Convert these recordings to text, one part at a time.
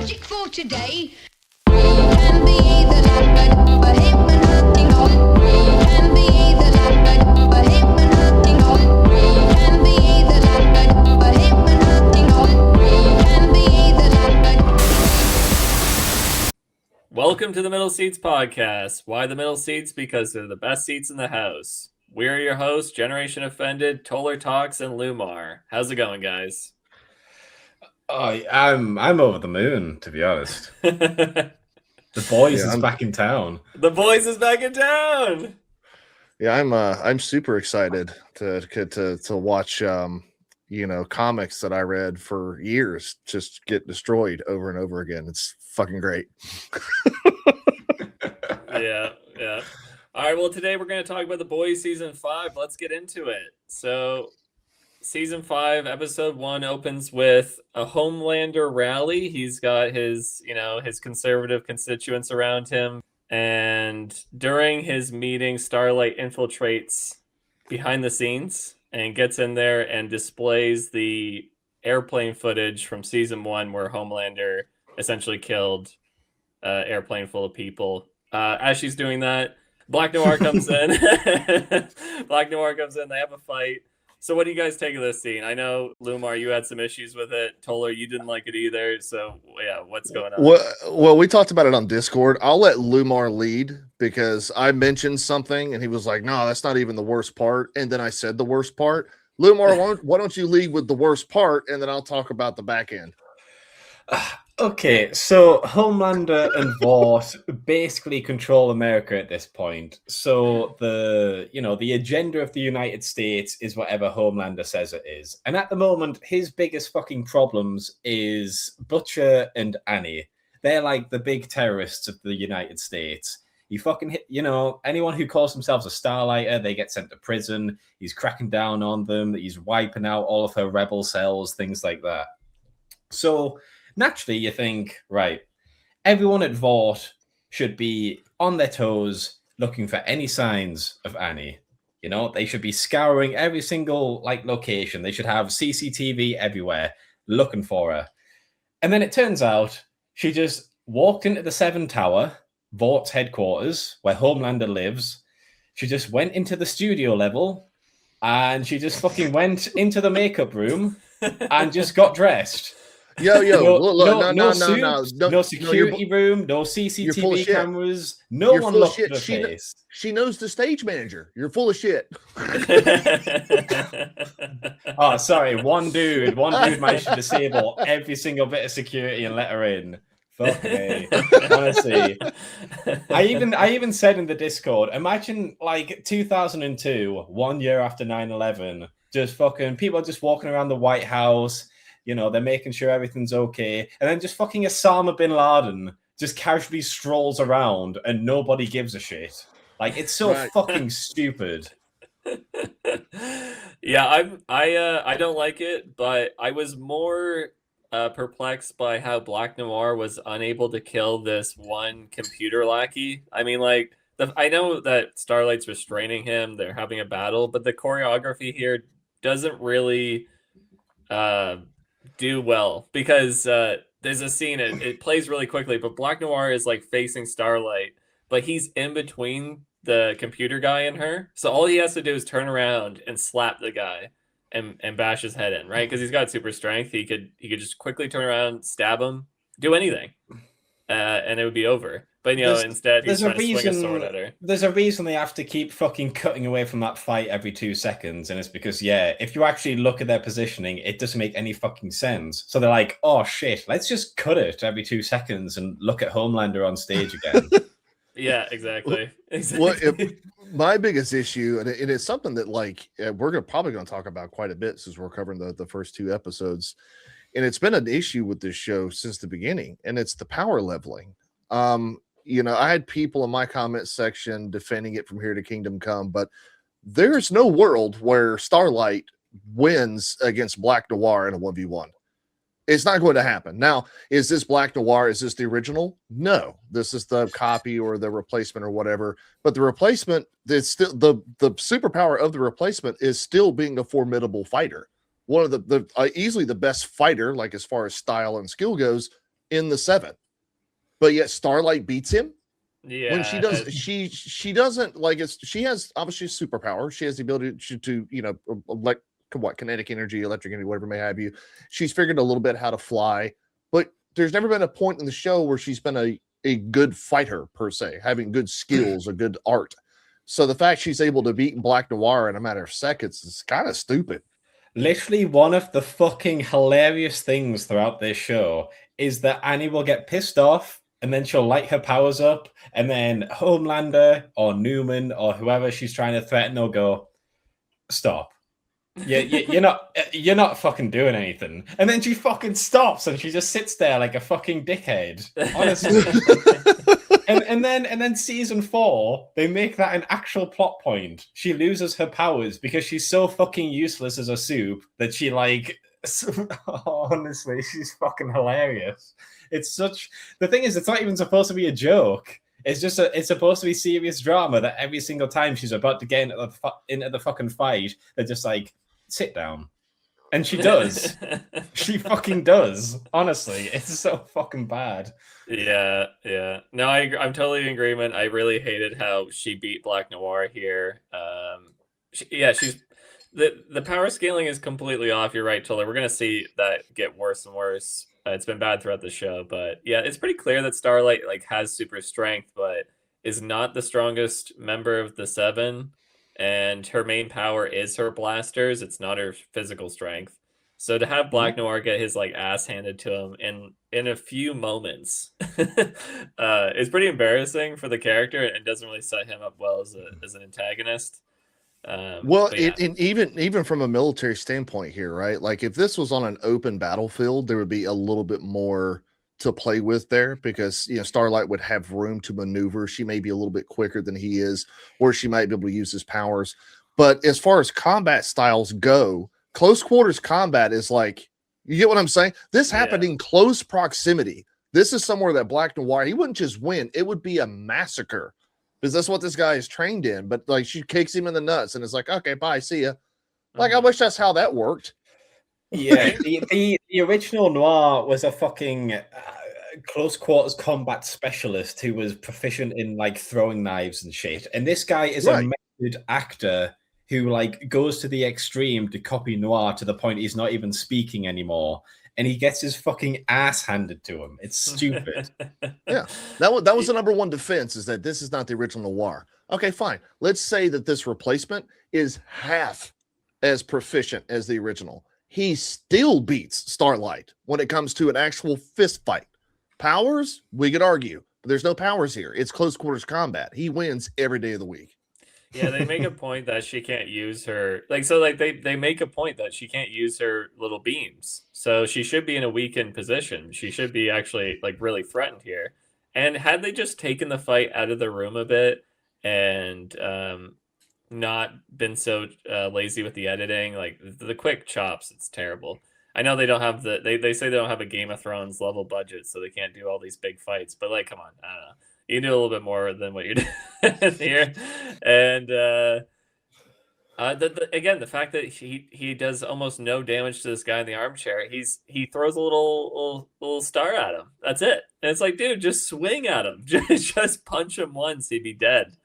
Logic for today. We can be the leopard, a hitman hunting on. We can be the leopard, a hitman hunting on. We can be the leopard, a hitman hunting on. We can be the leopard. Welcome to the Middle Seats Podcast. Why the Middle Seats? Because they're the best seats in the house. We're your hosts, Generation Offended, Tolertalks and Loomar. How's it going, guys? I'm over the moon, to be honest. The boys is back in town. The boys is back in town. Yeah, I'm super excited to watch comics that I read for years just get destroyed over and over again. It's fucking great. Yeah. All right, well, today we're going to talk about The Boys Season 5. Let's get into it. So, Season 5, Episode 1 opens with a Homelander rally. He's got his conservative constituents around him. And during his meeting, Starlight infiltrates behind the scenes and gets in there and displays the airplane footage from Season 1 where Homelander essentially killed an airplane full of people. As she's doing that, Black Noir comes in. They have a fight. So what do you guys take of this scene? I know, Loomar, you had some issues with it. Toller, you didn't like it either. So, yeah, what's going on? Well, we talked about it on Discord. I'll let Loomar lead because I mentioned something and he was like, no, that's not even the worst part. And then I said the worst part. Loomar, why don't you lead with the worst part and then I'll talk about the back end. Okay, so Homelander and Vought basically control America at this point. So the agenda of the United States is whatever Homelander says it is. And at the moment, his biggest fucking problems is Butcher and Annie. They're like the big terrorists of the United States. He fucking hit, anyone who calls themselves a Starlighter, they get sent to prison. He's cracking down on them. He's wiping out all of her rebel cells, things like that. So naturally, you think, right, everyone at Vought should be on their toes looking for any signs of Annie. They should be scouring every single location. They should have CCTV everywhere looking for her. And then it turns out she just walked into the 7 Tower, Vaught's headquarters, where Homelander lives. She just went into the studio level and she just fucking went into the makeup room and just got dressed. No security room, no CCTV cameras, no one looked at her face. She knows the stage manager. You're full of shit. Oh, sorry, one dude managed to disable every single bit of security and let her in. Fuck me. Honestly. I even said in the Discord, imagine 2002, 1 year after 9/11, just fucking people just walking around the White House. They're making sure everything's okay. And then just fucking Osama bin Laden just casually strolls around and nobody gives a shit. It's so fucking stupid. Yeah, I don't like it, but I was more perplexed by how Black Noir was unable to kill this one computer lackey. I mean, I know that Starlight's restraining him. They're having a battle, but the choreography here doesn't really do well because there's a scene, it plays really quickly, but Black Noir is facing Starlight, but he's in between the computer guy and her, so all he has to do is turn around and slap the guy and bash his head in, right? Because he's got super strength. He could just quickly turn around, stab him, do anything, and it would be over. But instead he's trying to swing a sword at her. There's a reason they have to keep fucking cutting away from that fight every 2 seconds, and it's because if you actually look at their positioning, it doesn't make any fucking sense. So they're like, oh shit, let's just cut it every 2 seconds and look at Homelander on stage again. Yeah, exactly. My biggest issue, and it's something that we're probably going to talk about quite a bit since we're covering the first 2 episodes, and it's been an issue with this show since the beginning, and it's the power leveling. I had people in my comment section defending it from here to Kingdom Come, but there's no world where Starlight wins against Black Noir in a 1v1. It's not going to happen. Now, is this Black Noir? Is this the original? No, this is the copy or the replacement or whatever. But the replacement, it's still the superpower of the replacement is still being a formidable fighter. One of the easily the best fighter, as far as style and skill goes, in the 7, but yet Starlight beats him. Yeah. When she does, she doesn't like it's. She has obviously superpower. She has the ability to kinetic energy, electric energy, whatever may have you. She's figured a little bit how to fly, but there's never been a point in the show where she's been a good fighter per se, having good skills, a good art. So the fact she's able to beat Black Noir in a matter of seconds is kind of stupid. Literally, one of the fucking hilarious things throughout this show is that Annie will get pissed off and then she'll light her powers up, and then Homelander or Newman or whoever she's trying to threaten will go, stop. Yeah, you're not fucking doing anything. And then she fucking stops and she just sits there like a fucking dickhead. Honestly. and then season 4, they make that an actual plot point. She loses her powers because she's so fucking useless as a soup that she honestly, she's fucking hilarious. The thing is, it's not even supposed to be a joke. It's just it's supposed to be serious drama that every single time she's about to get into the fucking fight, they're just like, sit down. And she does. She fucking does. Honestly, it's so fucking bad. Yeah. No, I'm totally in agreement. I really hated how she beat Black Noir here. She's the power scaling is completely off. You're right, Toller. We're gonna see that get worse and worse. It's been bad throughout the show, but yeah, it's pretty clear that Starlight has super strength, but is not the strongest member of the 7. And her main power is her blasters. It's not her physical strength. So to have Black Noir get his ass handed to him in a few moments is pretty embarrassing for the character, and doesn't really set him up well as an antagonist. Even from a military standpoint here, right? Like if this was on an open battlefield, there would be a little bit more to play with there, because Starlight would have room to maneuver. She may be a little bit quicker than he is, or she might be able to use his powers. But as far as combat styles go, close quarters combat is you get what I'm saying? This happened in close proximity. This is somewhere that Black Noir, he wouldn't just win, it would be a massacre, because that's what this guy is trained in. But she kicks him in the nuts and it's like, okay, bye, see ya. I wish that's how that worked. Yeah, the original Noir was a fucking close quarters combat specialist who was proficient in throwing knives and shit. And this guy is a method actor who goes to the extreme to copy Noir to the point he's not even speaking anymore, and he gets his fucking ass handed to him. It's stupid. Yeah, that was the number one defense, is that this is not the original Noir. Okay, fine. Let's say that this replacement is half as proficient as the original. He still beats Starlight when it comes to an actual fist fight. Powers, we could argue, but there's no powers here. It's close quarters combat. He wins every day of the week. Yeah, they make a point that she can't use her they make a point that she can't use her little beams. So she should be in a weakened position. She should be actually really threatened here. And had they just taken the fight out of the room a bit and not been so lazy with the editing, the quick chops, it's terrible. I know they don't have they say they don't have a Game of Thrones level budget, so they can't do all these big fights, but come on, I don't know. You do a little bit more than what you're doing here. And again, the fact that he does almost no damage to this guy in the armchair, he throws a little star at him. That's it. And it's dude, just swing at him. Just punch him once, he'd be dead.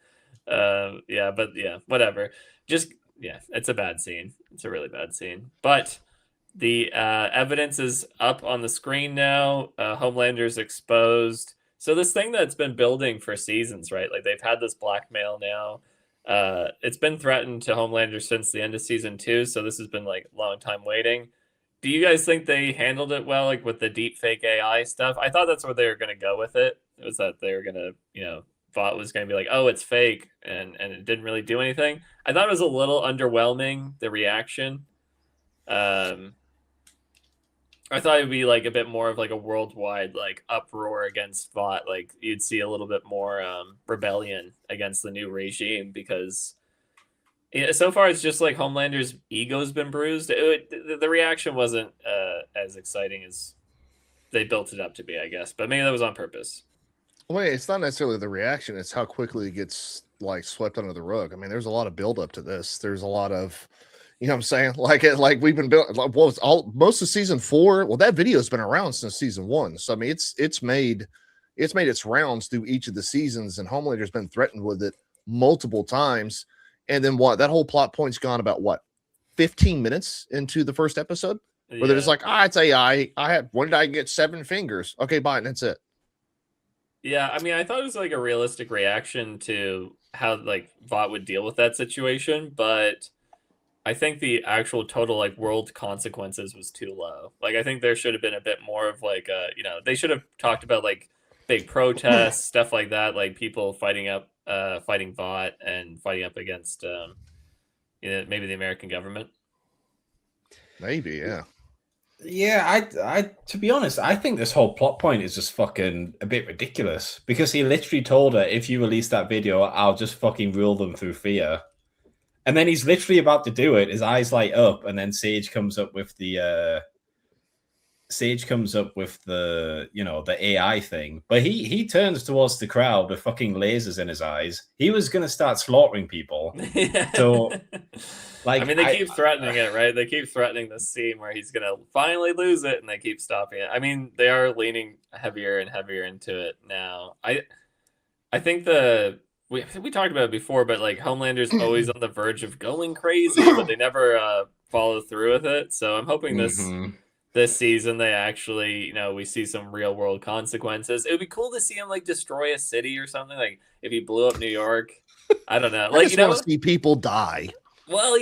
Whatever. It's a bad scene. It's a really bad scene. But the evidence is up on the screen now. Homelander's exposed. So this thing that's been building for seasons, right? They've had this blackmail now. It's been threatened to Homelander since the end of season 2. So this has been long time waiting. Do you guys think they handled it well, with the deep fake AI stuff? I thought that's where they were going to go with it. It was that they were going to, thought was going to be oh, it's fake, and it didn't really do anything. I thought it was a little underwhelming, the reaction. I thought it would be a bit more of a worldwide uproar against Vought. You'd see a little bit more rebellion against the new regime, because so far it's just Homelander's ego's been bruised. The reaction wasn't as exciting as they built it up to be, I guess, but maybe that was on purpose. Wait, it's not necessarily the reaction, it's how quickly it gets swept under the rug. I mean, there's a lot of build up to this. There's a lot of You know what I'm saying? Like we've been building. Like, well, most of season 4. Well, that video's been around since season 1. So I mean, it's made its rounds through each of the seasons, and Homelander's been threatened with it multiple times. And then what? That whole plot point's gone about what, 15 minutes into the first episode, where they're just like, it's AI. When did I get 7 fingers? Okay, bye, and that's it. Yeah, I mean, I thought it was like a realistic reaction to how like Vought would deal with that situation, but I think the actual total like world consequences was too low. Like, I think there should have been a bit more of like they should have talked about like big protests, stuff like that, like people fighting Vought and fighting up against maybe the American government. Maybe, yeah. Yeah, I to be honest, I think this whole plot point is just fucking a bit ridiculous, because he literally told her, if you release that video, I'll just fucking rule them through fear. And then he's literally about to do it. His eyes light up, and then Sage comes up with the the AI thing. But he turns towards the crowd with fucking lasers in his eyes. He was gonna start slaughtering people. So like, I mean, they keep threatening it, right? They keep threatening this scene where he's gonna finally lose it, and they keep stopping it. I mean, they are leaning heavier and heavier into it now. I think we talked about it before, but like Homelander's always on the verge of going crazy, but they never follow through with it. So I'm hoping this season they actually, we see some real world consequences. It would be cool to see him like destroy a city or something. Like if he blew up New York, I don't know. Like, I just want to see people die. Well,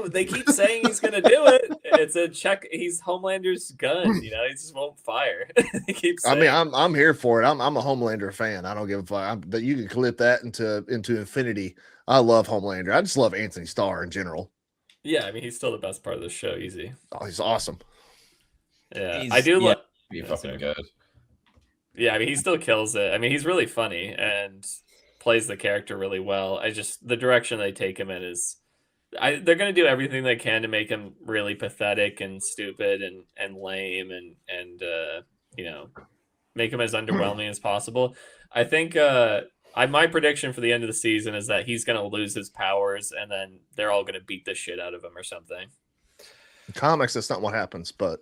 they keep saying he's gonna do it. It's a check. He's Homelander's gun. He just won't fire. They keep saying. I mean, I'm here for it. I'm a Homelander fan. I don't give a fuck. But you can clip that into infinity. I love Homelander. I just love Anthony Starr in general. Yeah, I mean, he's still the best part of the show. Easy. Oh, he's awesome. Yeah, I do love. Be fucking good. Yeah, I mean, he still kills it. I mean, he's really funny and plays the character really well. The direction they take him in is. They're going to do everything they can to make him really pathetic and stupid and lame and make him as underwhelming as possible. I think my prediction for the end of the season is that he's going to lose his powers, and then they're all going to beat the shit out of him or something. In comics, that's not what happens, but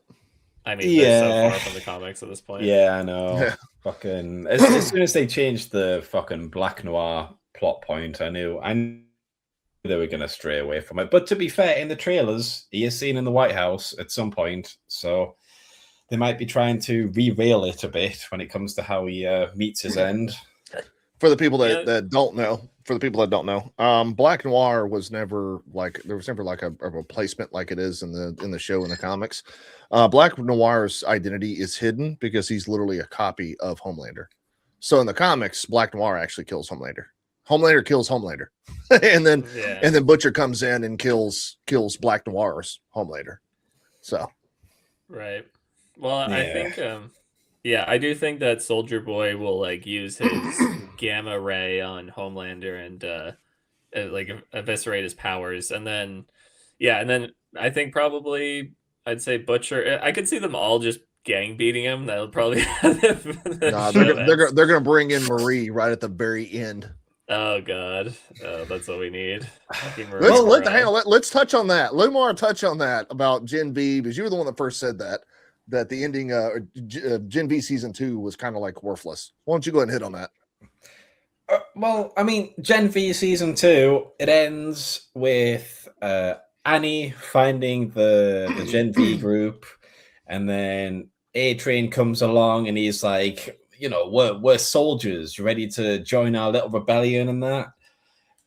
I mean, they're so far from the comics at this point. Yeah, I know. Yeah. Fucking as soon as they changed the fucking Black Noir plot point, I knew they were going to stray away from it. But to be fair, in the trailers, he is seen in the White House at some point, so they might be trying to re-rail it a bit when it comes to how he meets his end. For the people that don't know, Black Noir was never like a replacement like it is in the show in the comics. Black Noir's identity is hidden because he's literally a copy of Homelander. So in the comics, Black Noir actually kills Homelander. Homelander kills Homelander, and then Butcher comes in and kills Black Noir's Homelander. So, right. Well, I think, I do think that Soldier Boy will like use his gamma ray on Homelander and like eviscerate his powers, and then I think probably I'd say Butcher. I could see them all just gang beating him. That'll probably. They're gonna bring in Marie right at the very end. Oh God, that's what we need. Let's touch on that. Loomar, touch on that about Gen V, because you were the one that first said that the ending Gen V season 2 was kind of like worthless. Why don't you go ahead and hit on that? Well, I mean, Gen V season 2, it ends with Annie finding the Gen V group, and then A-Train comes along and he's like, we're soldiers ready to join our little rebellion and that.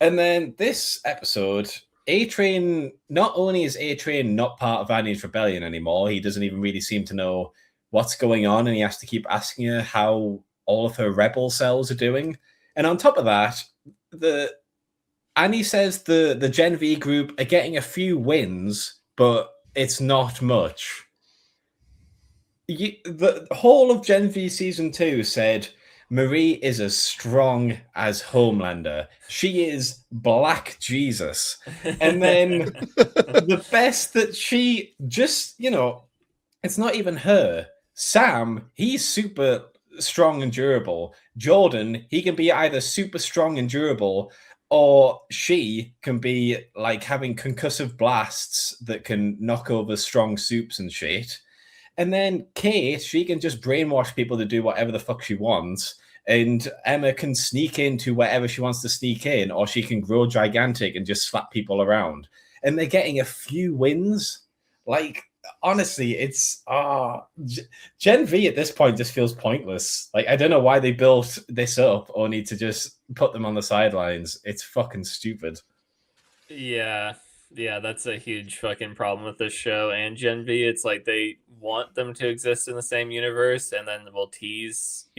And then this episode, A-Train, not only is A-Train not part of Annie's rebellion anymore, he doesn't even really seem to know what's going on, and he has to keep asking her how all of her rebel cells are doing. And on top of that, Annie says the Gen V group are getting a few wins, but it's not much. The whole of Gen V season 2 said Marie is as strong as Homelander. She is Black Jesus. And then the best that she just, it's not even her. Sam, he's super strong and durable. Jordan, he can be either super strong and durable or she can be like having concussive blasts that can knock over strong soups and shit. And then Kate, she can just brainwash people to do whatever the fuck she wants. And Emma can sneak into wherever she wants to sneak in, or she can grow gigantic and just slap people around. And they're getting a few wins. Like, honestly, it's Gen V at this point just feels pointless. Like, I don't know why they built this up only to just put them on the sidelines. It's fucking stupid. Yeah, that's a huge fucking problem with this show and Gen V. It's like they want them to exist in the same universe, and then we'll tease,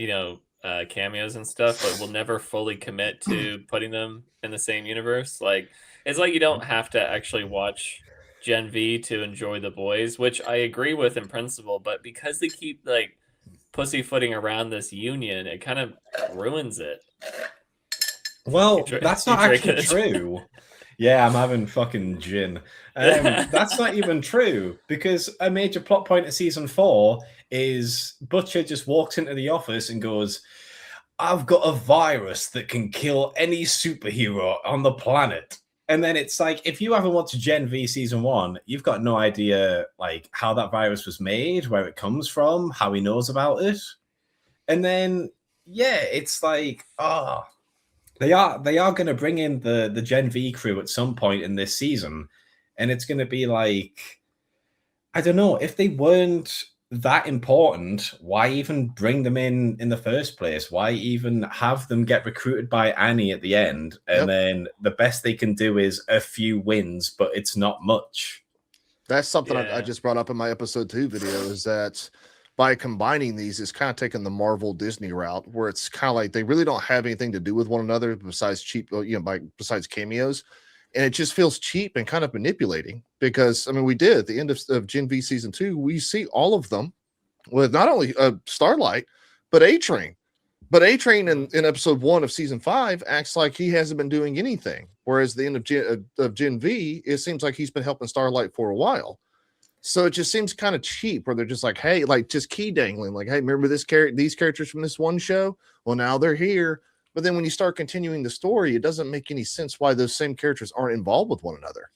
cameos and stuff, but we'll never fully commit to putting them in the same universe. Like, it's like you don't have to actually watch Gen V to enjoy The Boys, which I agree with in principle, but because they keep like pussyfooting around this union, it kind of ruins it. Well, that's not actually true. Yeah, I'm having fucking gin. That's not even true, because a major plot point of season 4 is Butcher just walks into the office and goes, I've got a virus that can kill any superhero on the planet. And then it's like, if you haven't watched Gen V season 1, you've got no idea like how that virus was made, where it comes from, how he knows about it. And then, yeah, it's like, They are going to bring in the Gen V crew at some point in this season, and it's going to be like, I don't know, if they weren't that important, why even bring them in the first place? Why even have them get recruited by Annie at the end, and then the best they can do is a few wins, but it's not much. That's something I just brought up in my episode 2 video, is that by combining these, it's kind of taking the Marvel Disney route, where it's kind of like they really don't have anything to do with one another besides besides cameos. And it just feels cheap and kind of manipulating, because I mean, we did at the end of Gen V season 2, we see all of them with not only Starlight, but A-Train. But A-Train in episode 1 of season 5 acts like he hasn't been doing anything. Whereas the end of Gen V, it seems like he's been helping Starlight for a while. So it just seems kind of cheap, where they're just like, hey, like just key dangling, like, hey, remember these characters from this one show? Well, now they're here. But then when you start continuing the story, it doesn't make any sense why those same characters aren't involved with one another.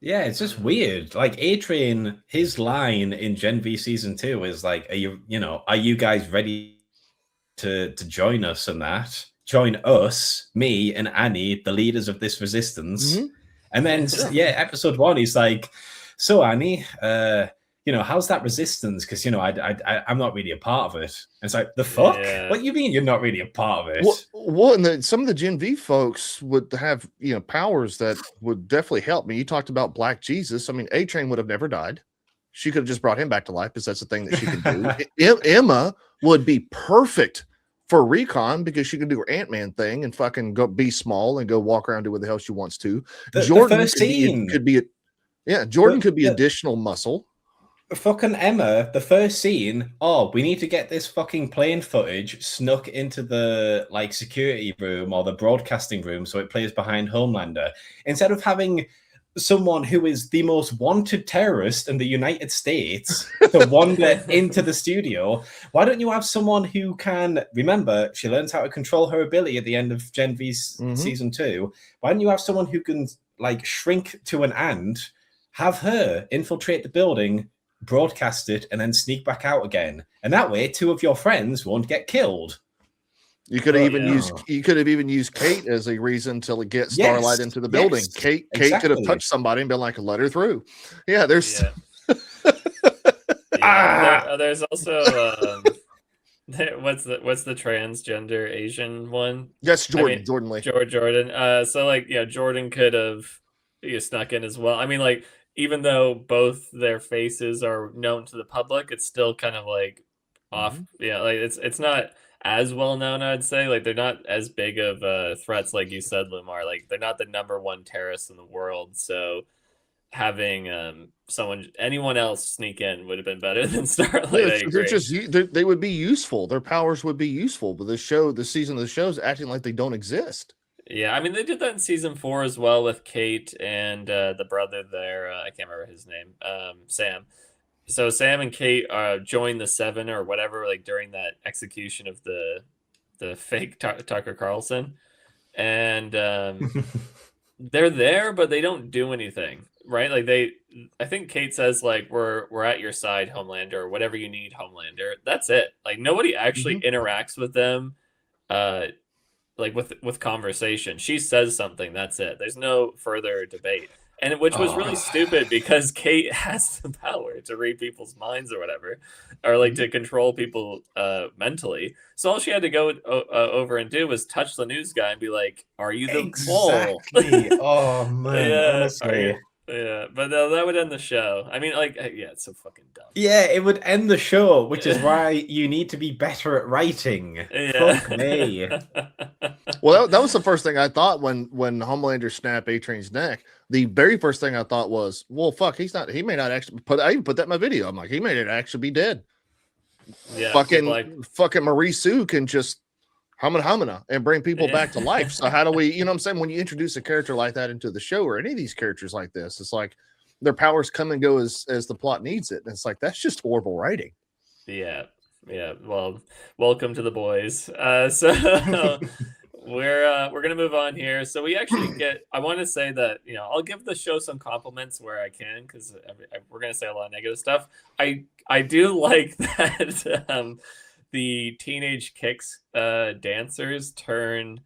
Yeah, it's just weird. Like A-Train, his line in Gen V season 2 is like, are you guys ready to join us and that? Join us, me and Annie, the leaders of this resistance. Mm-hmm. And then, episode 1, he's like, so Annie, how's that resistance? Because I'm not really a part of it. And it's like, the fuck? Yeah. What do you mean you're not really a part of it? Well, and some of the Gen V folks would have powers that would definitely help me. You talked about Black Jesus. I mean, A-Train would have never died. She could have just brought him back to life, because that's the thing that she can do. Emma would be perfect for recon, because she can do her Ant-Man thing and fucking go be small and go walk around, do what the hell she wants to. Jordan could be additional muscle. Fucking Emma, the first scene, we need to get this fucking plane footage snuck into the like security room or the broadcasting room so it plays behind Homelander. Instead of having someone who is the most wanted terrorist in the United States to wander into the studio, why don't you have someone who can, remember, she learns how to control her ability at the end of Gen V's season 2. Why don't you have someone who can like shrink to an ant, have her infiltrate the building, broadcast it, and then sneak back out again? And that way 2 of your friends won't get killed. You could have even used Kate as a reason to get Starlight into the building. Kate could have touched somebody and been like, let her through. Yeah, there's there's also what's the transgender Asian one? That's Jordan. Jordan Lee. Jordan. Jordan could have snuck in as well. I mean, like, even though both their faces are known to the public, it's still kind of like off. Yeah, like it's not as well known, I'd say. Like, they're not as big of threats, like you said, Loomar. Like, they're not the number 1 terrorist in the world. So having anyone else sneak in would have been better than Starlight. They would be useful. Their powers would be useful, but the season of the show is acting like they don't exist. Yeah, I mean, they did that in season 4 as well with Kate and the brother there. I can't remember his name. Sam. So Sam and Kate joined the 7 or whatever, like during that execution of the fake Tucker Carlson. and they're there, but they don't do anything, right? Like I think Kate says like we're at your side, Homelander, or whatever you need, Homelander. That's it. Like nobody actually interacts with them, like with conversation. She says something. That's it. There's no further debate. And which was really stupid because Kate has the power to read people's minds or whatever, or like to control people mentally. So all she had to go over and do was touch the news guy and be like, "Are you the mole?" Exactly. Oh man, Yeah, honestly. yeah, but that would end the show. I mean, like, yeah, it's so fucking dumb. Yeah, it would end the show, which is why you need to be better at writing. Yeah. Fuck me. Well, that was the first thing I thought when Homelander snapped A-Train's neck. The very first thing I thought was, well, fuck, he may not actually I even put that in my video. I'm like, he may not actually be dead. Yeah, fucking Marie Sue can just humana and bring people back to life. So how do we, you know what I'm saying? When you introduce a character like that into the show or any of these characters like this, it's like their powers come and go as the plot needs it. And it's like, that's just horrible writing. Yeah. Well, welcome to the boys. So we're gonna move on here. So we actually I want to say that I'll give the show some compliments where I can, because we're gonna say a lot of negative stuff. I do like that the teenage Kicks dancers turn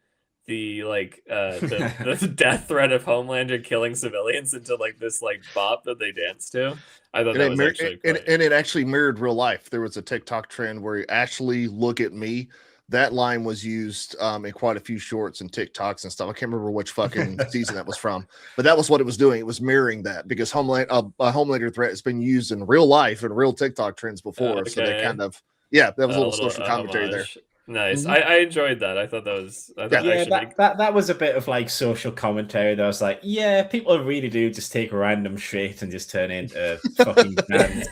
the the death threat of Homelander killing civilians into like this like bop that they dance to. I thought that was actually quite... and it actually mirrored real life. There was a TikTok trend where you actually look at me. That line was used in quite a few shorts and TikToks and stuff. I can't remember which fucking season that was from, but that was what it was doing. It was mirroring that because Homelander threat has been used in real life and real TikTok trends before. Okay. So they kind of, that was a little social commentary there. Nice. I enjoyed that. I thought that was... that was a bit of like social commentary that was like, yeah, people really do just take random shit and just turn it into fucking band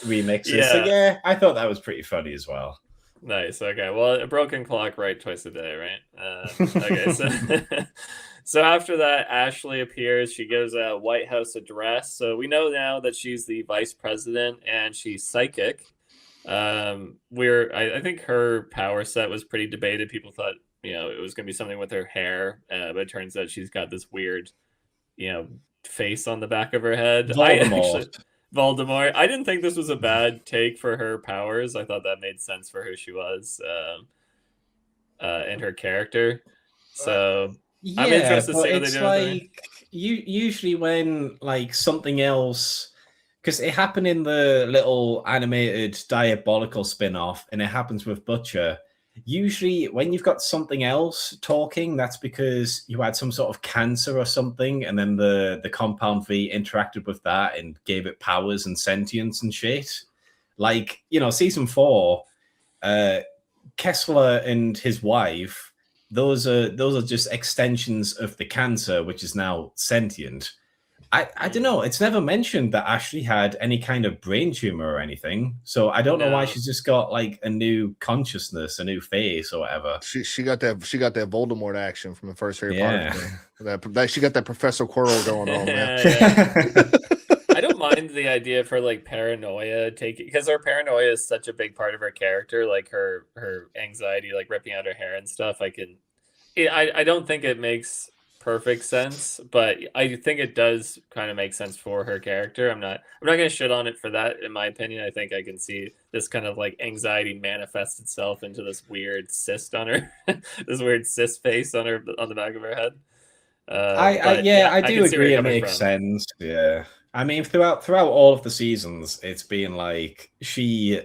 remixes. Yeah. So yeah, I thought that was pretty funny as well. Nice. Okay. Well, a broken clock right twice a day, right? Okay. So after that, Ashley appears. She gives a White House address. So we know now that she's the vice president and she's psychic. I think her power set was pretty debated. People thought it was going to be something with her hair, but it turns out she's got this weird face on the back of her head. Voldemort. I didn't think this was a bad take for her powers. I thought that made sense for who she was and her character. So I'm interested to see what they do. Like usually when like something else, because it happened in the little animated Diabolical spin-off, and it happens with Butcher. Usually when you've got something else talking, that's because you had some sort of cancer or something, and then the Compound V interacted with that and gave it powers and sentience and shit. Like, season 4, Kessler and his wife, those are just extensions of the cancer, which is now sentient. I don't know. It's never mentioned that Ashley had any kind of brain tumor or anything. So I don't know why she's just got like a new consciousness, a new face or whatever. She got that Voldemort action from the first Harry Potter thing. She got that Professor Quirrell going on, man. I don't mind the idea of her like paranoia taking, because her paranoia is such a big part of her character, like her anxiety, like ripping out her hair and stuff. I don't think it makes perfect sense, but I think it does kind of make sense for her character. I'm not gonna shit on it for that. In my opinion, I think I can see this kind of like anxiety manifest itself into this weird cyst on her, this weird cyst face on the back of her head. I do agree. It makes sense. Yeah, I mean, throughout all of the seasons, it's been like she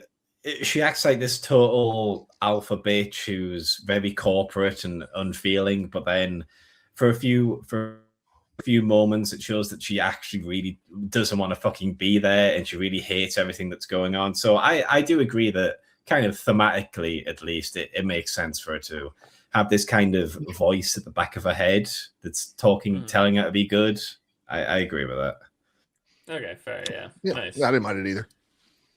acts like this total alpha bitch who's very corporate and unfeeling, but then for a few moments, it shows that she actually really doesn't want to fucking be there, and she really hates everything that's going on. So I do agree that kind of thematically, at least, it makes sense for her to have this kind of voice at the back of her head that's talking, telling her to be good. I agree with that. Okay, fair, yeah. Nice. I didn't mind it either.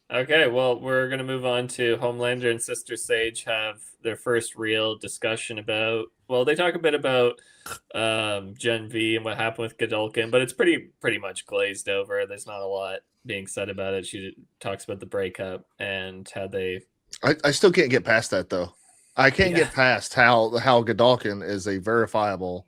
Okay, well, we're going to move on to Homelander and Sister Sage have their first real discussion about, well, they talk a bit about Gen V and what happened with Godolkin, but it's pretty much glazed over. There's not a lot being said about it. She talks about the breakup and how they... I still can't get past that, though. I can't get past how Godalkin is a verifiable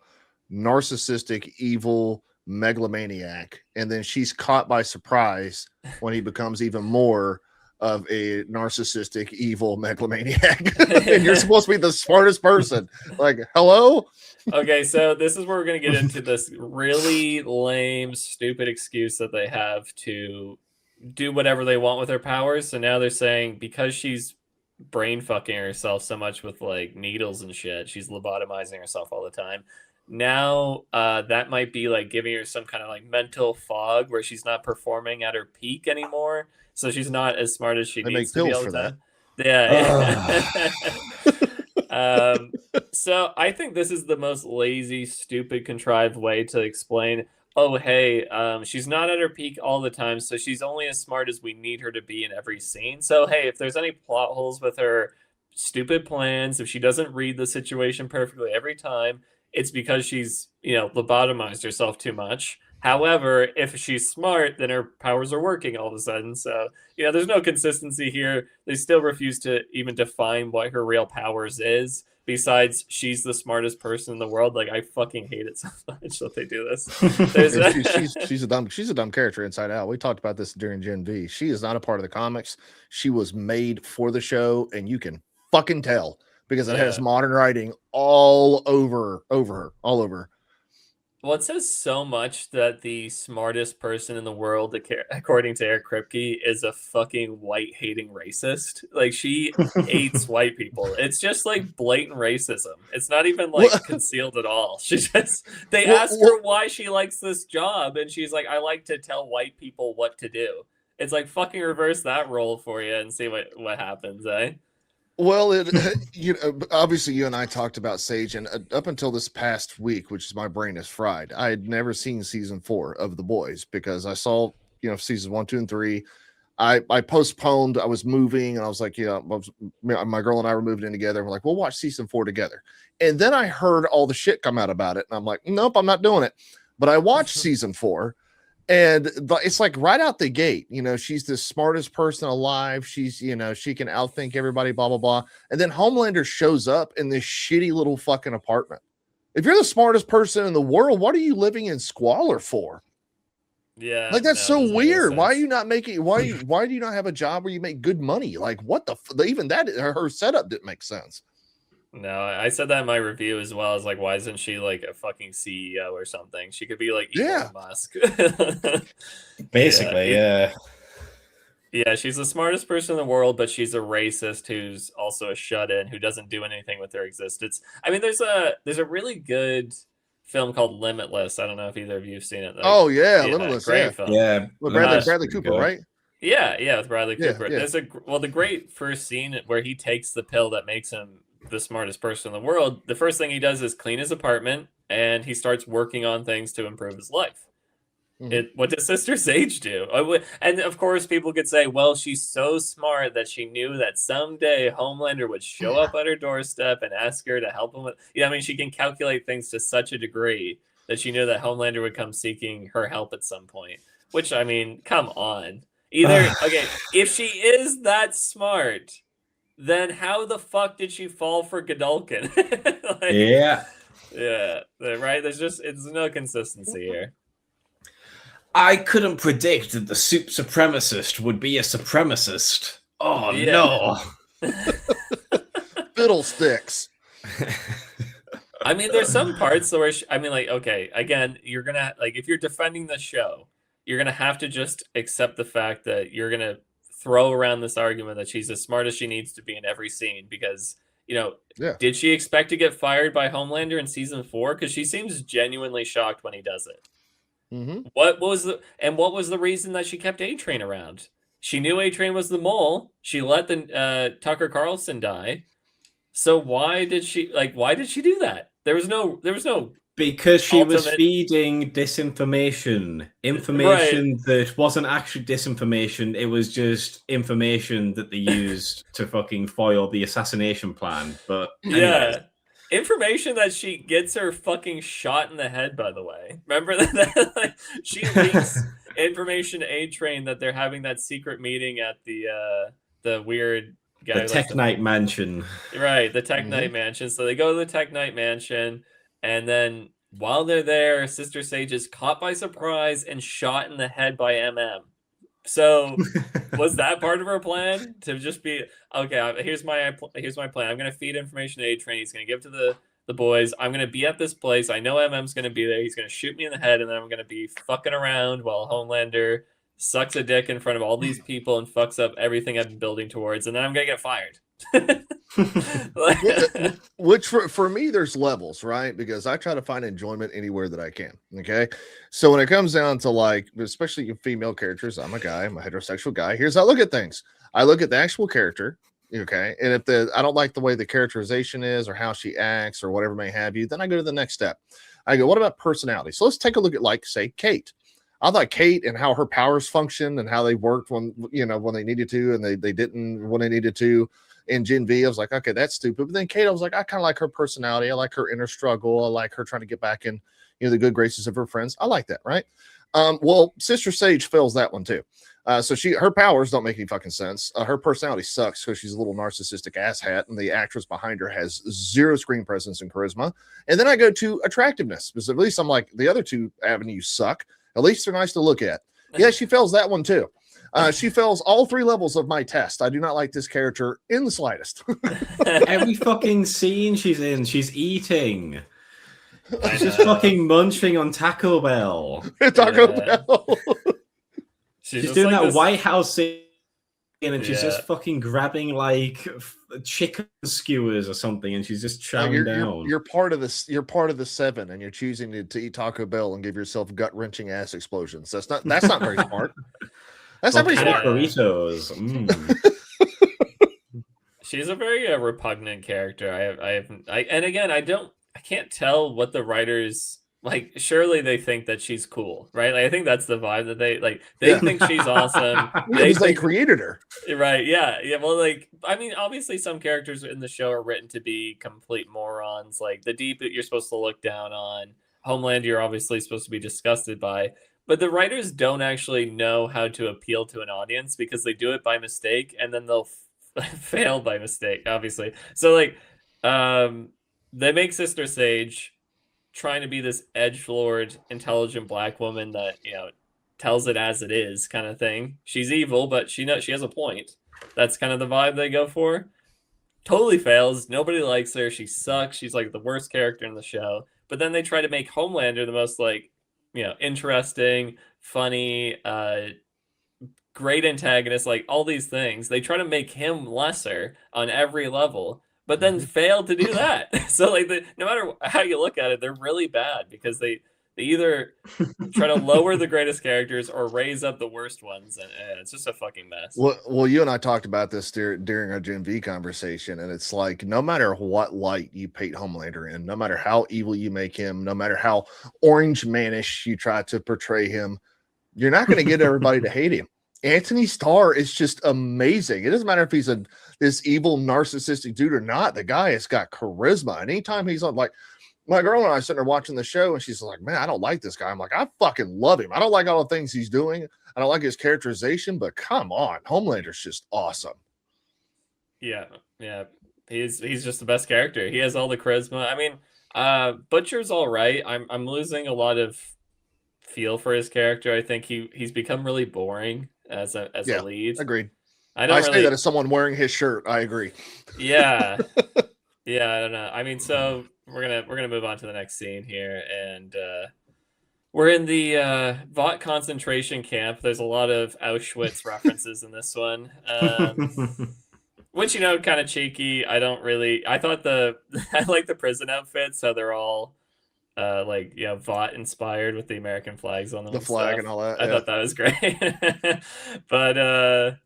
narcissistic, evil megalomaniac, and then she's caught by surprise when he becomes even more of a narcissistic, evil megalomaniac. And you're supposed to be the smartest person. Like, hello? Okay, so this is where we're going to get into this really lame, stupid excuse that they have to do whatever they want with her powers. So now they're saying because she's brain fucking herself so much with like needles and shit, she's lobotomizing herself all the time. Now that might be like giving her some kind of like mental fog where she's not performing at her peak anymore. So she's not as smart as she They needs make to be pills all for the that. time. Yeah. So I think this is the most lazy, stupid, contrived way to explain. Oh, hey, she's not at her peak all the time, so she's only as smart as we need her to be in every scene. So hey, if there's any plot holes with her stupid plans, if she doesn't read the situation perfectly every time, it's because she's, lobotomized herself too much. However, if she's smart, then her powers are working all of a sudden. So, there's no consistency here. They still refuse to even define what her real powers is. Besides, she's the smartest person in the world. Like, I fucking hate it so much that they do this. She's a dumb character inside out. We talked about this during Gen V. She is not a part of the comics. She was made for the show, and you can fucking tell because it has modern writing all over her. Well, it says so much that the smartest person in the world, according to Eric Kripke, is a fucking white-hating racist. Like, she hates white people. It's just, like, blatant racism. It's not even, like, concealed at all. They ask her why she likes this job, and she's like, I like to tell white people what to do. It's like, fucking reverse that role for you and see what happens, eh? Well, obviously you and I talked about Sage, and up until this past week, which is my brain is fried, I had never seen season 4 of The Boys because I saw, seasons 1, 2, and 3. I postponed. I was moving, and I was like, my girl and I were moving in together. And we're like, we'll watch season 4 together. And then I heard all the shit come out about it, and I'm like, nope, I'm not doing it. But I watched season 4. And it's like right out the gate, she's the smartest person alive. She's, she can outthink everybody, blah, blah, blah. And then Homelander shows up in this shitty little fucking apartment. If you're the smartest person in the world, what are you living in squalor for? Yeah. Like, that's so weird. Why are you not making, why do you not have a job where you make good money? Like, what even that, her setup didn't make sense. No, I said that in my review as well. As like, why isn't she like a fucking CEO or something? She could be like Elon Musk. Basically, yeah. Yeah, she's the smartest person in the world, but she's a racist who's also a shut-in who doesn't do anything with her existence. I mean, there's a really good film called Limitless. I don't know if either of you have seen it. Limitless, great film. Yeah, with Bradley Cooper, right? Yeah, with Bradley Cooper. Yeah. There's the great first scene where he takes the pill that makes him the smartest person in the world. The first thing he does is clean his apartment, and he starts working on things to improve his life. What does Sister Sage do? And of course, people could say, well, she's so smart that she knew that someday Homelander would show up at her doorstep and ask her to help him with. She can calculate things to such a degree that she knew that Homelander would come seeking her help at some point. Which, I mean, come on. If she is that smart, then how the fuck did she fall for Godalkin? Yeah, right. It's no consistency here. I couldn't predict that the soup supremacist would be a supremacist. Oh no! Fiddlesticks. I mean, there's some parts where again, you're gonna if you're defending the show, you're gonna have to just accept the fact that you're gonna throw around this argument that she's as smart as she needs to be in every scene because did she expect to get fired by Homelander in season 4? Because she seems genuinely shocked when he does it. What was the reason that she kept A-Train around? She knew A-Train was the mole. She let the Tucker Carlson die. So why did she do that? There was no because she was feeding disinformation, that wasn't actually disinformation. It was just information that they used to fucking foil the assassination plan. But anyways. Information that she gets her fucking shot in the head, by the way. Remember that? She leaks information to A-Train that they're having that secret meeting at the weird The Tech Knight mansion. Right, the Tech Knight mansion. So they go to the Tech Knight mansion, and then while they're there, Sister Sage is caught by surprise and shot in the head by MM. So was that part of her plan to just be okay? Here's my plan. I'm gonna feed information to A-Train. He's gonna give it to the boys. I'm gonna be at this place. I know MM's gonna be there. He's gonna shoot me in the head, and then I'm gonna be fucking around while Homelander sucks a dick in front of all these people and fucks up everything I've been building towards, and then I'm gonna get fired. Which for me, there's levels, right? Because I try to find enjoyment anywhere that I can. Okay. So when it comes down to like, especially female characters, I'm a guy, I'm a heterosexual guy. Here's how I look at things. I look at the actual character. Okay. And if I don't like the way the characterization is or how she acts or whatever may have you, then I go to the next step. I go, what about personality? So let's take a look at, like, say, Kate. I thought Kate and how her powers function and how they worked when they needed to and they didn't when they needed to. In Gen V, I was like, okay, that's stupid. But then Kate, I was like, I kind of like her personality. I like her inner struggle. I like her trying to get back in, the good graces of her friends. I like that, right? Well, Sister Sage fails that one too. So her powers don't make any fucking sense. Her personality sucks because she's a little narcissistic asshat, and the actress behind her has zero screen presence and charisma. And then I go to attractiveness, because at least I'm like, the other two avenues suck. At least they're nice to look at. Yeah, she fails that one too. She fails all 3 levels of my test. I do not like this character in the slightest. Every fucking scene she's in, she's eating. She's just fucking munching on Taco Bell. Taco Bell. She's doing like that White House scene, and she's just fucking grabbing like chicken skewers or something, and she's just chowing down. You're part of this. You're part of the 7, and you're choosing to eat Taco Bell and give yourself gut wrenching ass explosions. That's not very smart. That's not very smart. Burritos. She's a very repugnant character. And again, I can't tell what the writers like. Surely they think that she's cool, right? Like, I think that's the vibe that they think she's awesome. They created her, right? Yeah. Well, like, I mean, obviously some characters in the show are written to be complete morons. Like the Deep, that you're supposed to look down on. Homelander, you're obviously supposed to be disgusted by. But the writers don't actually know how to appeal to an audience because they do it by mistake, and then they'll fail by mistake, obviously. So like, they make Sister Sage trying to be this edgelord, intelligent black woman that tells it as it is, kind of thing. She's evil, but she has a point. That's kind of the vibe they go for. Totally fails. Nobody likes her. She sucks. She's like the worst character in the show. But then they try to make Homelander the most like, interesting, funny, great antagonist, like all these things. They try to make him lesser on every level, but then fail to do that. So like, no matter how you look at it, they're really bad because they either try to lower the greatest characters or raise up the worst ones, and it's just a fucking mess. Well, you and I talked about this during our Gen V conversation, and it's like, no matter what light you paint Homelander in, no matter how evil you make him, no matter how orange manish you try to portray him, you're not going to get everybody to hate him. Anthony Starr is just amazing. It doesn't matter if he's this evil narcissistic dude or not. The guy has got charisma, and anytime he's on, like, my girl and I are sitting there watching the show, and she's like, man, I don't like this guy. I'm like, I fucking love him. I don't like all the things he's doing. I don't like his characterization, but come on, Homelander's just awesome. Yeah. He's just the best character. He has all the charisma. I mean, Butcher's all right. I'm losing a lot of feel for his character. I think he's become really boring as a lead. Agreed. I say that as someone wearing his shirt. I agree. Yeah. Yeah, I don't know. I mean, so we're gonna move on to the next scene here, and we're in the Vought concentration camp. There's a lot of Auschwitz references in this one, which kind of cheeky. I thought I like the prison outfits, so they're all Vought inspired with the American flags on them. The flag and all that. I thought that was great, but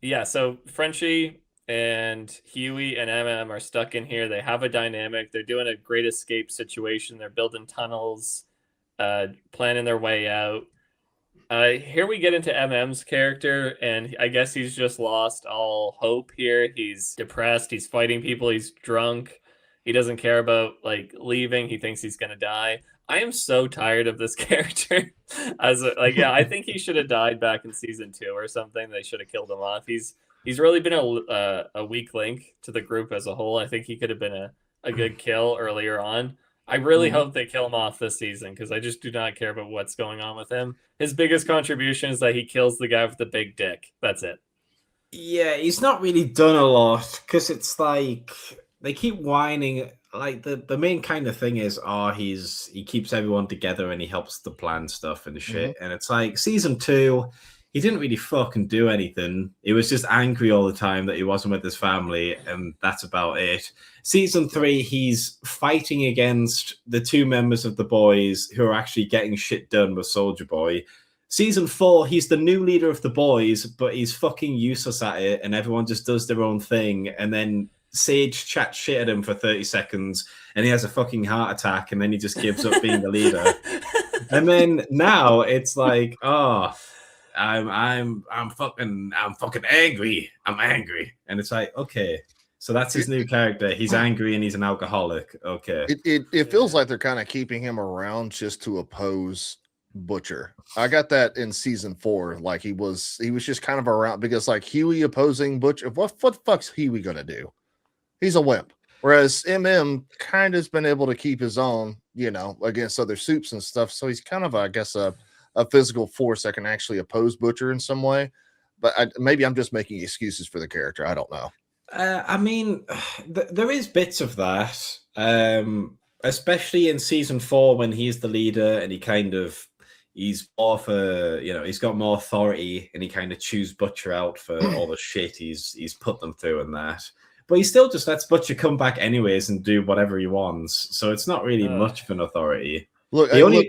yeah. So Frenchie and Huey and MM are stuck in here. They have a dynamic. They're doing a great escape situation. They're building tunnels, planning their way out. Here we get into MM's character, and I guess he's just lost all hope here. He's depressed. He's fighting people. He's drunk. He doesn't care about leaving. He thinks he's gonna die. I am so tired of this character. I think he should have died back in season 2 or something. They should have killed him off. he's really been a weak link to the group as a whole. I think he could have been a good kill earlier on. I really hope they kill him off this season because I just do not care about what's going on with him. His biggest contribution is that he kills the guy with the big dick. That's it. Yeah, he's not really done a lot because it's like they keep whining. Like the main kind of thing is, he keeps everyone together and he helps the plan stuff and shit. And it's like season 2, he didn't really fucking do anything. He was just angry all the time that he wasn't with his family, and that's about it. Season 3, he's fighting against the 2 members of the boys who are actually getting shit done with Soldier Boy. Season 4, he's the new leader of the boys, but he's fucking useless at it, and everyone just does their own thing. And then Sage chats shit at him for 30 seconds, and he has a fucking heart attack, and then he just gives up being the leader. And then now it's like, I'm fucking angry. I'm angry. And it's like, okay, so that's his new character. He's angry and he's an alcoholic. Okay. It feels like they're kind of keeping him around just to oppose Butcher. I got that in season 4. Like he was just kind of around because like Huey opposing Butcher. What the fuck's Huey gonna do? He's a wimp. Whereas MM kind of's been able to keep his own, against other soups and stuff. So he's kind of, I guess, a physical force that can actually oppose Butcher in some way. But maybe I'm just making excuses for the character. I don't know. I mean, there is bits of that, especially in season 4 when he's the leader and he's more for, he's got more authority and he kind of chews Butcher out for all the shit he's put them through and that. But he still just lets Butcher come back anyways and do whatever he wants. So it's not really much of an authority. Look, he only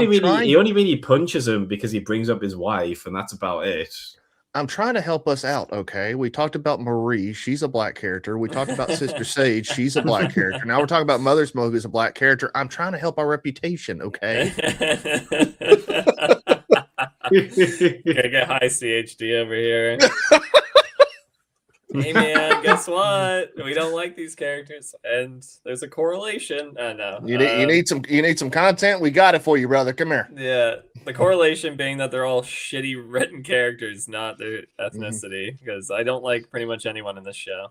really punches him because he brings up his wife, and that's about it. I'm trying to help us out, okay? We talked about Marie. She's a black character. We talked about Sister Sage. She's a black character. Now we're talking about Mother Smoke, who's a black character. I'm trying to help our reputation, okay? Gotta get high CHD over here. Hey man, guess what? We don't like these characters, and there's a correlation. No, you need some content. We got it for you, brother. Come here. Yeah, the correlation being that they're all shitty written characters, not their ethnicity. Because I don't like pretty much anyone in this show.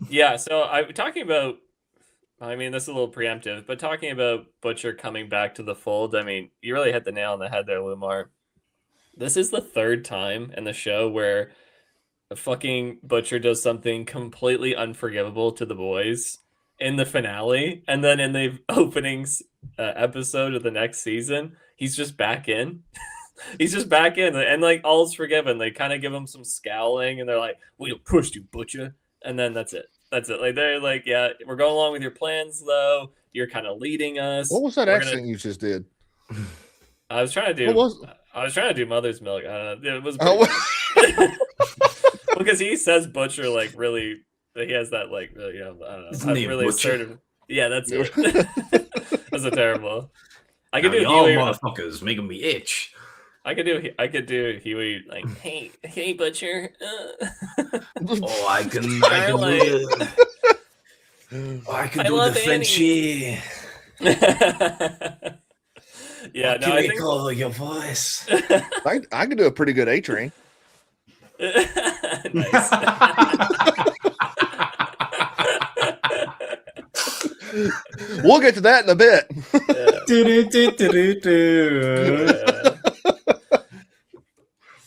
Yeah. So I'm talking about. I mean, this is a little preemptive, but talking about Butcher coming back to the fold. I mean, you really hit the nail on the head there, Loomar. This is the 3rd time in the show where the fucking Butcher does something completely unforgivable to the boys in the finale. And then in the openings episode of the next season, he's just back in. He's just back in. And like, all's forgiven. They kind of give him some scowling and they're like, "We pushed you, Butcher." And then that's it. That's it. Like, they're like, "Yeah, we're going along with your plans, though. You're kind of leading us." What was that accent you just did? I was trying to do. I was trying to do Mother's Milk. It was because he says Butcher like really. He has that like I don't know. Really assertive. Yeah, that's it. That's a terrible. I could do y'all Huey. Motherfuckers making me itch. I could do Huey like, hey Butcher. I can do the Frenchie. Yeah, no, I think call your voice. I could do a pretty good A-Train. Nice. We'll get to that in a bit.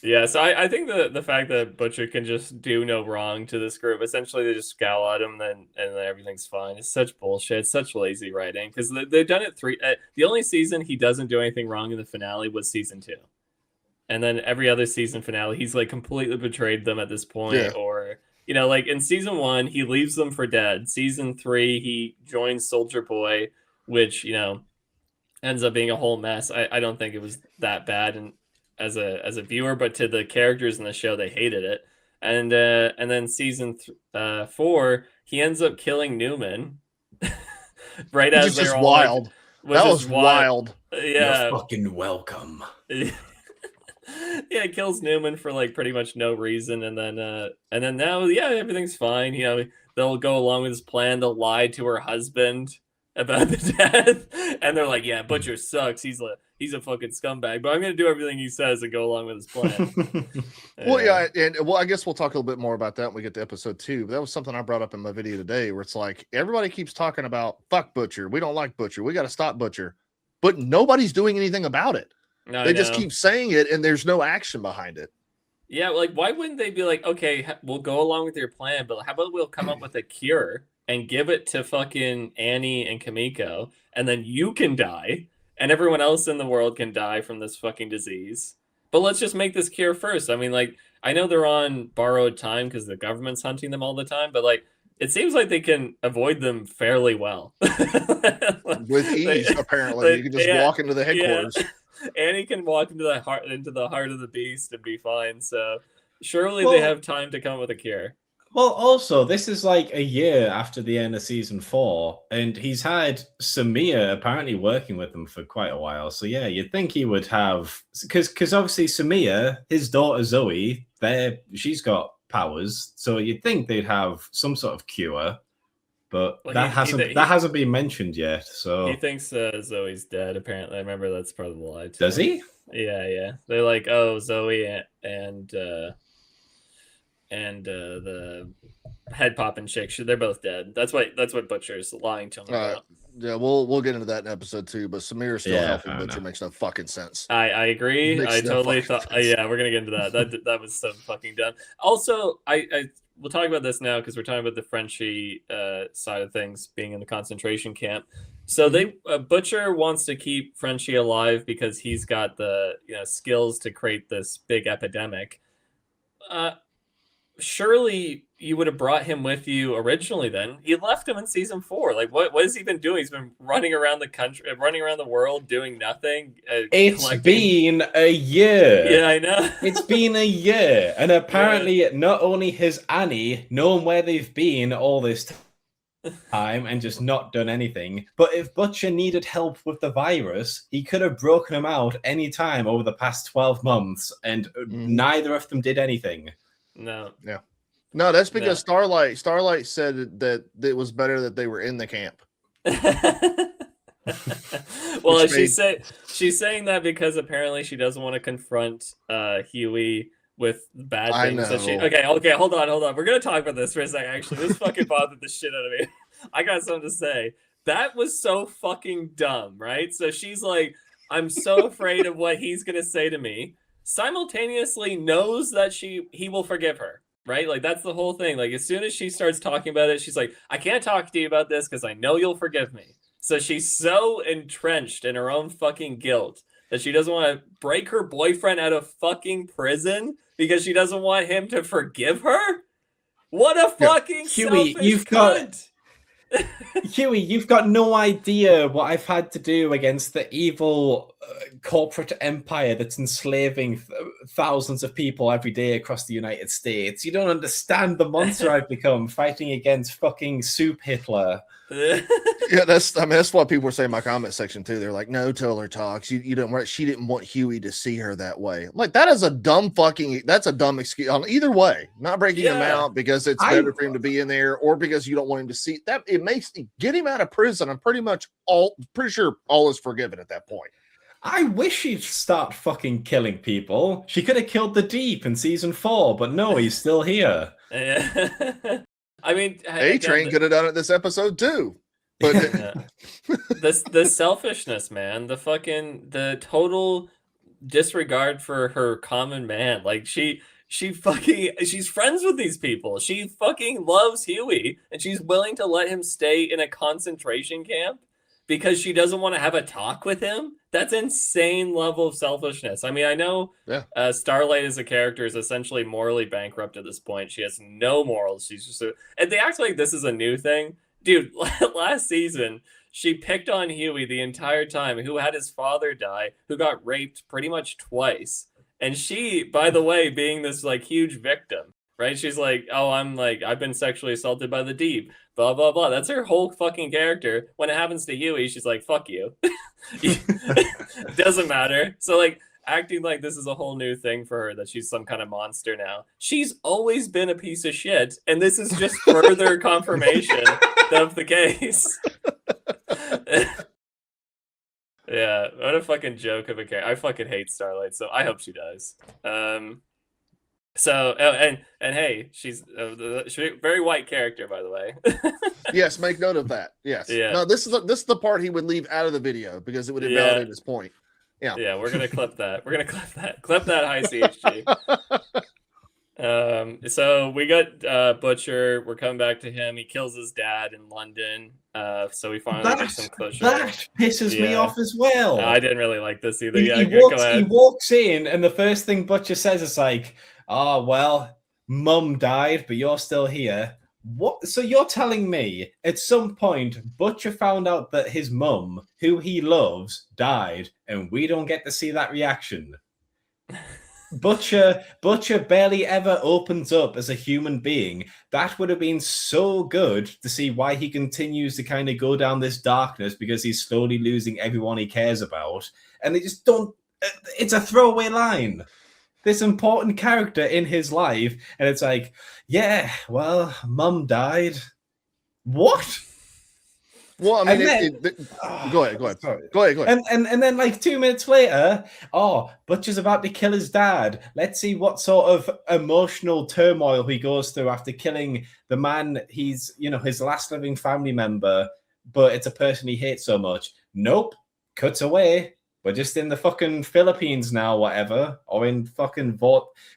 Yeah, so I think the fact that Butcher can just do no wrong to this group, essentially they just scowl at him and then everything's fine. It's such bullshit. It's such lazy writing because they've done it the only season he doesn't do anything wrong in the finale was season 2. And then every other season finale, he's like completely betrayed them at this point. Yeah. Or, like in season 1, he leaves them for dead. Season 3, he joins Soldier Boy, which, ends up being a whole mess. I don't think it was that bad and as a viewer, but to the characters in the show, they hated it. And then season 4, he ends up killing Newman. Right as they're all wild. That was wild. Yeah. You're fucking welcome. Yeah, it kills Newman for like pretty much no reason, and then now, yeah, everything's fine. They'll go along with his plan. They'll lie to her husband about the death, and they're like, "Yeah, Butcher sucks. He's he's a fucking scumbag, but I'm going to do everything he says and go along with his plan. Well, yeah, and I guess we'll talk a little bit more about that when we get to episode 2. But that was something I brought up in my video today, where it's like everybody keeps talking about fuck Butcher. We don't like Butcher. We got to stop Butcher, but nobody's doing anything about it. They just keep saying it, and there's no action behind it. Yeah, like why wouldn't they be like, okay, we'll go along with your plan, but how about we'll come up with a cure and give it to fucking Annie and Kimiko, and then you can die, and everyone else in the world can die from this fucking disease. But let's just make this cure first. I mean, like, I know they're on borrowed time because the government's hunting them all the time, but like, it seems like they can avoid them fairly well. With ease, apparently. You can just walk into the headquarters. Yeah. Annie can walk into the heart of the beast and be fine. So surely they have time to come up with a cure. Well, also, this is like a year after the end of season 4, and he's had Samir apparently working with them for quite a while. So yeah, you'd think he would have, because obviously Samir, his daughter Zoe, she's got powers, so you'd think they'd have some sort of cure. But that hasn't been mentioned yet. So he thinks Zoe's dead. Apparently, I remember that's part of the lie too. Does he? Yeah. They're like, oh, Zoe and the head popping chick, they're both dead. That's what Butcher's lying to him about. Yeah, we'll get into that in episode 2. But Samir still helping Butcher makes no fucking sense. I agree. I totally thought. Yeah, we're gonna get into that. That was so fucking dumb. Also, we'll talk about this now because we're talking about the Frenchie side of things being in the concentration camp. So Butcher wants to keep Frenchie alive because he's got the skills to create this big epidemic. Surely you would have brought him with you originally. Then you left him in season 4. Like, what has he been doing? He's been running around the country, running around the world, doing nothing. It's been a year. Yeah, I know. It's been a year, and apparently not only has Annie known where they've been all this time and just not done anything, but if Butcher needed help with the virus, he could have broken him out any time over the past 12 months, and neither of them did anything. No. Yeah. No, that's because Starlight said that it was better that they were in the camp. Well, she's saying that because apparently she doesn't want to confront Huey with bad things. Okay, hold on. We're gonna talk about this for a second. Actually, this fucking bothered the shit out of me. I got something to say. That was so fucking dumb, right? So she's like, I'm so afraid of what he's gonna say to me. Simultaneously knows that he will forgive her, right? Like, that's the whole thing. Like, as soon as she starts talking about it, she's like, I can't talk to you about this because I know you'll forgive me. So she's so entrenched in her own fucking guilt that she doesn't want to break her boyfriend out of fucking prison because she doesn't want him to forgive her. What a fucking Huey, cunt. Huey, you've got no idea what I've had to do against the evil corporate empire that's enslaving thousands of people every day across the United States. You don't understand the monster I've become fighting against fucking Soup Hitler. Yeah, that's what people were saying in my comment section too. They're like, no, Tolertalks, you don't. She didn't want Huey to see her that way. Like, that's a dumb excuse on either way. Not breaking him out because it's better for him to be in there, or because you don't want him to see that. It makes get him out of prison. I'm pretty sure all is forgiven at that point. I wish she'd start fucking killing people. She could have killed the Deep in season 4, but no, he's still here. I mean, A-Train could have done it this episode too. But the selfishness, man, the total disregard for her common man. Like, she's friends with these people. She fucking loves Huey, and she's willing to let him stay in a concentration camp because she doesn't want to have a talk with him. That's insane level of selfishness. I mean, I know Starlight as a character is essentially morally bankrupt at this point. She has no morals. She's just and they act like this is a new thing. Dude, last season, she picked on Huey the entire time, who had his father die, who got raped pretty much twice. And she, by the way, being this like huge victim, right? She's like, oh, I've been sexually assaulted by the Deep, blah, blah, blah. That's her whole fucking character. When it happens to Huey, she's like, fuck you. Doesn't matter. So, like, acting like this is a whole new thing for her, that she's some kind of monster now. She's always been a piece of shit, and this is just further confirmation of the case. Yeah, what a fucking joke of a character. I fucking hate Starlight, so I hope she dies. So and hey, she's a very white character, by the way. Yes, make note of that. Yes. Yeah. No, this is the part he would leave out of the video because it would invalidate his point. Yeah. Yeah, we're gonna clip that. We're gonna clip that. Clip that, high CHG. So we got Butcher. We're coming back to him. He kills his dad in London. So we finally get some closure. That pisses me off as well. I didn't really like this either. He walks in, and the first thing Butcher says is like, "Oh well, Mum died, but you're still here." What? So you're telling me at some point Butcher found out that his mum, who he loves, died, and we don't get to see that reaction? Butcher barely ever opens up as a human being. That would have been so good to see why he continues to kind of go down this darkness, because he's slowly losing everyone he cares about. And they just don't. It's a throwaway line. This important character in his life, and it's like, yeah, well, Mum died. What? Well, I mean, go ahead. Sorry. Go ahead. And then like 2 minutes later, Butcher's about to kill his dad. Let's see what sort of emotional turmoil he goes through after killing the man he's, his last living family member, but it's a person he hates so much. Nope. Cuts away. We're just in the fucking Philippines now, whatever, or in fucking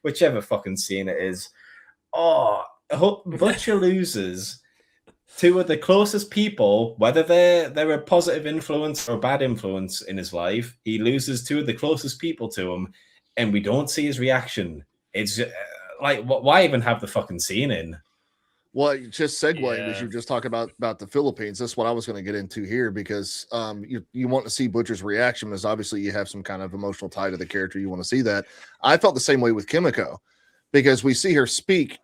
whichever fucking scene it is. Butcher loses two of the closest people, whether they're a positive influence or a bad influence in his life. He loses two of the closest people to him, and we don't see his reaction. It's like, why even have the fucking scene in? Well, just segueing, as you were just talking about the Philippines, that's what I was going to get into here, because you want to see Butcher's reaction, because obviously you have some kind of emotional tie to the character. You want to see that. I felt the same way with Kimiko, because we see her speak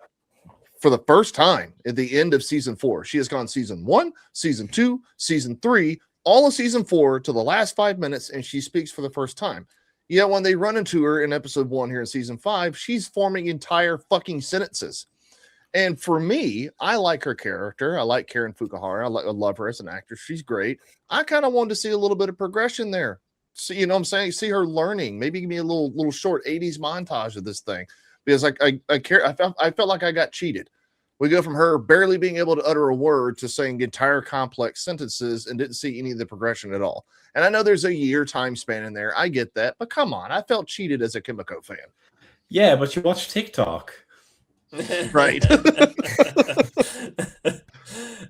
for the first time at the end of season 4. She has gone season 1, season 2, season 3, all of season 4 to the last 5 minutes, and she speaks for the first time. Yet when they run into her in episode 1 here in season 5, she's forming entire fucking sentences. And for me, I like her character. I like Karen Fukuhara. I love her as an actress. She's great. I kind of wanted to see a little bit of progression there. So, you know what I'm saying? See her learning. Maybe give me a little short 80s montage of this thing. Because I felt like I got cheated. We go from her barely being able to utter a word to saying entire complex sentences and didn't see any of the progression at all. And I know there's a year time span in there. I get that. But come on. I felt cheated as a Kimiko fan. Yeah, but you watch TikTok. Right.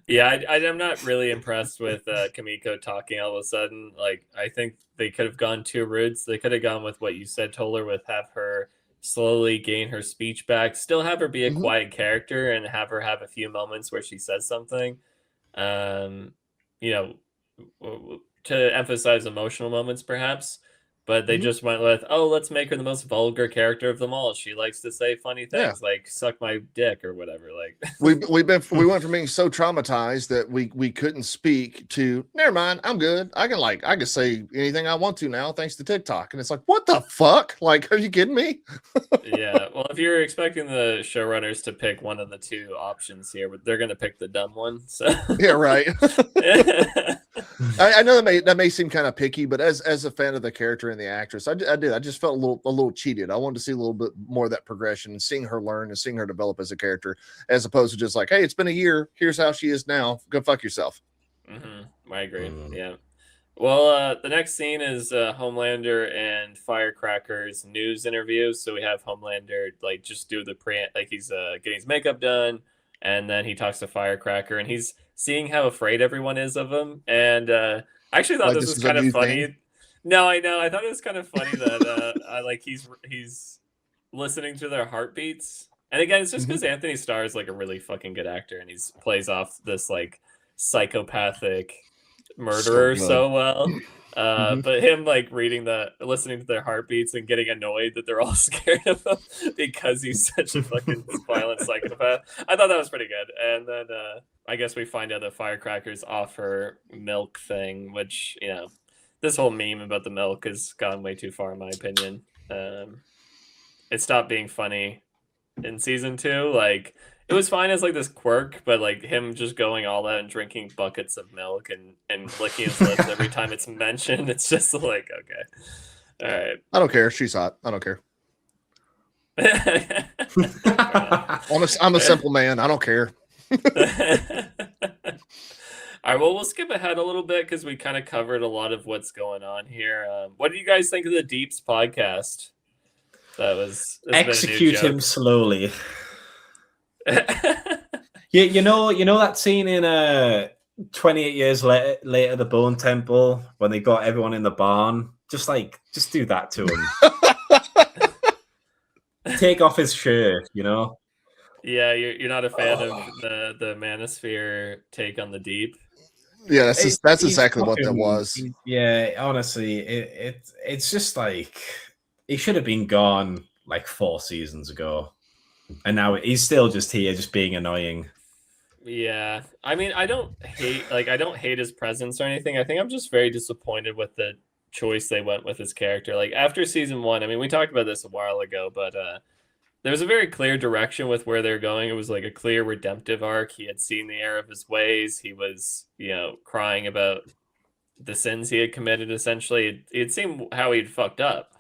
Yeah, I'm not really impressed with Kimiko talking all of a sudden. Like, I think they could have gone 2 routes. They could have gone with what you said, Toller, with have her slowly gain her speech back, still have her be a quiet character, and have her have a few moments where she says something, to emphasize emotional moments, perhaps. But they just went with, let's make her the most vulgar character of them all. She likes to say funny things like "suck my dick" or whatever. Like we went from being so traumatized that we couldn't speak to, never mind, I'm good. I can say anything I want to now thanks to TikTok. And it's like, what the fuck? Like, are you kidding me? Yeah. Well, if you're expecting the showrunners to pick one of the 2 options here, but they're gonna pick the dumb one. So yeah, right. I know that may seem kind of picky, but as a fan of the character and the actress, I just felt a little cheated. I wanted to see a little bit more of that progression and seeing her learn and seeing her develop as a character, as opposed to just like, hey, it's been a year, here's how she is now, go fuck yourself. I agree. Yeah. Well, the next scene is Homelander and Firecracker's news interview. So we have Homelander like just do the he's getting his makeup done, and then he talks to Firecracker, and he's seeing how afraid everyone is of him. And I actually thought this was kind of funny. Thing? No, I know. I thought it was kind of funny that he's listening to their heartbeats. And again, it's just because Anthony Starr is like a really fucking good actor, and he plays off this like psychopathic murderer so well. But him like listening to their heartbeats and getting annoyed that they're all scared of him because he's such a fucking violent psychopath. I thought that was pretty good. And then I guess we find out that Firecracker's off her milk thing, which, this whole meme about the milk has gone way too far in my opinion. It stopped being funny in season 2. Like, It was fine as like this quirk, but like him just going all out and drinking buckets of milk and licking his lips every time it's mentioned. It's just like, okay, all right. I don't care. She's hot. I don't care. I'm a simple man. I don't care. All right, well, we'll skip ahead a little bit because we kind of covered a lot of what's going on here. What do you guys think of the Deeps podcast? That's been a new Execute joke. him slowly. You know that scene in 28 years later, the Bone Temple, when they got everyone in the barn. Just do that to him. Take off his shirt, you know. Yeah, you're not a fan of the Manosphere take on the Deep. Yeah, that's He's exactly what that fucking- was. Yeah, honestly, it's just like he should have been gone like 4 seasons ago, and now he's still just here, just being annoying. Yeah, I mean, I don't hate his presence or anything. I think I'm just very disappointed with the choice they went with his character. Like after season 1, I mean, we talked about this a while ago, but there was a very clear direction with where they're going. It was like a clear redemptive arc. He had seen the error of his ways. He was, crying about the sins he had committed. Essentially, it seemed how he'd fucked up.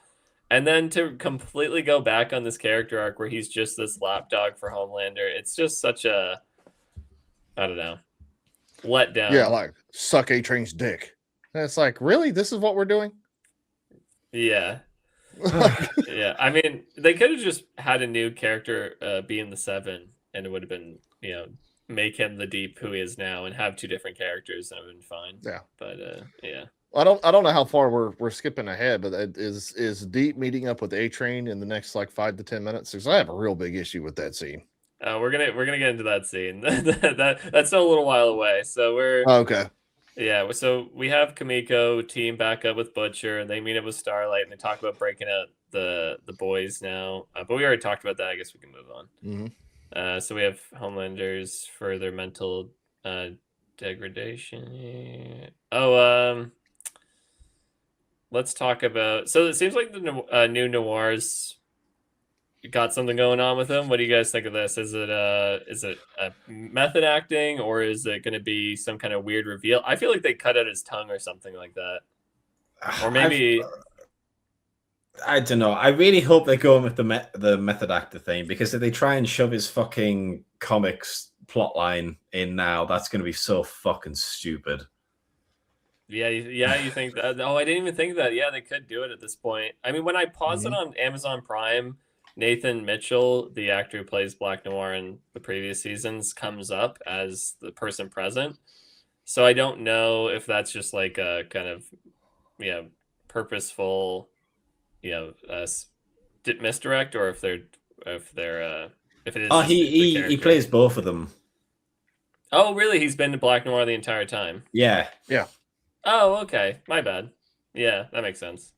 And then to completely go back on this character arc where he's just this lapdog for Homelander, it's just such a, I don't know, letdown. Yeah, like suck A-Train's dick. And it's like, really? This is what we're doing? Yeah. Yeah, I mean, they could have just had a new character be in the 7, and it would have been, make him the Deep who he is now, and have 2 different characters, and it would have been fine. Yeah, but yeah, I don't know how far we're skipping ahead, but is Deep meeting up with A-Train in the next like 5 to 10 minutes? Because I have a real big issue with that scene. we're gonna get into that scene. That's still a little while away. So we're okay. Yeah, so we have Kimiko team back up with Butcher, and they meet up with Starlight, and they talk about breaking out the boys now. But we already talked about that. I guess we can move on. Mm-hmm. So we have Homelander's further mental degradation. Let's talk about. So it seems like the new Noirs got something going on with him. What do you guys think of this? Is it a method acting, or is it going to be some kind of weird reveal? I feel like they cut out his tongue or something like that, or maybe I don't know. I really hope they're going with the method actor thing, because if they try and shove his fucking comics plotline in now, that's going to be so fucking stupid. Yeah, you think that? Oh, I didn't even think that. Yeah, they could do it at this point. I mean, when I pause it on Amazon Prime, Nathan Mitchell, the actor who plays Black Noir in the previous seasons, comes up as the person present. So I don't know if that's just like a kind of, purposeful, misdirect, or if it is. Oh, he plays both of them. Oh, really? He's been to Black Noir the entire time. Yeah. Oh, okay. My bad. Yeah, that makes sense.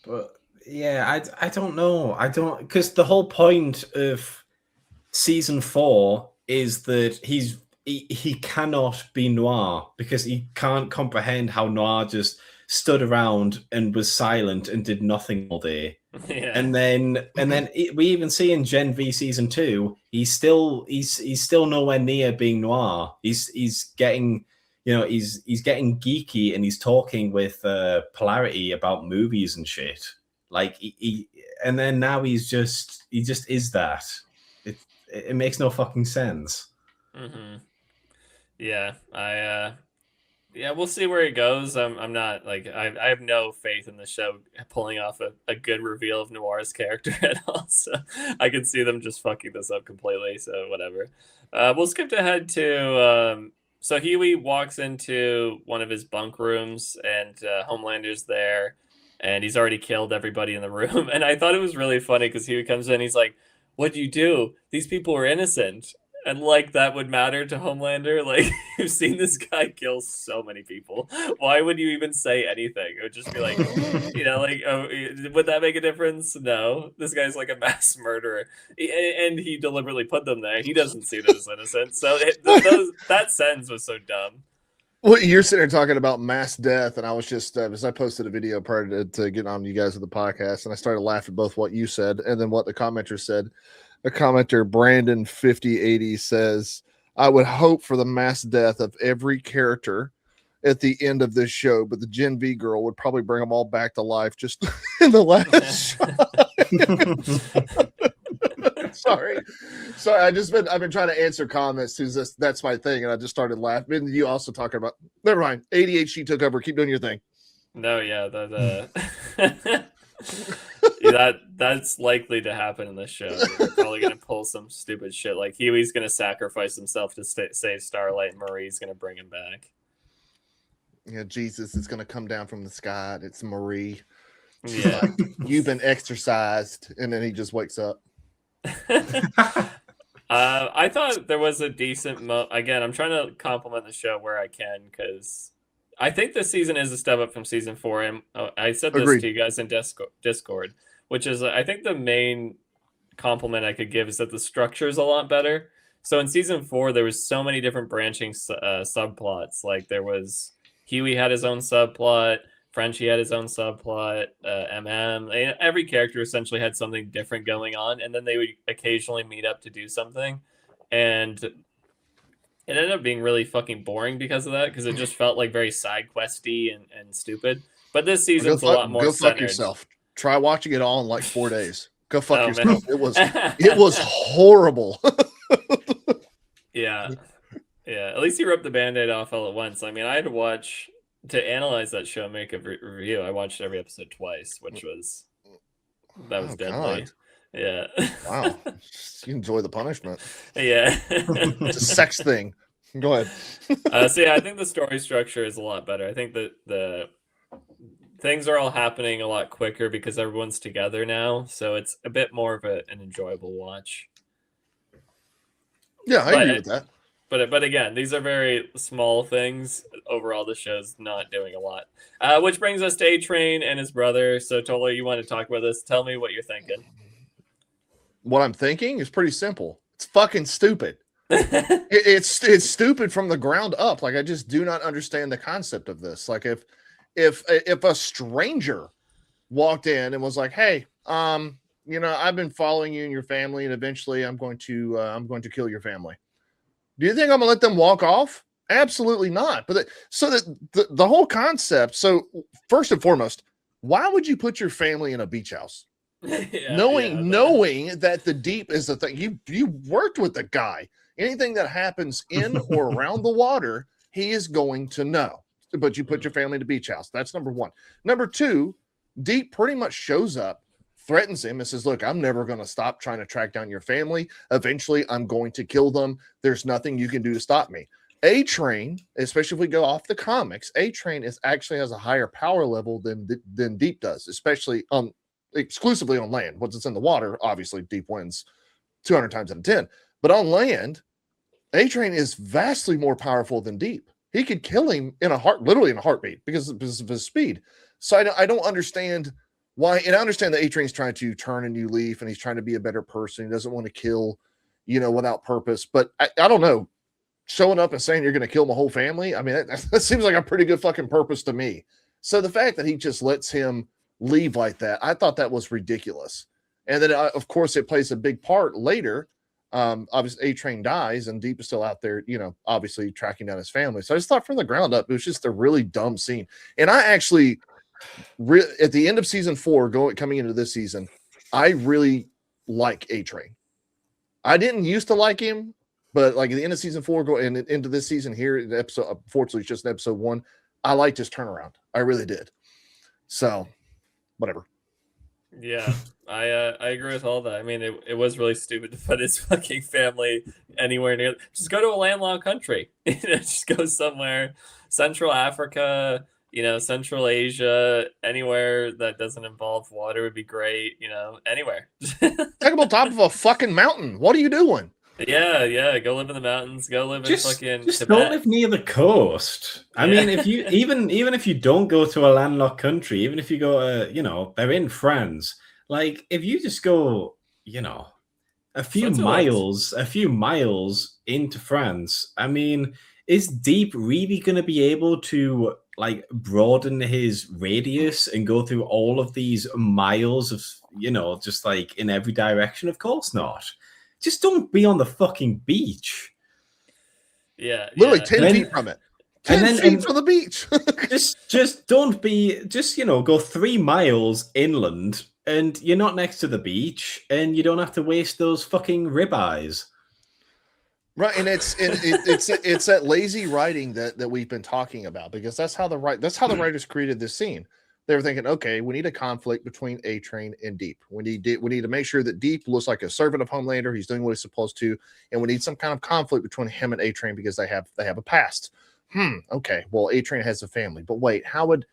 But yeah, I don't know. Because the whole point of season 4 is that he cannot be Noir, because he can't comprehend how Noir just stood around and was silent and did nothing all day. Yeah. And then we even see in Gen V season 2, he's still nowhere near being Noir. He's getting he's getting geeky, and he's talking with Polarity about movies and shit. Like and then now he just is that. It makes no fucking sense. Mm-hmm. Yeah, we'll see where he goes. I'm not like I have no faith in the show pulling off a good reveal of Noir's character at all. So I can see them just fucking this up completely. So whatever. We'll skip ahead to so Huey walks into one of his bunk rooms, and Homelander's there, and he's already killed everybody in the room. And I thought it was really funny because Huey comes in, he's like, "What'd you do? These people were innocent." And like that would matter to Homelander. Like, you've seen this guy kill so many people. Why would you even say anything? It would just be like, would that make a difference? No. This guy's like a mass murderer, and he deliberately put them there. He doesn't see them as innocent. So that sentence was so dumb. Well, you're sitting there talking about mass death, and I was just as I posted a video prior to getting on you guys with the podcast, and I started laughing at both what you said and then what the commenters said. A commenter, Brandon 5080 says, I would hope for the mass death of every character at the end of this show, but the Gen V girl would probably bring them all back to life just in the last shot. Sorry. I've been trying to answer comments. That's my thing, and I just started laughing. And you also talking about, never mind. ADHD took over. Keep doing your thing. No, yeah, that's likely to happen in this show. They're probably gonna pull some stupid shit like Huey's gonna sacrifice himself to save Starlight, and Marie's gonna bring him back. Yeah, Jesus is gonna come down from the sky. It's Marie. Yeah, Like, you've been exorcised, and then he just wakes up. I thought there was a decent. Again, I'm trying to compliment the show where I can because I think this season is a step up from season 4. And I said this Agreed. to you guys in Discord, which is I think the main compliment I could give is that the structure is a lot better. So in season 4, there was so many different branching subplots. Like there was Huey had his own subplot. Frenchie had his own subplot, every character essentially had something different going on, and then they would occasionally meet up to do something, and it ended up being really fucking boring because of that, because it just felt like very side questy and stupid. But this season's a lot more Go centered. fuck yourself. Try watching it all in like 4 days. Go fuck Oh, yourself. man. It was horrible. Yeah. At least you ripped the Band-Aid off all at once. I mean, I had to watch... To analyze that show, make a review, I watched every episode twice, which was deadly. God. Yeah. Wow. You enjoy the punishment. Yeah. It's a sex thing. Go ahead. So yeah, I think the story structure is a lot better. I think that the things are all happening a lot quicker because everyone's together now, so it's a bit more of an enjoyable watch. Yeah, I agree with that. But again, these are very small things. Overall, the show's not doing a lot. Which brings us to A-Train and his brother. So, Tola, you want to talk about this? Tell me what you're thinking. What I'm thinking is pretty simple. It's fucking stupid. It's stupid from the ground up. Like, I just do not understand the concept of this. Like, if a stranger walked in and was like, "Hey, I've been following you and your family, and eventually I'm going to kill your family." Do you think I'm gonna let them walk off? Absolutely not. But the whole concept. So first and foremost, why would you put your family in a beach house, knowing that the deep is the thing? You worked with the guy. Anything that happens in or around the water, he is going to know. But you put your family in a beach house. That's number one. Number two, Deep pretty much shows up, threatens him and says, look, I'm never going to stop trying to track down your family. Eventually, I'm going to kill them. There's nothing you can do to stop me. A-Train, especially if we go off the comics, A-Train actually has a higher power level than Deep does, especially exclusively on land. Once it's in the water, obviously Deep wins 200 times out of 10. But on land, A-Train is vastly more powerful than Deep. He could kill him literally in a heartbeat because of his speed. So I don't understand why, and I understand that A-Train's trying to turn a new leaf and he's trying to be a better person. He doesn't want to kill, without purpose. But I don't know, showing up and saying you're going to kill my whole family, I mean, that seems like a pretty good fucking purpose to me. So the fact that he just lets him leave like that, I thought that was ridiculous. And then, of course, it plays a big part later. Obviously, A-Train dies and Deep is still out there, obviously tracking down his family. So I just thought from the ground up, it was just a really dumb scene. And I actually... at the end of season 4, coming into this season, I really like A-Train. I didn't used to like him, but like at the end of season 4, going into this season here, unfortunately, it's just in episode 1, I liked his turnaround. I really did. So, whatever. Yeah, I agree with all that. I mean, it was really stupid to put his fucking family anywhere near. Just go to a landlocked country. Just go somewhere, Central Africa. Central Asia, anywhere that doesn't involve water would be great. Anywhere. Take them on top of a fucking mountain. What are you doing? Yeah. Go live in the mountains. Go live in fucking just Tibet. Don't live near the coast. I mean, if you even if you don't go to a landlocked country, even if you go, they're in France. Like if you just go, a few miles into France. I mean, is Deep really going to be able to broaden his radius and go through all of these miles of, just like in every direction? Of course not. just don't be on the fucking beach. Yeah, Literally yeah. 10 feet from it. 10 feet from the beach. just don't be, go 3 miles inland and you're not next to the beach and you don't have to waste those fucking ribeyes. Right, and it's that lazy writing that we've been talking about, because that's how the writers created this scene. They were thinking, okay, we need a conflict between A-Train and Deep. We need to make sure that Deep looks like a servant of Homelander. He's doing what he's supposed to, and we need some kind of conflict between him and A-Train because they have a past. Okay, well, A-Train has a family, but wait, how would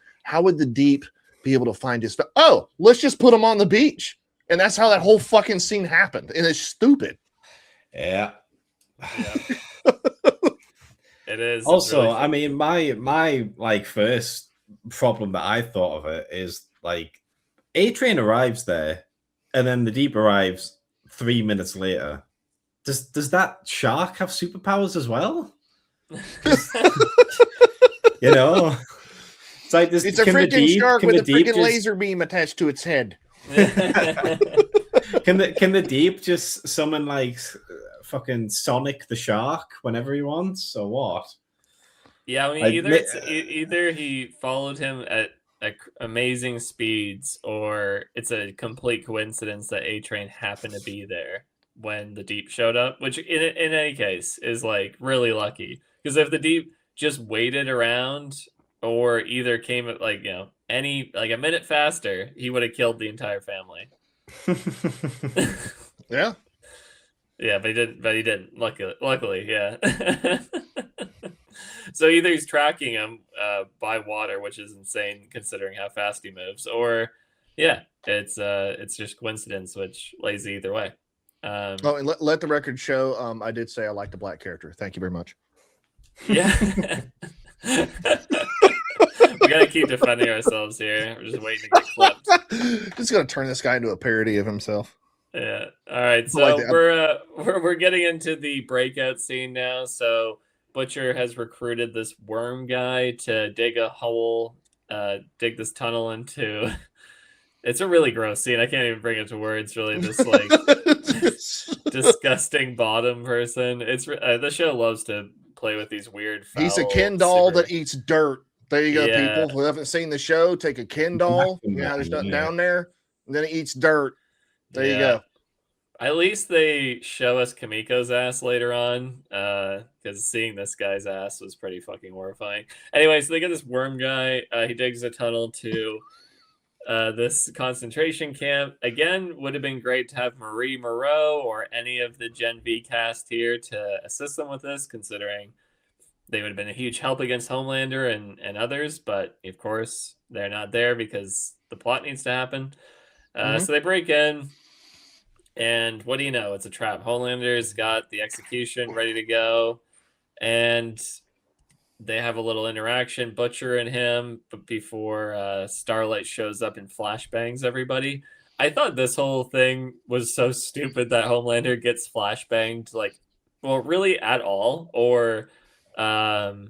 the Deep be able to find his? Oh, let's just put him on the beach, and that's how that whole fucking scene happened, and it's stupid. Yeah. It is. Also, really I mean, my like first problem that I thought of it is like A-Train arrives there, and then the Deep arrives 3 minutes later. Does that shark have superpowers as well? You know, it's like this. It's a freaking shark with a freaking laser beam attached to its head. Can the Deep just summon like fucking Sonic the Shark whenever he wants, or what? Yeah, I mean, either he followed him at amazing speeds, or it's a complete coincidence that A-Train happened to be there when the Deep showed up, which in any case is like really lucky, because if the Deep just waited around or either came at like a minute faster, he would have killed the entire family. Yeah. Yeah, but he didn't. Luckily, yeah. So either he's tracking him by water, which is insane considering how fast he moves, or it's just coincidence, which lays either way. And let the record show. I did say I like the black character. Thank you very much. Yeah. We gotta keep defending ourselves here. We're just waiting to get clipped. Just gonna turn this guy into a parody of himself. Yeah. All right. So we're getting into the breakout scene now. So Butcher has recruited this worm guy to dig a hole, dig this tunnel into. It's a really gross scene. I can't even bring it to words. Really, this like disgusting bottom person. It's the show loves to play with these weird. He's a Ken doll that eats dirt. There you go, people who haven't seen the show. Take a Ken doll. You know how there's nothing down there, and then it eats dirt. There you go. At least they show us Kimiko's ass later on, because seeing this guy's ass was pretty fucking horrifying. Anyway, so they get this worm guy. He digs a tunnel to this concentration camp. Again, would have been great to have Marie Moreau or any of the Gen V cast here to assist them with this, considering they would have been a huge help against Homelander and others. But, of course, they're not there because the plot needs to happen. So they break in. And what do you know? It's a trap. Homelander's got the execution ready to go. And they have a little interaction, Butcher and him, but before Starlight shows up and flashbangs everybody. I thought this whole thing was so stupid that Homelander gets flashbanged, really at all, or how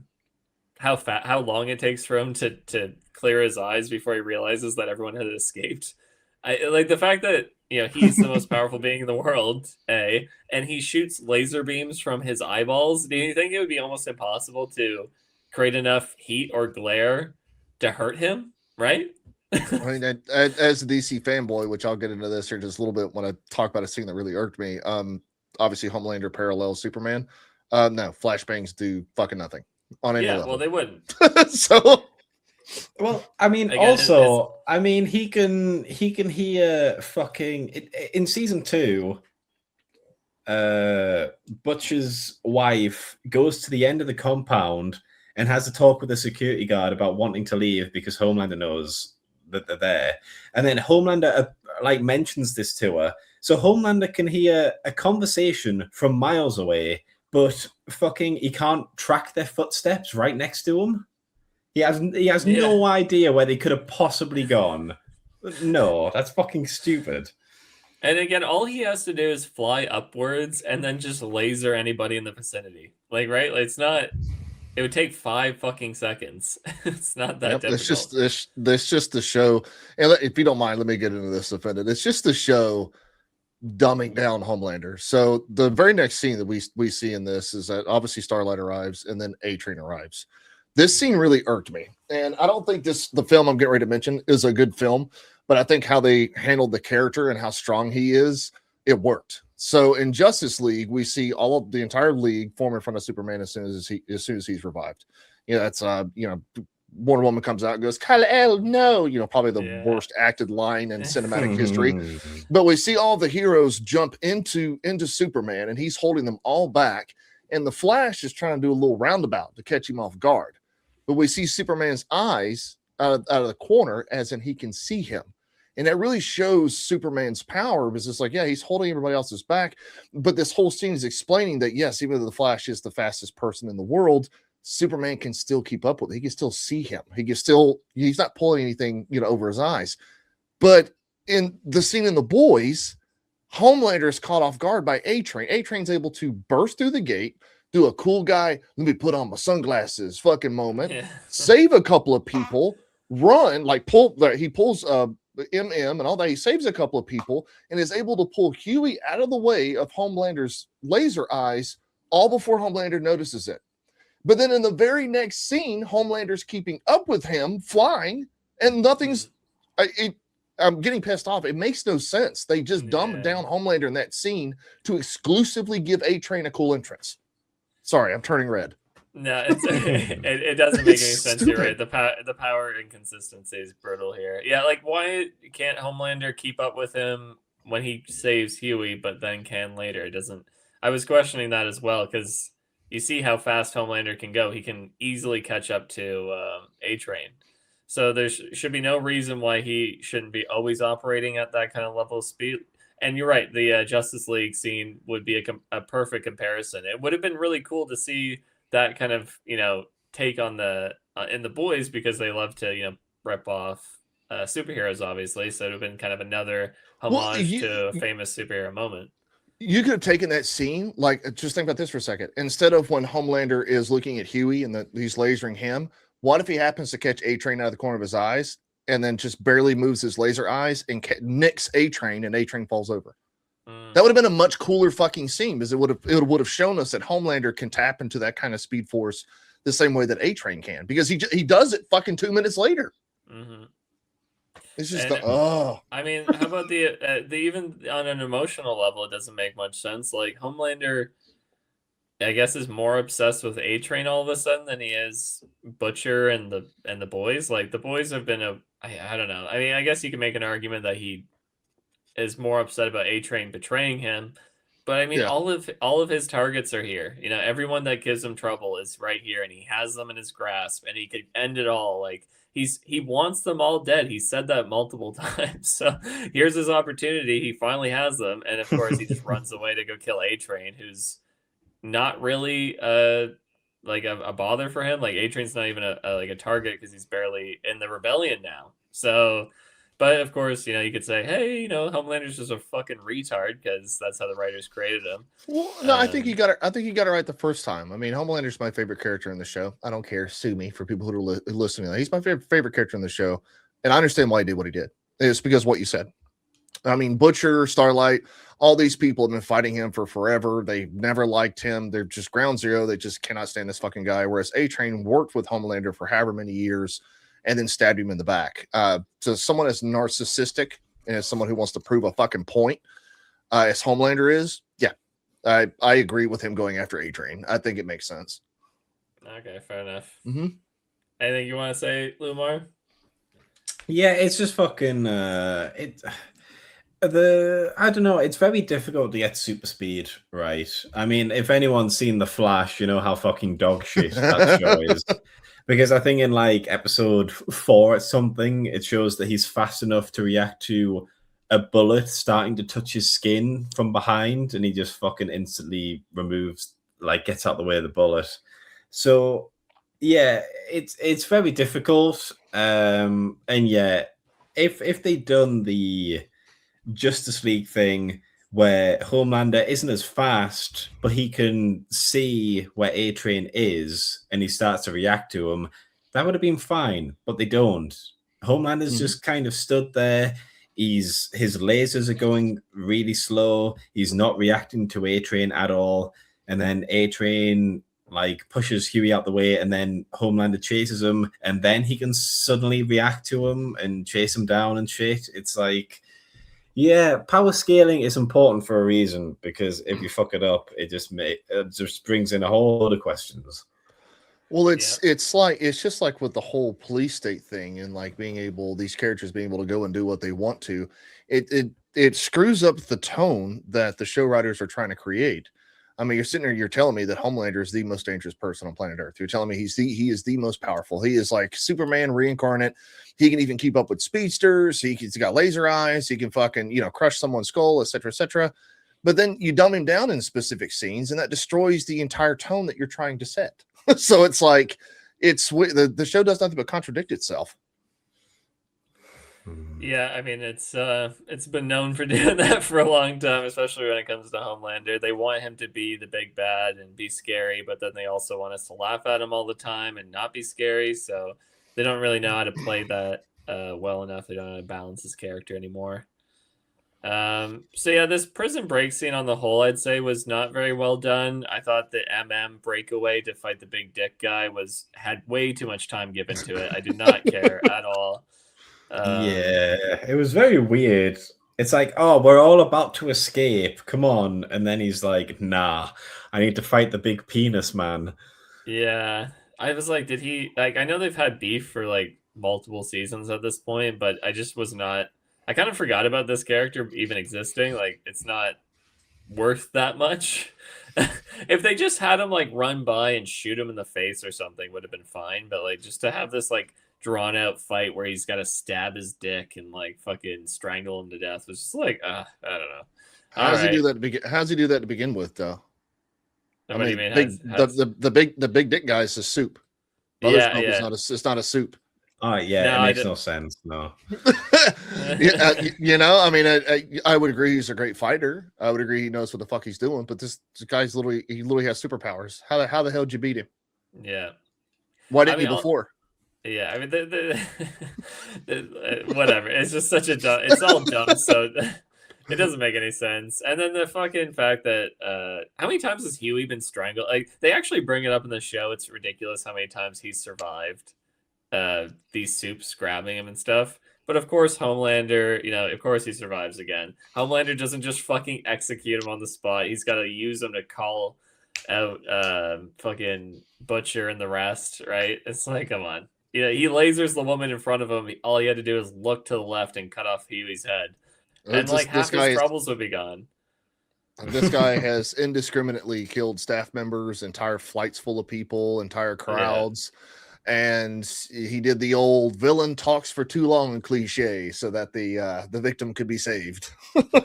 long it takes for him to clear his eyes before he realizes that everyone had escaped. I like the fact that he's the most powerful being in the world, and he shoots laser beams from his eyeballs. Do you think it would be almost impossible to create enough heat or glare to hurt him? Right? I mean, as a DC fanboy, which I'll get into this here just a little bit when I talk about a scene that really irked me. Obviously, Homelander parallels Superman. No, flashbangs do fucking nothing on any level. Well, they wouldn't. So. Well, I mean, he can hear fucking in season 2. Butcher's wife goes to the end of the compound and has a talk with the security guard about wanting to leave because Homelander knows that they're there, and then Homelander mentions this to her, so Homelander can hear a conversation from miles away, but fucking he can't track their footsteps right next to him. He has no idea where they could have possibly gone. No, that's fucking stupid. And again, all he has to do is fly upwards and then just laser anybody in the vicinity. It's not. It would take 5 fucking seconds. It's not that difficult. It's just the show. And if you don't mind, let me get into this. Offended. It's just the show dumbing down Homelander. So the very next scene that we see in this is that obviously Starlight arrives and then A-Train arrives. This scene really irked me. And I don't think the film I'm getting ready to mention is a good film, but I think how they handled the character and how strong he is, it worked. So in Justice League, we see all of the entire league form in front of Superman as soon as he's revived. That's Wonder Woman comes out and goes, Kal-El, no, probably the worst acted line in cinematic history. But we see all the heroes jump into Superman, and he's holding them all back. And the Flash is trying to do a little roundabout to catch him off guard. But we see Superman's eyes out of the corner, as in he can see him. And that really shows Superman's power, because it's like, yeah, he's holding everybody else's back. But this whole scene is explaining that, yes, even though the Flash is the fastest person in the world, Superman can still keep up with it. He can still see him. He's not pulling anything, over his eyes. But in the scene in The Boys, Homelander is caught off guard by A-Train. A-Train's able to burst through the gate, do a cool guy, let me put on my sunglasses fucking moment, save a couple of people, run, he pulls MM and all that. He saves a couple of people and is able to pull Huey out of the way of Homelander's laser eyes all before Homelander notices it. But then in the very next scene, Homelander's keeping up with him, flying, and nothing's. I'm getting pissed off. It makes no sense. They just dumbed down Homelander in that scene to exclusively give A-Train a cool entrance. Sorry, I'm turning red. No, it doesn't make any sense. You're right. The power inconsistency is brutal here. Yeah, like why can't Homelander keep up with him when he saves Huey, but then can later? It doesn't. I was questioning that as well, because you see how fast Homelander can go. He can easily catch up to A-Train. So there should be no reason why he shouldn't be always operating at that kind of level of speed. And you're right, the Justice League scene would be a perfect comparison. It would have been really cool to see that kind of, take on the in The Boys, because they love to, rip off superheroes, obviously. So it would have been kind of another homage to a famous superhero moment. You could have taken that scene, just think about this for a second. Instead of when Homelander is looking at Huey and he's lasering him, what if he happens to catch A-Train out of the corner of his eyes and then just barely moves his laser eyes and nicks A-Train and A-Train falls over? That would have been a much cooler fucking scene, because it would have shown us that Homelander can tap into that kind of speed force the same way that A-Train can, because he does it fucking 2 minutes later. Mm-hmm. It's just I mean, how about the even on an emotional level, it doesn't make much sense. Like Homelander, I guess, is more obsessed with A-Train all of a sudden than he is Butcher and the boys. Like the boys have been I don't know. I mean, I guess you can make an argument that he is more upset about A-Train betraying him, but I mean, all of his targets are here. Everyone that gives him trouble is right here, and he has them in his grasp, and he could end it all. Like he wants them all dead. He said that multiple times. So here's his opportunity. He finally has them, and of course, he just runs away to go kill A-Train, who's not really like a bother for him. Like A-Train's not even a target, because he's barely in the rebellion now. So. But of course, you could say, hey, Homelander's just a fucking retard, because that's how the writers created him. Well, no, I think you got it. I think you got it right the first time. I mean, Homelander's my favorite character in the show. I don't care. Sue me for people who are listening. He's my favorite character in the show, and I understand why he did what he did. It's because of what you said. I mean, Butcher, Starlight, all these people have been fighting him for forever. They never liked him. They're just ground zero. They just cannot stand this fucking guy. Whereas A-Train worked with Homelander for however many years, and then stabbed him in the back. So someone as narcissistic and as someone who wants to prove a fucking point, as Homelander is, yeah, I agree with him going after A-Train. I think it makes sense. Okay, fair enough. Mm-hmm. Anything you want to say, Loomar? Yeah, it's just fucking I don't know, it's very difficult to get super speed right. I mean, if anyone's seen The Flash, you know how fucking dog shit that show is. Because I think in episode 4 or something, it shows that he's fast enough to react to a bullet starting to touch his skin from behind, and he just fucking instantly gets out the way of the bullet. So yeah, it's very difficult. And yeah, if they'd done the Justice League thing where Homelander isn't as fast, but he can see where A-Train is and he starts to react to him, that would have been fine, but they don't. Homelander's just kind of stood there. his lasers are going really slow. He's not reacting to A-Train at all. And then A-Train like pushes Huey out the way, and then Homelander chases him, and then he can suddenly react to him and chase him down and shit. It's like, yeah, power scaling is important for a reason, because if you fuck it up, it just brings in a whole lot of questions. Well, it's just like with the whole police state thing, and like these characters being able to go and do what they want to. It screws up the tone that the show writers are trying to create. I mean, you're sitting there, you're telling me that Homelander is the most dangerous person on planet Earth. You're telling me he is the most powerful. He is like Superman reincarnate. He can even keep up with speedsters. He's got laser eyes. He can fucking, crush someone's skull, etc., etc. But then you dumb him down in specific scenes, and that destroys the entire tone that you're trying to set. So it's like the show does nothing but contradict itself. Yeah, I mean it's been known for doing that for a long time, especially when it comes to Homelander. They want him to be the big bad and be scary, but then they also want us to laugh at him all the time and not be scary. So they don't really know how to play that well enough. They don't know how to balance his character anymore. So yeah, this prison break scene on the whole, I'd say, was not very well done. I thought the breakaway to fight the big dick guy had way too much time given to it. I did not care at all. Yeah, it was very weird. It's like, oh, we're all about to escape. Come on. And then he's like, nah, I need to fight the big penis man. Yeah. I was like, did he, like, I know they've had beef for like multiple seasons at this point, but I just was not, I kind of forgot about this character even existing. Like, it's not worth that much. If they just had him like run by and shoot him in the face or something, would have been fine. But like, just to have this like drawn out fight where he's got to stab his dick and like fucking strangle him to death was just like, I don't know. How does he do that to begin with, though? What do you mean? The big dick guy is a soup. Yeah. It's not a soup. Oh yeah, it makes no sense. No. I mean, I would agree he's a great fighter. I would agree he knows what the fuck he's doing. But this guy's literally has superpowers. How the hell did you beat him? Yeah. Why didn't you before? Yeah, I mean, whatever. It's just such a dumb. It's all dumb, so it doesn't make any sense. And then the fucking fact that how many times has Huey been strangled? Like, they actually bring it up in the show. It's ridiculous how many times he's survived these soups grabbing him and stuff. But of course, Homelander, of course he survives again. Homelander doesn't just fucking execute him on the spot. He's got to use him to call out fucking Butcher and the rest, right? It's like, come on. Yeah, he lasers the woman in front of him. All he had to do is look to the left and cut off Huey's head. And half his troubles would be gone. This guy has indiscriminately killed staff members, entire flights full of people, entire crowds. Yeah. And he did the old villain talks for too long cliche so that the victim could be saved.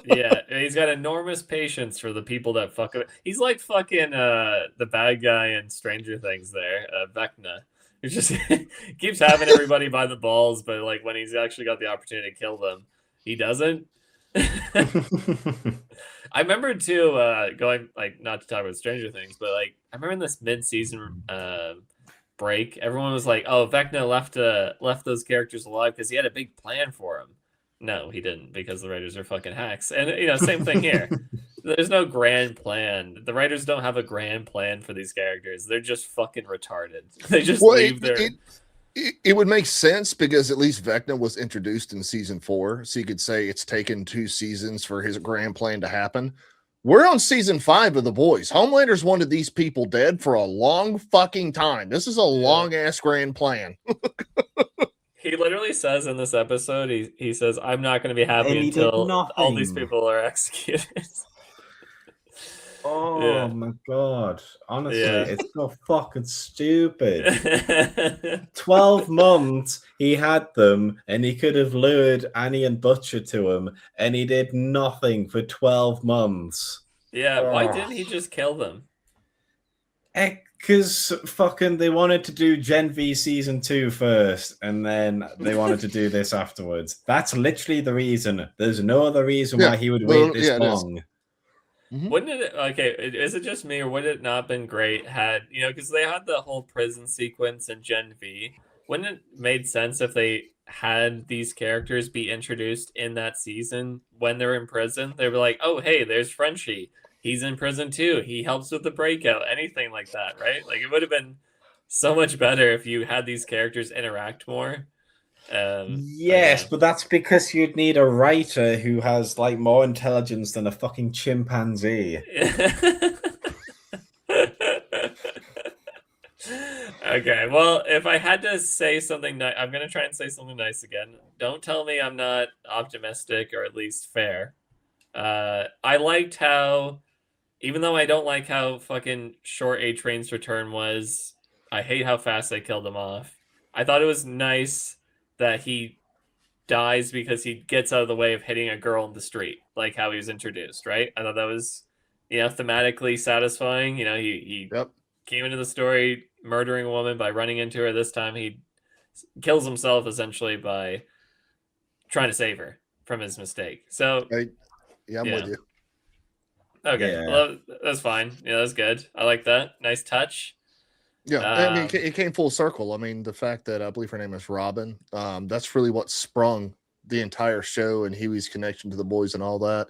Yeah, he's got enormous patience for the people that fuck up. He's like fucking the bad guy in Stranger Things there, Vecna. He just keeps having everybody by the balls, but like when he's actually got the opportunity to kill them, he doesn't. I remember too, going, like, not to talk about Stranger Things, but like I remember in this mid-season break, everyone was like, "Oh, Vecna left those characters alive because he had a big plan for them." No, he didn't, because the writers are fucking hacks. And same thing here. There's no grand plan. The writers don't have a grand plan for these characters. They're just fucking retarded. They just leave their. It would make sense because at least Vecna was introduced in season 4, so you could say it's taken 2 seasons for his grand plan to happen. We're on season 5 of The Boys. Homelander's wanted these people dead for a long fucking time. This is a long ass grand plan. He literally says in this episode, he says, "I'm not going to be happy until all these people are executed." Oh my god. Honestly, it's so fucking stupid. 12 months he had them, and he could have lured Annie and Butcher to him, and he did nothing for 12 months. Yeah, why didn't he just kill them? Because fucking they wanted to do Gen V season 2 first, and then they wanted to do this afterwards. That's literally the reason. There's no other reason why he would wait this long. Mm-hmm. Wouldn't it? Okay, is it just me, or would it not been great because they had the whole prison sequence in Gen V? Wouldn't it made sense if they had these characters be introduced in that season when they're in prison. They were like, oh, hey, there's Frenchie. He's in prison too. He helps with the breakout, anything like that, right? Like it would have been so much better if you had these characters interact more. Yes, but that's because you'd need a writer who has like more intelligence than a fucking chimpanzee. Okay, well, if I had to say something nice, I'm gonna try and say something nice again. Don't tell me I'm not optimistic or at least fair. I liked how, even though I don't like how fucking short A-Train's return was, I hate how fast they killed him off. I thought it was nice that he dies because he gets out of the way of hitting a girl in the street, like how he was introduced, right? I thought that was, thematically satisfying. He Yep. came into the story murdering a woman by running into her. This time he kills himself essentially by trying to save her from his mistake. So I'm with you. Okay, Yeah. well, that's fine. Yeah, that's good. I like that. Nice touch. Yeah, I mean, it came full circle. I mean, the fact that I believe her name is Robin, that's really what sprung the entire show and Huey's connection to the boys and all that.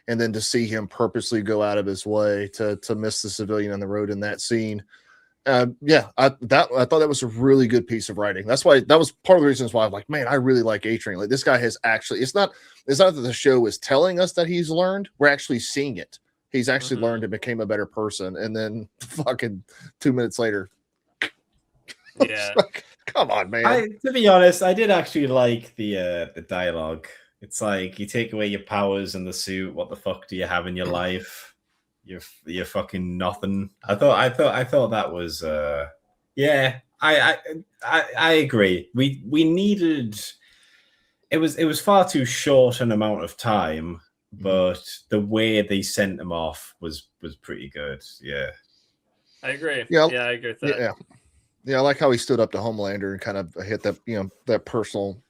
And then to see him purposely go out of his way to miss the civilian on the road in that scene. I thought that was a really good piece of writing. That was part of the reasons why I'm like, man, I really like A-Train. Like this guy has actually, it's not that the show is telling us that he's learned. We're actually seeing it. He's actually learned and became a better person. And then fucking 2 minutes later, yeah. like, come on, man. To be honest, I did actually like the dialogue. It's like you take away your powers and the suit. What the fuck do you have in your life? You're fucking nothing. I thought that was yeah. I agree. We needed. It was far too short an amount of time, but the way they sent him off was pretty good. Yeah, I agree. Yeah, I agree with that. Yeah, I like how he stood up to Homelander and kind of hit that, that personal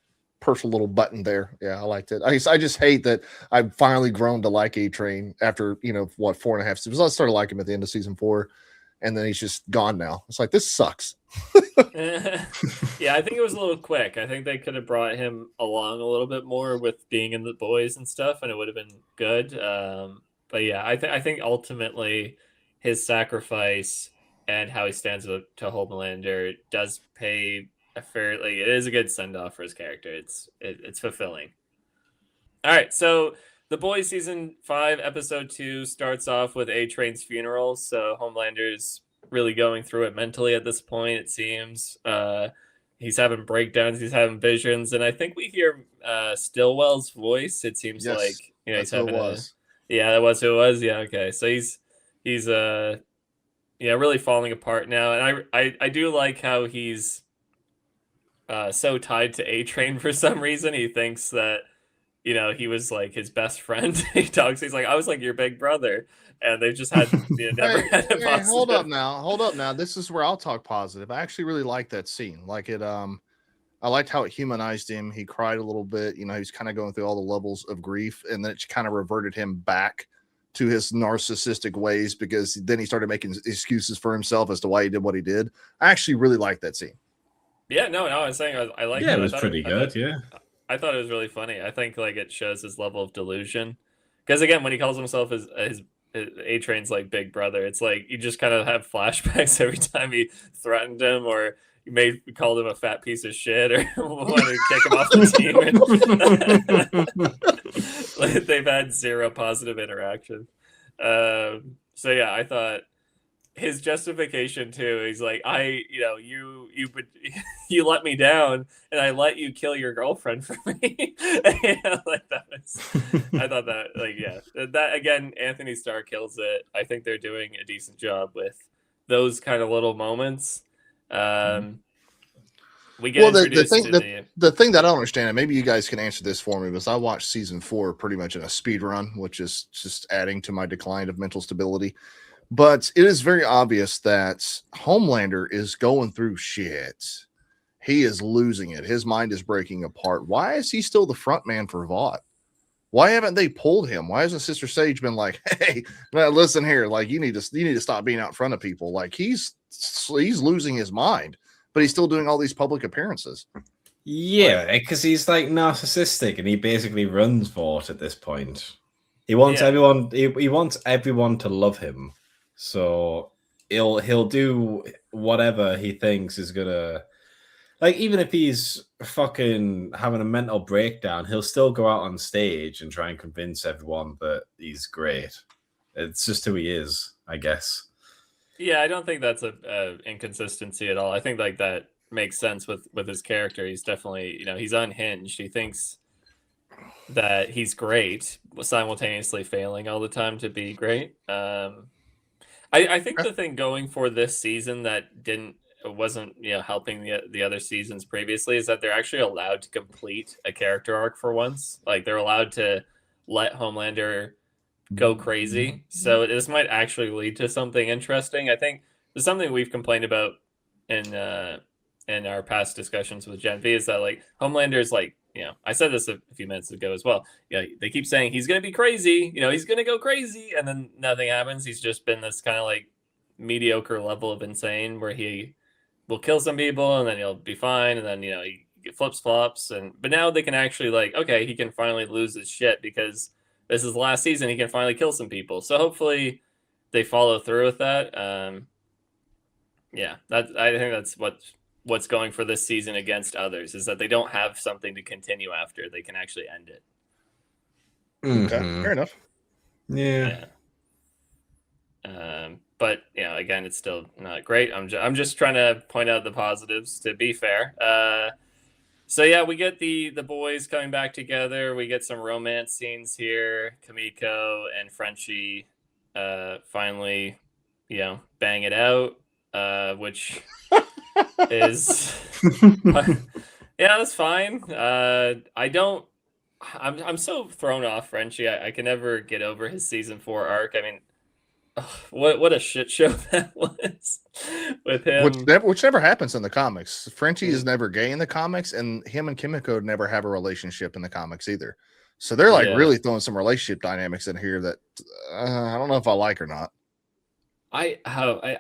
little button there. Yeah, I liked it. I just hate that I've finally grown to like A-Train after, 4.5 seasons. I started liking him at the end of season 4, and then he's just gone now. It's like, this sucks. Yeah, I think it was a little quick. I think they could have brought him along a little bit more with being in the boys and stuff, and it would have been good. But yeah, I think ultimately his sacrifice and how he stands up to Homelander does pay a fairly. It is a good send off for his character. It's fulfilling. All right, so The Boys season 5 episode 2 starts off with A-Train's funeral. So Homelander's really going through it mentally at this point. It seems he's having breakdowns. He's having visions, and I think we hear Stillwell's voice. It seems like he's having yeah, that was who it was. Yeah, okay. So he's really falling apart now, and I do like how he's so tied to A-Train for some reason. He thinks that he was like his best friend. He's like, I was like your big brother, and they've just had never had a positive. Hold up now. This is where I'll talk positive. I actually really like that scene. Like it, I liked how it humanized him. He cried a little bit. He's kind of going through all the levels of grief, and then it kind of reverted him back to his narcissistic ways, because then he started making excuses for himself as to why he did what he did. I actually really like that scene. Yeah, no, I was saying I like it. Yeah, it was pretty good. I thought it was really funny. I think like it shows his level of delusion, because again, when he calls himself his A-Train's like big brother, it's like you just kind of have flashbacks every time he threatened him or called him a fat piece of shit or wanted to kick him off the team. Like, they've had zero positive interaction. So yeah, I thought his justification too. He's like, you let me down, and I let you kill your girlfriend for me. Like that was. I thought that, that again, Anthony Starr kills it. I think they're doing a decent job with those kind of little moments. We get introduced to the thing that I don't understand, and maybe you guys can answer this for me, because I watched season 4 pretty much in a speed run, which is just adding to my decline of mental stability. But it is very obvious that Homelander is going through shit. He is losing it. His mind is breaking apart. Why is he still the front man for Vought? Why haven't they pulled him? Why hasn't Sister Sage been like, hey, man, listen here, like you need to stop being out in front of people? Like he's losing his mind, but he's still doing all these public appearances. Yeah, because he's like narcissistic and he basically runs Vought at this point. He wants Yeah. everyone. He wants everyone to love him, so he'll do whatever he thinks is gonna. Like, even if he's fucking having a mental breakdown, he'll still go out on stage and try and convince everyone that he's great. It's just who he is, I guess. Yeah, I don't think that's a inconsistency at all. I think like that makes sense with his character. He's definitely, he's unhinged. He thinks that he's great, simultaneously failing all the time to be great. I think the thing going for this season that wasn't helping the other seasons previously is that they're actually allowed to complete a character arc for once. Like, they're allowed to let Homelander go crazy. So this might actually lead to something interesting. I think there's something we've complained about in our past discussions with Gen V is that, like, Homelander's like, I said this a few minutes ago as well. They keep saying he's going to be crazy, he's going to go crazy, and then nothing happens. He's just been this kind of like mediocre level of insane where he will kill some people and then he'll be fine, and then he flips flops, but now they can actually, like, okay, he can finally lose his shit because this is the last season. He can finally kill some people. So hopefully they follow through with that. I think that's what's going for this season against others, is that they don't have something to continue after. They can actually end it. Okay, fair enough. Yeah. But again, it's still not great. I'm just trying to point out the positives, to be fair. So yeah, we get the boys coming back together. We get some romance scenes here. Kimiko and Frenchie finally, bang it out, which is yeah, that's fine. I'm so thrown off Frenchie. I can never get over his season 4 arc. I mean, what a shit show that was with him. Which never happens in the comics. Frenchie is never gay in the comics, and him and Kimiko never have a relationship in the comics either. So they're like really throwing some relationship dynamics in here that I don't know if I like or not. I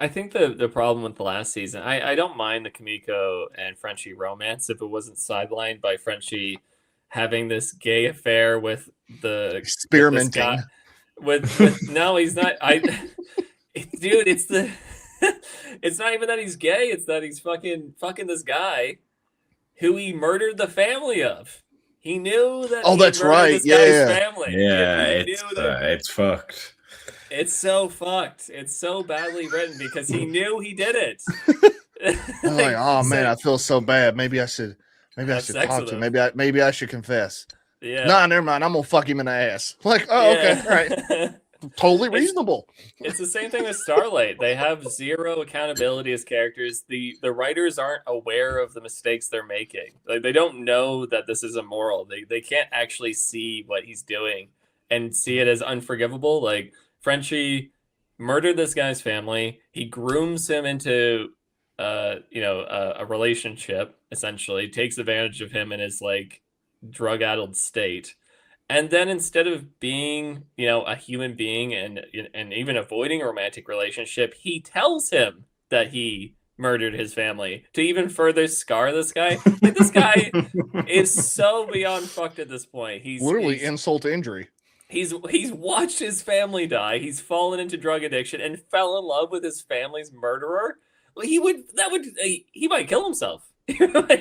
think the problem with the last season, I don't mind the Kimiko and Frenchie romance if it wasn't sidelined by Frenchie having this gay affair with experimenting. With no, he's not. Dude, it's not even that he's gay. It's that he's fucking this guy who he murdered the family of. He knew that. Oh, that's right. This guy's family. Yeah, it's fucked. It's so fucked. It's so badly written because he knew he did it. I'm like, oh man, I feel so bad. Maybe I should talk to him. Maybe I should confess. Yeah. Nah, never mind. I'm gonna fuck him in the ass. Like, oh, okay, all right. Totally reasonable. It's the same thing with Starlight. They have zero accountability as characters. The writers aren't aware of the mistakes they're making. Like, they don't know that this is immoral. They can't actually see what he's doing and see it as unforgivable. Like, Frenchie murdered this guy's family. He grooms him into a relationship, essentially, takes advantage of him in his like drug-addled state. And then instead of being, a human being and even avoiding a romantic relationship, he tells him that he murdered his family to even further scar this guy. Like, this guy is so beyond fucked at this point. He's literally insult to injury. He's watched his family die. He's fallen into drug addiction and fell in love with his family's murderer. Well, he might kill himself. he might.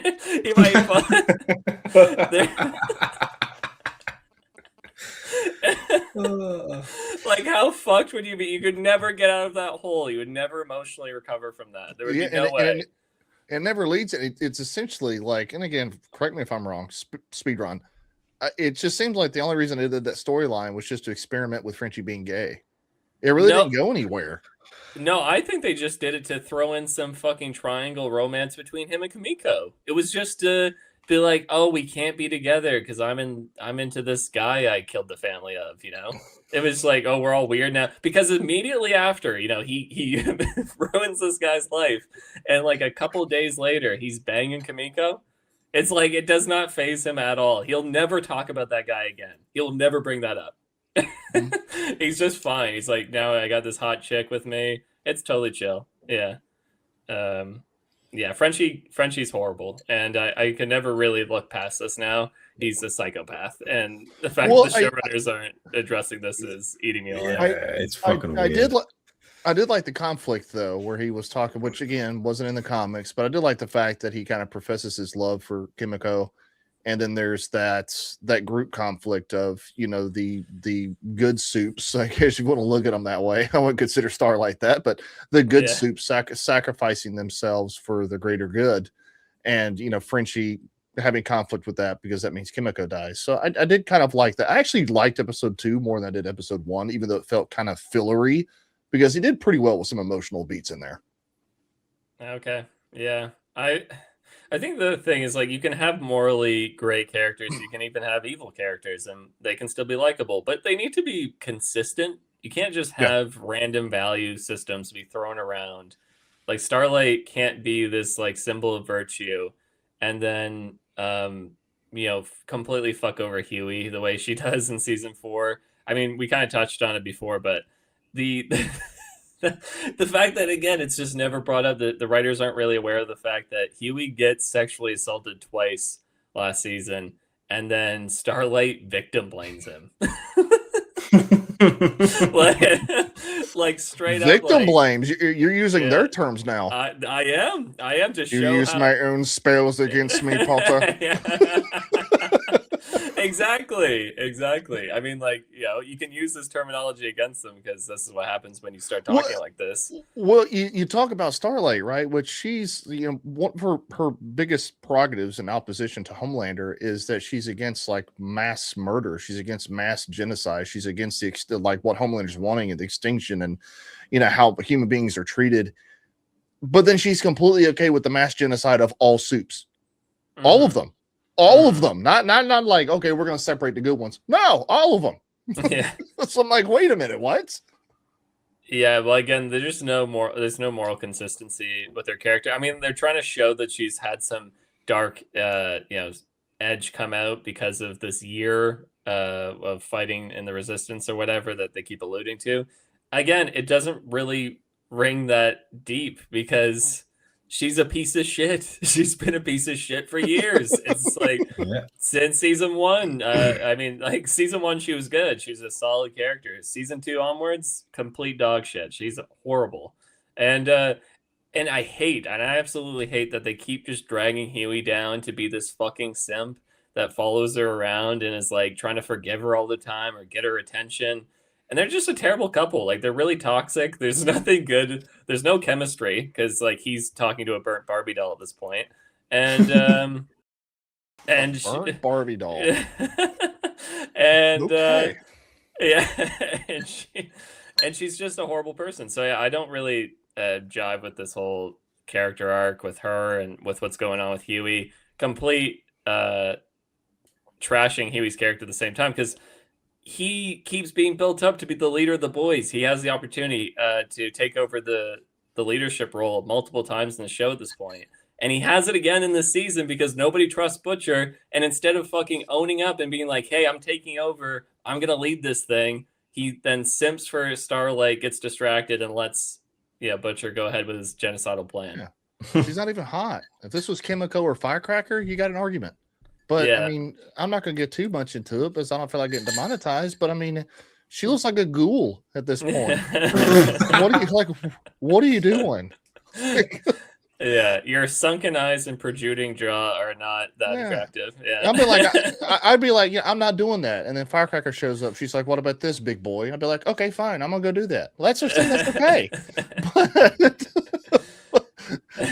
Like, how fucked would you be? You could never get out of that hole. You would never emotionally recover from that. There would be no way. It never leads. It's essentially like, and again, correct me if I'm wrong. Speedrun. It just seems like the only reason they did that storyline was just to experiment with Frenchie being gay. It really didn't go anywhere. No, I think they just did it to throw in some fucking triangle romance between him and Kimiko. It was just to be like, oh, we can't be together because I'm into this guy I killed the family of. It was like, oh, we're all weird now, because immediately after, he ruins this guy's life, and like a couple days later, he's banging Kimiko. It's like, it does not faze him at all. He'll never talk about that guy again. He'll never bring that up. He's just fine. He's like, now I got this hot chick with me. It's totally chill. Yeah. Yeah, Frenchie's horrible, and I can never really look past this now. He's a psychopath, and the fact Well, that the showrunners aren't addressing this is eating me alive. It's fucking I weird. I did like the conflict though, where he was talking, which again wasn't in the comics, but I did like the fact that he kind of professes his love for Kimiko, and then there's that group conflict of the good soups. I guess you want to look at them that way. I wouldn't consider Starlight that, but the good Yeah. soups sacrificing themselves for the greater good, and Frenchie having conflict with that because that means Kimiko dies. So I did kind of like that. I actually liked episode 2 more than I did episode 1, even though it felt kind of fillery, because he did pretty well with some emotional beats in there. Okay, yeah, I think the thing is, like, you can have morally great characters, you can even have evil characters, and they can still be likable, but they need to be consistent. You can't just Yeah. have random value systems be thrown around. Like, Starlight can't be this like symbol of virtue, and then completely fuck over Huey the way she does in season 4. I mean, we kind of touched on it before, but the the fact that, again, it's just never brought up, that the writers aren't really aware of the fact that Huey gets sexually assaulted twice last season, and then Starlight victim blames him. like straight up Victim like, blames. You're using Yeah. their terms now. I am to You show use how... my own spells against me, Potter. Yeah. Exactly. I mean, like, you can use this terminology against them because this is what happens when you start talking like this. Well, you talk about Starlight, right? Which she's, one of her biggest prerogatives in opposition to Homelander is that she's against like mass murder. She's against mass genocide. She's against like what Homelander's wanting and the extinction and, how human beings are treated. But then she's completely okay with the mass genocide of all soups, all of them. All of them, not like, okay, we're going to separate the good ones. No, all of them. Yeah. So I'm like, wait a minute, what? Yeah, well, again, there's no moral consistency with her character. I mean, they're trying to show that she's had some dark, edge come out because of this year of fighting in the resistance or whatever that they keep alluding to. Again, it doesn't really ring that deep because she's a piece of shit. She's been a piece of shit for years. It's like since season 1. I mean, like, season 1, she was good. She's a solid character. Season 2 onwards, complete dog shit. She's horrible. And I absolutely hate that they keep just dragging Huey down to be this fucking simp that follows her around and is like trying to forgive her all the time or get her attention. And they're just a terrible couple. Like, they're really toxic. There's nothing good. There's no chemistry because, like, he's talking to a burnt Barbie doll at this point. And Burnt Barbie doll. and Okay. and she's just a horrible person. So yeah, I don't really jive with this whole character arc with her and with what's going on with Huey. Complete trashing Huey's character at the same time because he keeps being built up to be the leader of the boys. He has the opportunity to take over the leadership role multiple times in the show at this point. And he has it again in this season because nobody trusts Butcher. And instead of fucking owning up and being like, hey, I'm taking over, I'm going to lead this thing, he then simps for Starlight, gets distracted, and lets Butcher go ahead with his genocidal plan. Yeah. She's not even hot. If this was Kimiko or Firecracker, you got an argument. But Yeah. I mean, I'm not going to get too much into it because I don't feel like getting demonetized. But I mean, she looks like a ghoul at this point. What are you doing? Yeah, your sunken eyes and protruding jaw are not that attractive. Yeah, I'd be like, I'm not doing that. And then Firecracker shows up. She's like, what about this big boy? I'd be like, okay, fine, I'm gonna go do that. Let's just say that's okay.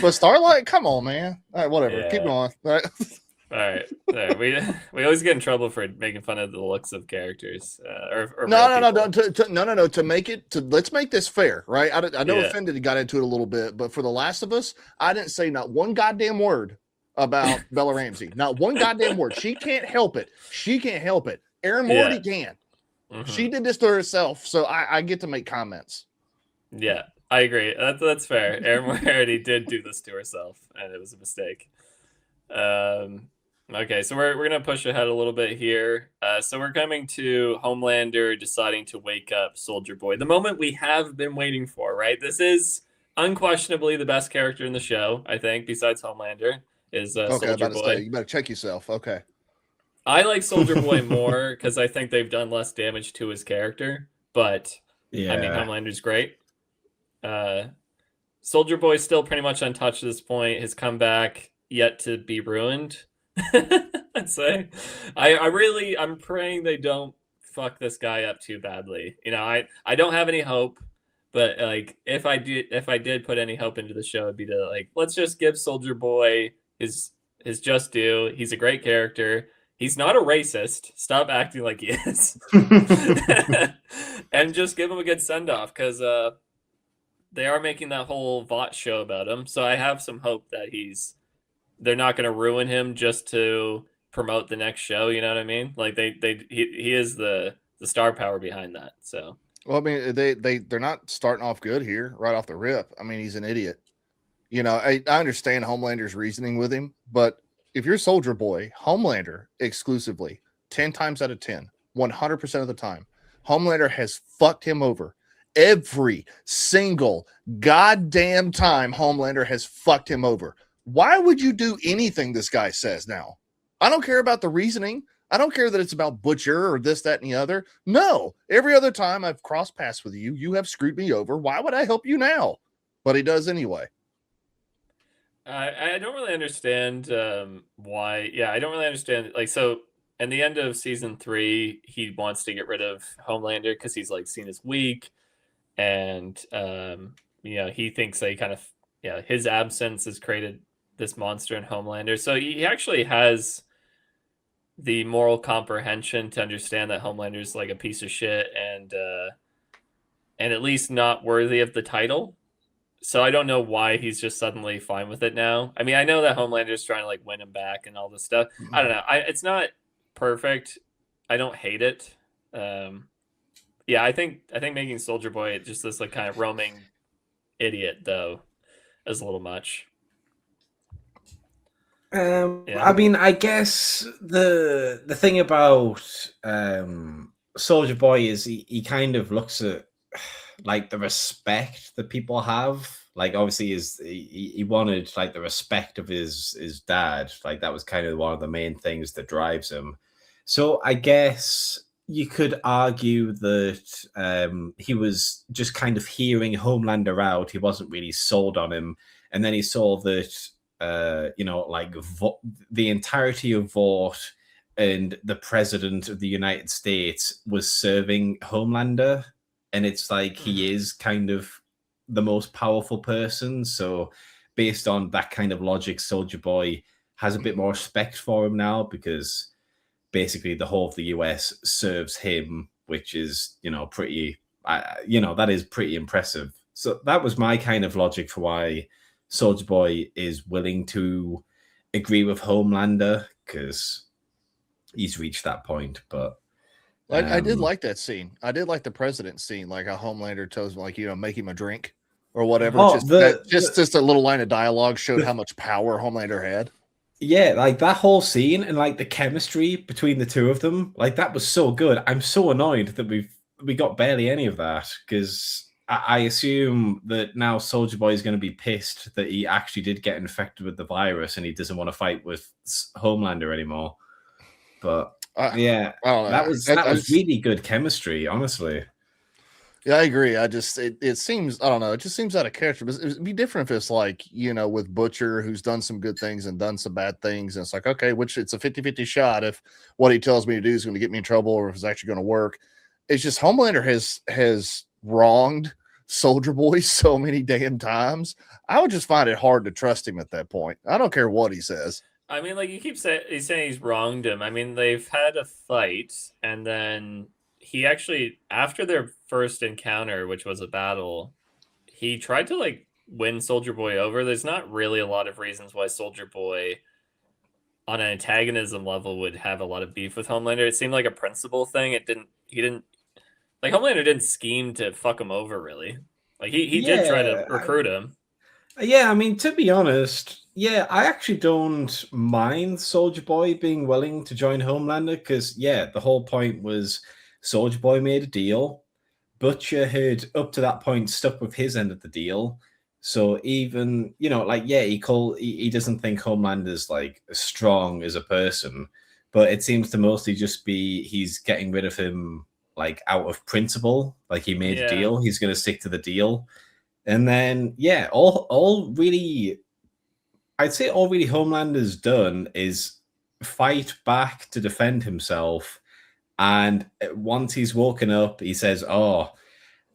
But Starlight, come on, man. All right, whatever. Yeah. Keep going. All right. All right. We always get in trouble for making fun of the looks of characters. No. To make it let's make this fair, right? I know Offended got into it a little bit, but for The Last of Us, I didn't say not one goddamn word about Bella Ramsey. Not one goddamn word. She can't help it. Aaron Morty can. Mm-hmm. She did this to herself, so I get to make comments. Yeah, I agree. That's fair. Aaron Morty did do this to herself, and it was a mistake. Okay, so we're gonna push ahead a little bit here. So we're coming to Homelander deciding to wake up Soldier Boy, the moment we have been waiting for, right? This is unquestionably the best character in the show, I think, besides Homelander, is Okay, I'm Soldier about to say Boy. you better check yourself. Okay. I like Soldier Boy more because I think they've done less damage to his character. But Yeah. I mean, Homelander's great. Soldier Boy's still pretty much untouched at this point. His comeback yet to be ruined. I'd say. I'm praying they don't fuck this guy up too badly. You know, I don't have any hope, but like if I did put any hope into the show, it'd be to like let's just give Soldier Boy his just due. He's a great character. He's not a racist. Stop acting like he is. And just give him a good send off because they are making that whole VOT show about him. So I have some hope that they're not going to ruin him just to promote the next show. You know what I mean? Like he is the star power behind that. So Well, I mean, they're not starting off good here right off the rip. I mean, he's an idiot. You know, I understand Homelander's reasoning with him, but if you're Soldier Boy, Homelander exclusively, 10 times out of 10, 100% of the time, Homelander has fucked him over. Every single goddamn time Homelander has fucked him over. Why would you do anything this guy says now? I don't care about the reasoning. I don't care that it's about Butcher or this, that, and the other. No, every other time I've crossed paths with you, you have screwed me over. Why would I help you now? But he does anyway. I don't really understand why. Yeah, I don't really understand. Like, so in the end of season 3, he wants to get rid of Homelander because he's like seen as weak, and you know, he thinks that he kind of his absence has created this monster in Homelander. So he actually has the moral comprehension to understand that Homelander is like a piece of shit and at least not worthy of the title. So I don't know why he's just suddenly fine with it now. I mean, I know that Homelander's trying to like win him back and all this stuff. I don't know. It's not perfect. I don't hate it. Yeah, I think making Soldier Boy just this like kind of roaming idiot though is a little much. I mean, I guess the thing about Soldier Boy is he kind of looks at like the respect that people have. Like obviously he wanted like the respect of his dad. Like that was kind of one of the main things that drives him. So I guess you could argue that he was just kind of hearing Homelander out. He wasn't really sold on him. And then he saw that you know, like the entirety of VOT and the president of the United States was serving Homelander, and it's like he is kind of the most powerful person. So based on that kind of logic, Soldier Boy has a bit more respect for him now because basically the whole of the US serves him, which is, you know, pretty, you know, that is pretty impressive. So that was my kind of logic for why Soldier Boy is willing to agree with Homelander because he's reached that point. But I did like that scene. I did like the president scene, like how Homelander tells him, like, you know, make him a drink or whatever. Oh, just a little line of dialogue showed how much power Homelander had. Yeah, like that whole scene and like the chemistry between the two of them, like that was so good. I'm so annoyed that we got barely any of that because I assume that now Soldier Boy is going to be pissed that he actually did get infected with the virus and he doesn't want to fight with Homelander anymore. But yeah, that was really good chemistry, honestly. Yeah, I agree. It seems, I don't know, it just seems out of character. But it'd be different if it's like, you know, with Butcher, who's done some good things and done some bad things. And it's like, okay, which it's a 50-50 shot if what he tells me to do is going to get me in trouble or if it's actually going to work. It's just Homelander has wronged Soldier Boy so many damn times. I would just find it hard to trust him at that point. I don't care what he says. I mean, like you keep saying he's wronged him. I mean, they've had a fight, and then he actually, after their first encounter, which was a battle, he tried to like win Soldier Boy over. There's not really a lot of reasons why Soldier Boy, on an antagonism level, would have a lot of beef with Homelander. It seemed like a principle thing. He didn't like Homelander didn't scheme to fuck him over really. Like he did try to recruit him. Yeah, I mean, to be honest, yeah, I actually don't mind Soldier Boy being willing to join Homelander because, yeah, the whole point was Soldier Boy made a deal. Butcher had, up to that point, stuck with his end of the deal. So even, you know, like, yeah, he doesn't think Homelander's like strong as a person, but it seems to mostly just be he's getting rid of him like out of principle. Like he made a Yeah. deal, he's going to stick to the deal. And then, yeah, all really, I'd say all really Homelander's done is fight back to defend himself. And once he's woken up, he says, "Oh,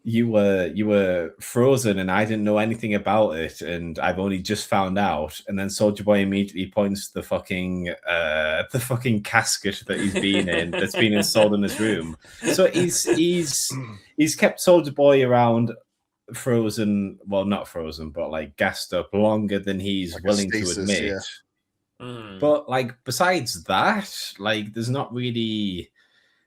you were frozen, and I didn't know anything about it, and I've only just found out." And then Soldier Boy immediately points to the fucking casket that he's been in, that's been installed in his room. So he's kept Soldier Boy around frozen, well, not frozen, but like gassed up longer than he's Like a willing stasis, to admit. yeah. But like besides that, like there's not really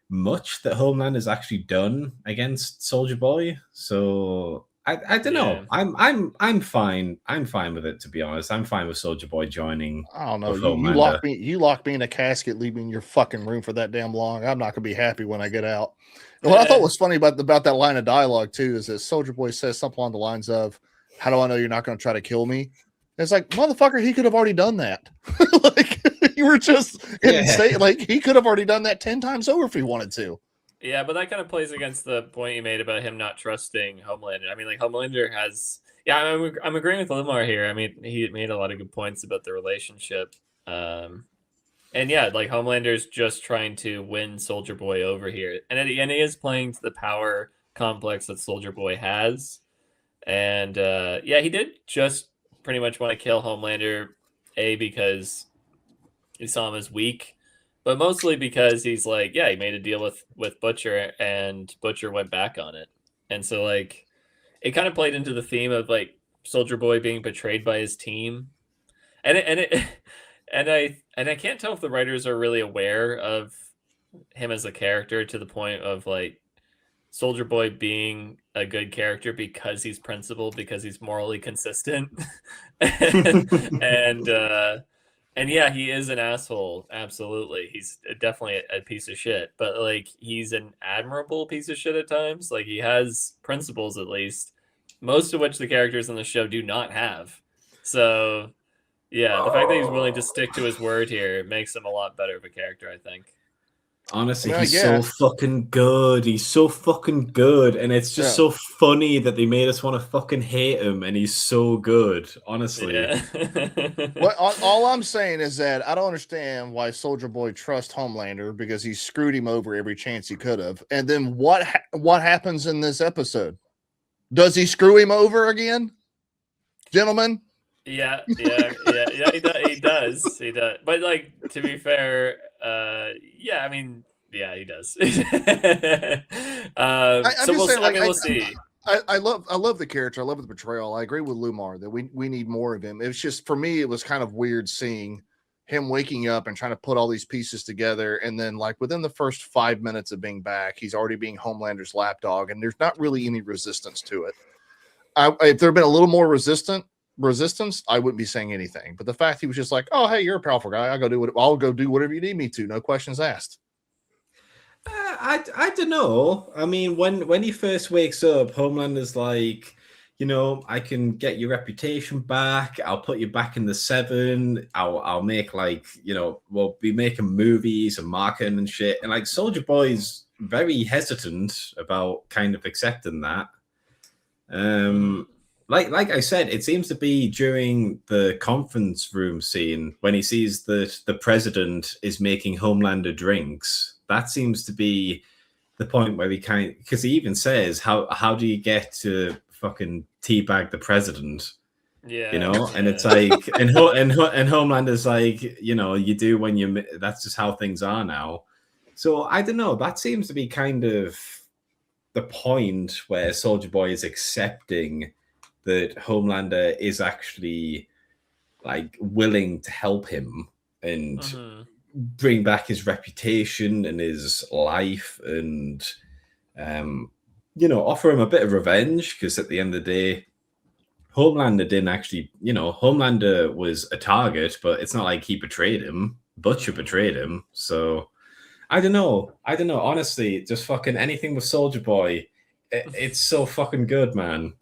much that Homeland has actually done against Soldier Boy. So I don't know. I'm fine. I'm fine with it, to be honest. I'm fine with Soldier Boy joining. I don't know. with You Homelander. lock me in a casket, leave me in your fucking room for that damn long. I'm not gonna be happy when I get out. And what I thought was funny about that line of dialogue too is that Soldier Boy says something along the lines of, "How do I know you're not gonna try to kill me?" And it's like, motherfucker, he could have already done that. Like you were just like he could have already done that 10 times over if he wanted to. Yeah, but that kind of plays against the point you made about him not trusting Homelander. I mean, like Homelander has, yeah, I'm agreeing with Loomar here. I mean, he made a lot of good points about the relationship, and yeah, like Homelander's just trying to win Soldier Boy over here, and he is playing to the power complex that Soldier Boy has, and yeah, he did just pretty much want to kill Homelander, because he saw him as weak. But mostly because he's like, yeah, he made a deal with Butcher, and Butcher went back on it. And so like it kind of played into the theme of like Soldier Boy being betrayed by his team. And I can't tell if the writers are really aware of him as a character to the point of like Soldier Boy being a good character because he's principled, because he's morally consistent. and and yeah, he is an asshole. Absolutely. He's definitely a piece of shit, but like he's an admirable piece of shit at times. Like he has principles, at least, most of which the characters in the show do not have. So yeah, the fact that he's willing to stick to his word here makes him a lot better of a character, I think. Honestly, he's so fucking good. He's so fucking good. And it's just so funny that they made us want to fucking hate him. And he's so good, honestly. Yeah. All I'm saying is that I don't understand why Soldier Boy trusts Homelander, because he screwed him over every chance he could have. And then what happens in this episode? Does he screw him over again? Gentlemen? Yeah, he does. But like, to be fair, yeah, I mean, yeah, he does. We'll see. I love the character. I love the portrayal. I agree with Loomar that we need more of him. It's just, for me, it was kind of weird seeing him waking up and trying to put all these pieces together, and then like within the first 5 minutes of being back, he's already being Homelander's lapdog, and there's not really any resistance to it. If there had been a little more resistance, I wouldn't be saying anything. But the fact he was just like, "Oh, hey, you're a powerful guy. I'll go do whatever you need me to. No questions asked." I don't know. I mean, when he first wakes up, Homelander's like, you know, I can get your reputation back. I'll put you back in the 7. I'll make, like, you know, we'll be making movies and marketing and shit. And like Soldier Boy's very hesitant about kind of accepting that. Like I said, it seems to be during the conference room scene when he sees that the president is making Homelander drinks. That seems to be the point where because he even says, how do you get to fucking teabag the president? Yeah, you know, and it's like, and Homelander's like, you know, you do when that's just how things are now. So I don't know. That seems to be kind of the point where Soldier Boy is accepting that Homelander is actually like willing to help him and bring back his reputation and his life, and you know, offer him a bit of revenge, because at the end of the day, Homelander didn't actually, you know, Homelander was a target, but it's not like he betrayed him. Butcher betrayed him. So I don't know. Honestly, just fucking anything with Soldier Boy, it's so fucking good, man.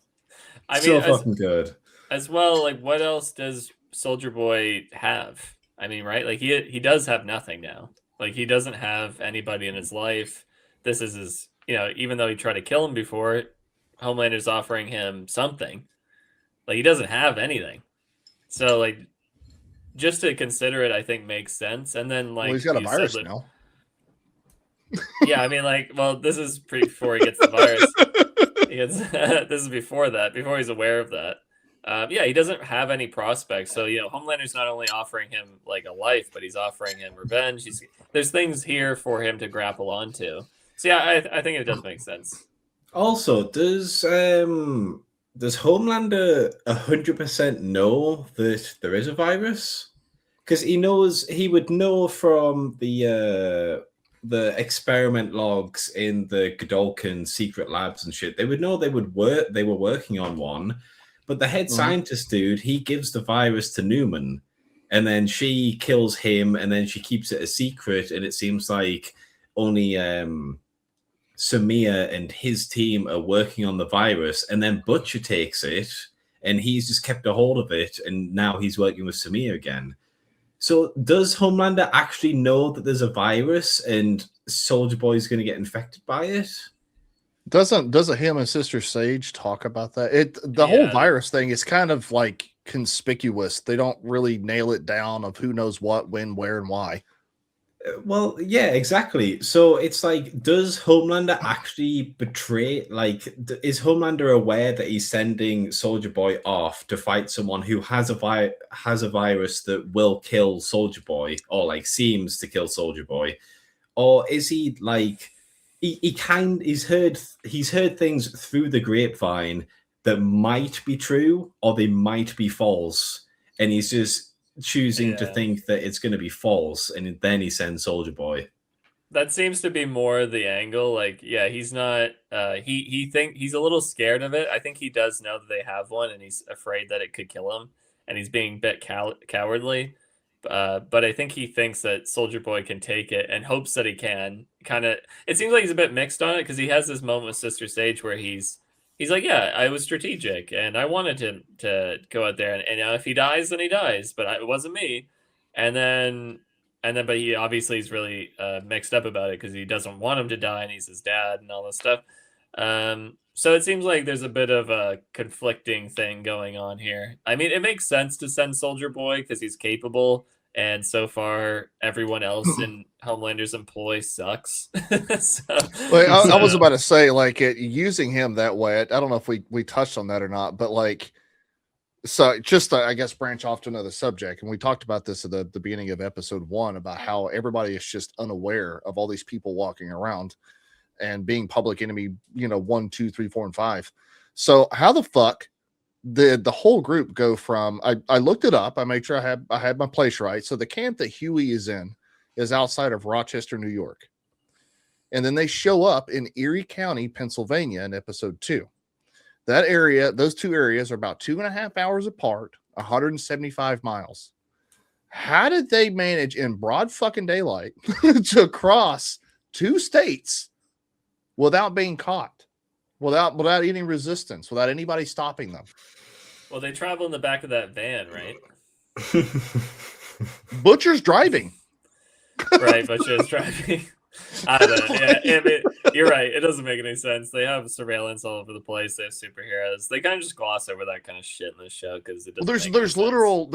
Fucking good. as well, like what else does Soldier Boy have? I mean, right? Like he does have nothing now. Like he doesn't have anybody in his life. This is his, even though he tried to kill him before, Homelander's offering him something. Like he doesn't have anything. So like just to consider it, I think makes sense. And then like Well, he's got a you virus said, now. yeah, I mean, like, well, this is before he gets the virus. This is before that, before he's aware of that. Yeah, he doesn't have any prospects. So, Homelander's not only offering him like a life, but he's offering him revenge. There's things here for him to grapple onto. So, yeah, I think it does make sense. Also, does Homelander 100% know that there is a virus? Because he would know from the experiment logs in the Godolkin secret labs and shit. They would know they were working on one, but the head scientist dude, he gives the virus to Newman, and then she kills him, and then she keeps it a secret, and it seems like only Samir and his team are working on the virus, and then Butcher takes it, and he's just kept a hold of it, and now he's working with Samir again. So does Homelander actually know that there's a virus and Soldier Boy is going to get infected by it? Doesn't him and Sister Sage talk about that? The whole virus thing is kind of like conspicuous. They don't really nail it down of who knows what, when, where, and why. Well, yeah, exactly. So it's like, does Homelander actually betray? Like, is Homelander aware that he's sending Soldier Boy off to fight someone who has a virus that will kill Soldier Boy, or like seems to kill Soldier Boy, or is he like he's heard things through the grapevine that might be true or they might be false, and he's just choosing to think that it's going to be false, and then he sends Soldier Boy. That seems to be more the angle. Like, yeah, he's not. He's a little scared of it. I think he does know that they have one, and he's afraid that it could kill him, and he's being a bit cowardly. But I think he thinks that Soldier Boy can take it, and hopes that he can. It seems like he's a bit mixed on it, because he has this moment with Sister Sage where he's like, yeah, I was strategic and I wanted him to go out there and if he dies, then he dies, but it wasn't me. But he obviously is really mixed up about it because he doesn't want him to die and he's his dad and all this stuff. So it seems like there's a bit of a conflicting thing going on here. I mean, it makes sense to send Soldier Boy because he's capable. And so far, everyone else in Homelander's employ sucks. I was about to say, like, using him that way. I don't know if we touched on that or not, but like, so just to, I guess, branch off to another subject. And we talked about this at the beginning of episode 1 about how everybody is just unaware of all these people walking around and being public enemy, 1, 2, 3, 4, and 5. So how the fuck the whole group go from, I looked it up. I made sure I had my place right. So the camp that Huey is in is outside of Rochester, New York. And then they show up in Erie County, Pennsylvania in episode 2. That area, those two areas are about 2.5 hours apart, 175 miles. How did they manage in broad fucking daylight to cross 2 states without being caught? Without any resistance, without anybody stopping them? Well, they travel in the back of that van, right? Butcher's driving. Right, Butcher's driving. I don't know. Yeah, you're right. It doesn't make any sense. They have surveillance all over the place. They have superheroes. They kind of just gloss over that kind of shit in this show because it doesn't. There's literal,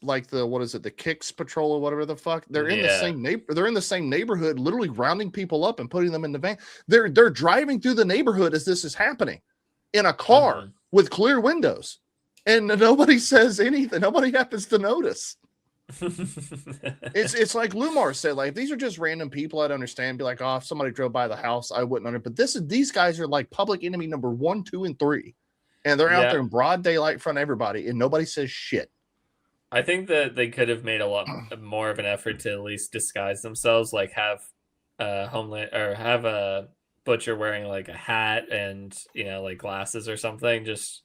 like the, what is it, the Kicks Patrol or whatever the fuck. They're in the same They're in the same neighborhood, literally rounding people up and putting them in the van. They're driving through the neighborhood as this is happening in a car with clear windows, and nobody says anything. Nobody happens to notice. It's like Loomar said, like, if these are just random people, I'd understand, be like, oh, if somebody drove by the house, I wouldn't understand. But these guys are like public enemy number 1, 2, and 3, and they're out there in broad daylight in front of everybody, and nobody says shit. I think that they could have made a lot more of an effort to at least disguise themselves, like have Homeland or have a Butcher wearing like a hat and like glasses or something, just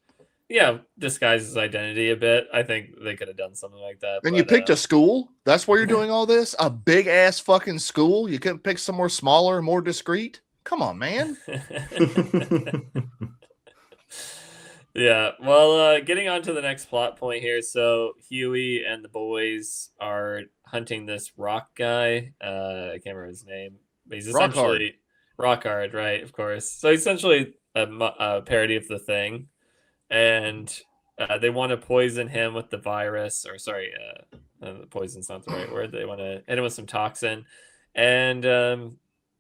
disguise his identity a bit. I think they could have done something like that. And you picked a school? That's where you're doing all this? A big ass fucking school? You couldn't pick somewhere smaller and more discreet? Come on, man. Yeah. Well, getting on to the next plot point here. So Huey and the boys are hunting this rock guy. I can't remember his name, but he's Rock hard. essentially rock hard, right? Of course. So he's essentially a parody of the Thing, and they want to poison him with the virus, or sorry, poison's not the right word. They want to hit him with some toxin, and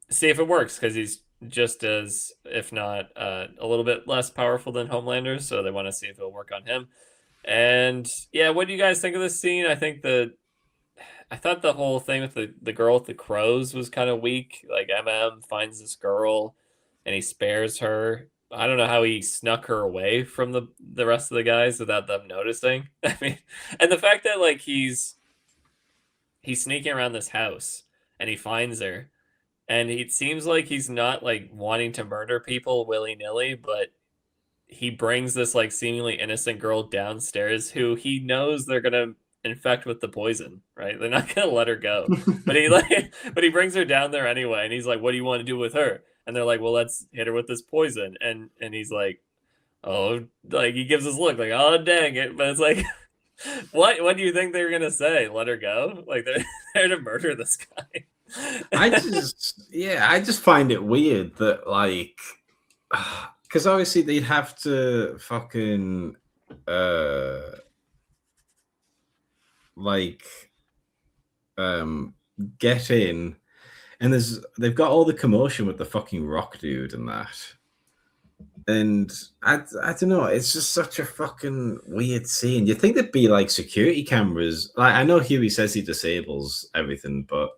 see if it works because he's just as, if not a little bit less powerful than Homelander. So they want to see if it'll work on him. And yeah, what do you guys think of this scene? I thought the whole thing with the girl with the crows was kind of weak. Like finds this girl and he spares her. I don't know how he snuck her away from the rest of the guys without them noticing. I mean, and the fact that like he's sneaking around this house and he finds her, and it seems like he's not like wanting to murder people willy-nilly, but he brings this like seemingly innocent girl downstairs who he knows they're gonna infect with the poison, right? They're not gonna let her go. But he brings her down there anyway, and he's like, "What do you want to do with her?" And they're like, "Well, let's hit her with this poison." And he's like, "Oh," like he gives this look like, "Oh, dang it!" But it's like, what do you think they were gonna say? Let her go? Like they're there to murder this guy. I just find it weird that like, because obviously they'd have to fucking like get in, and they've got all the commotion with the fucking rock dude and that. And I don't know, it's just such a fucking weird scene. You think there'd be like security cameras. Like I know Huey says he disables everything, but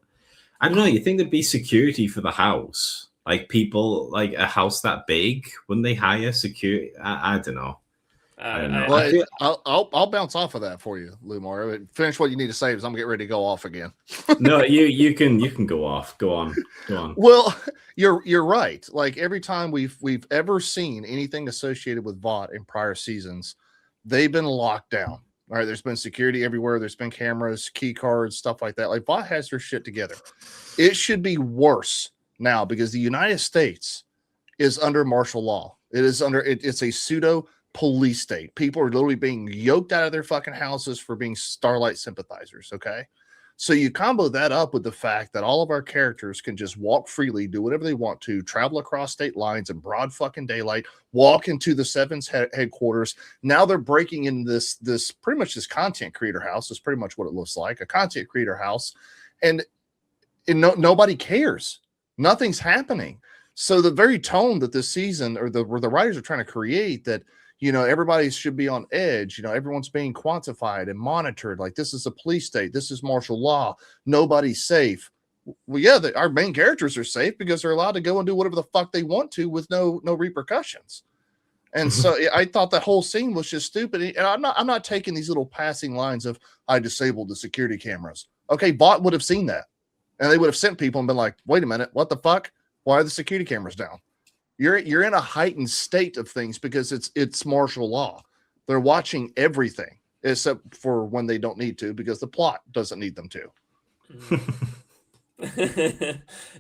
I don't know, you think there'd be security for the house? Like people, like a house that big, wouldn't they hire security? I don't know. I don't know. Well, I'll bounce off of that for you, Loomar. Finish what you need to say, because I'm getting ready to go off again. No, you can go off. Go on. Well, you're right. Like every time we've ever seen anything associated with Vought in prior seasons, they've been locked down. All right, there's been security everywhere. There's been cameras, key cards, stuff like that. Like Vought has their shit together. It should be worse now because the United States is under martial law. It's a pseudo police state. People are literally being yoked out of their fucking houses for being Starlight sympathizers. Okay. So you combo that up with the fact that all of our characters can just walk freely, do whatever they want to, travel across state lines in broad fucking daylight, walk into the Seven's headquarters. Now they're breaking in this pretty much this content creator house. Is pretty much what it looks like, a content creator house. And nobody cares. Nothing's happening. So the very tone that this season, or where the writers are trying to create, that everybody should be on edge. Everyone's being quantified and monitored. Like this is a police state. This is martial law. Nobody's safe. Well, yeah, our main characters are safe because they're allowed to go and do whatever the fuck they want to with no repercussions. And so I thought that whole scene was just stupid. And I'm not taking these little passing lines of I disabled the security cameras. Okay, Vought would have seen that, and they would have sent people and been like, "Wait a minute, what the fuck? Why are the security cameras down?" You're in a heightened state of things because it's martial law. They're watching everything except for when they don't need to, because the plot doesn't need them to.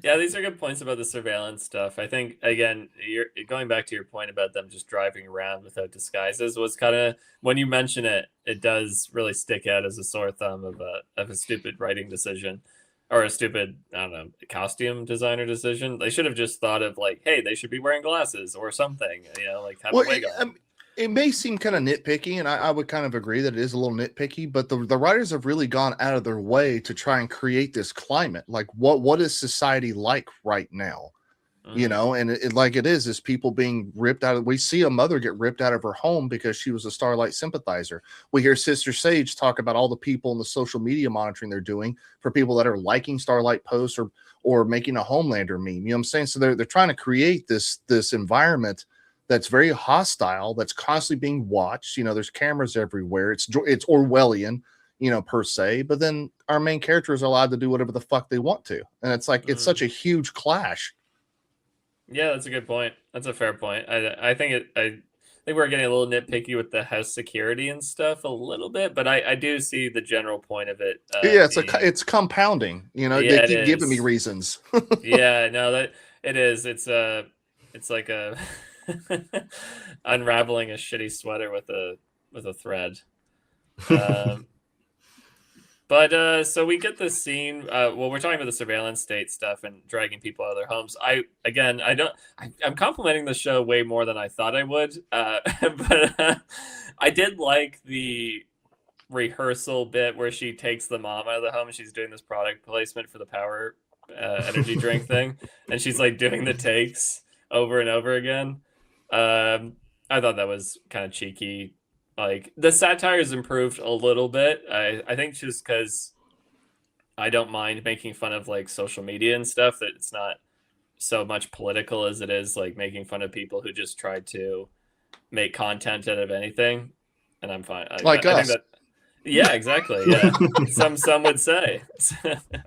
Yeah, these are good points about the surveillance stuff. I think again, you're going back to your point about them just driving around without disguises was kind of, when you mention it, it does really stick out as a sore thumb of a stupid writing decision. Or a stupid, I don't know, costume designer decision. They should have just thought of like, hey, they should be wearing glasses or something, like have a wig on. It may seem kind of nitpicky, and I would kind of agree that it is a little nitpicky, but the writers have really gone out of their way to try and create this climate. Like what is society like right now? And it is people being ripped out of. We see a mother get ripped out of her home because she was a Starlight sympathizer. We hear Sister Sage talk about all the people in the social media monitoring they're doing for people that are liking Starlight posts or making a Homelander meme. You know what I'm saying? So they're trying to create this environment that's very hostile, that's constantly being watched. There's cameras everywhere. It's Orwellian, per se. But then our main characters are allowed to do whatever the fuck they want to, and it's like it's such a huge clash. Yeah, that's a good point. That's a fair point. I think we're getting a little nitpicky with the house security and stuff a little bit, but I do see the general point of it. It's compounding. They keep giving me reasons. Yeah, no, that it is. It's like a unraveling a shitty sweater with a thread. But so we get this scene. Well, we're talking about the surveillance state stuff and dragging people out of their homes. I'm complimenting the show way more than I thought I would. But I did like the rehearsal bit where she takes the mom out of the home and she's doing this product placement for the power energy drink thing, and she's like doing the takes over and over again. I thought that was kind of cheeky. Like the satire has improved a little bit. I think just because I don't mind making fun of like social media and stuff, that it's not so much political as it is like making fun of people who just try to make content out of anything, and I'm fine. Like I us. think that. Yeah, exactly. Yeah, some would say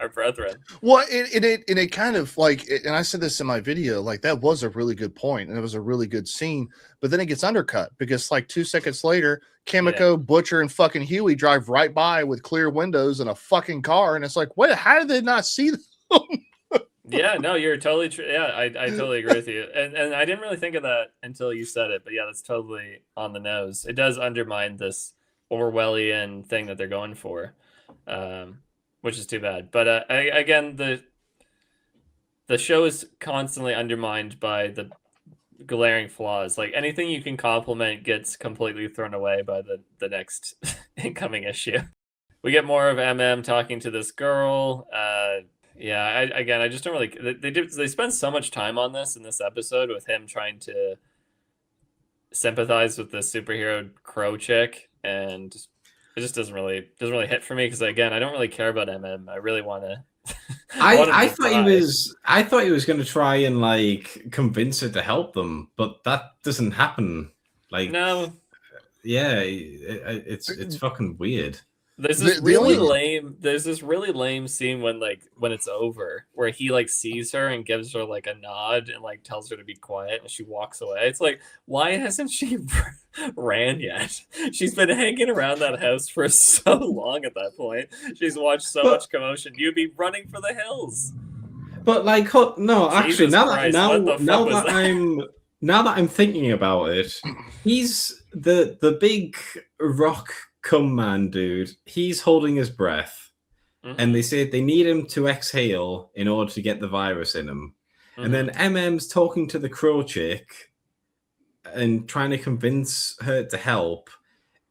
our brethren. Well, it kind of like, and I said this in my video, like that was a really good point, and it was a really good scene. But then it gets undercut because like 2 seconds later, Kimiko, Butcher, and fucking Huey drive right by with clear windows and a fucking car, and it's like, what? How did they not see them? Yeah, no, you're totally true. Yeah, I totally agree with you, and I didn't really think of that until you said it. But yeah, that's totally on the nose. It does undermine this Orwellian thing that they're going for, which is too bad. But again, the show is constantly undermined by the glaring flaws. Like anything you can compliment gets completely thrown away by the next incoming issue. We get more of MM talking to this girl. I just don't really. They spend so much time on this in this episode with him trying to sympathize with the superhero crow chick, and it just doesn't really hit for me because again, I don't really care about MM. I really want to. I thought he was going to try and like convince her to help them, but that doesn't happen. Like, no, yeah, it's fucking weird. There's this really lame scene when it's over where he like sees her and gives her like a nod and like tells her to be quiet and she walks away. It's like, why hasn't she ran yet? She's been hanging around that house for so long at that point. She's watched so much commotion. You'd be running for the hills. But like, no, actually, now that I'm thinking about it, he's the big rock come man dude. He's holding his breath, and they say they need him to exhale in order to get the virus in him. And then MM's talking to the crow chick and trying to convince her to help.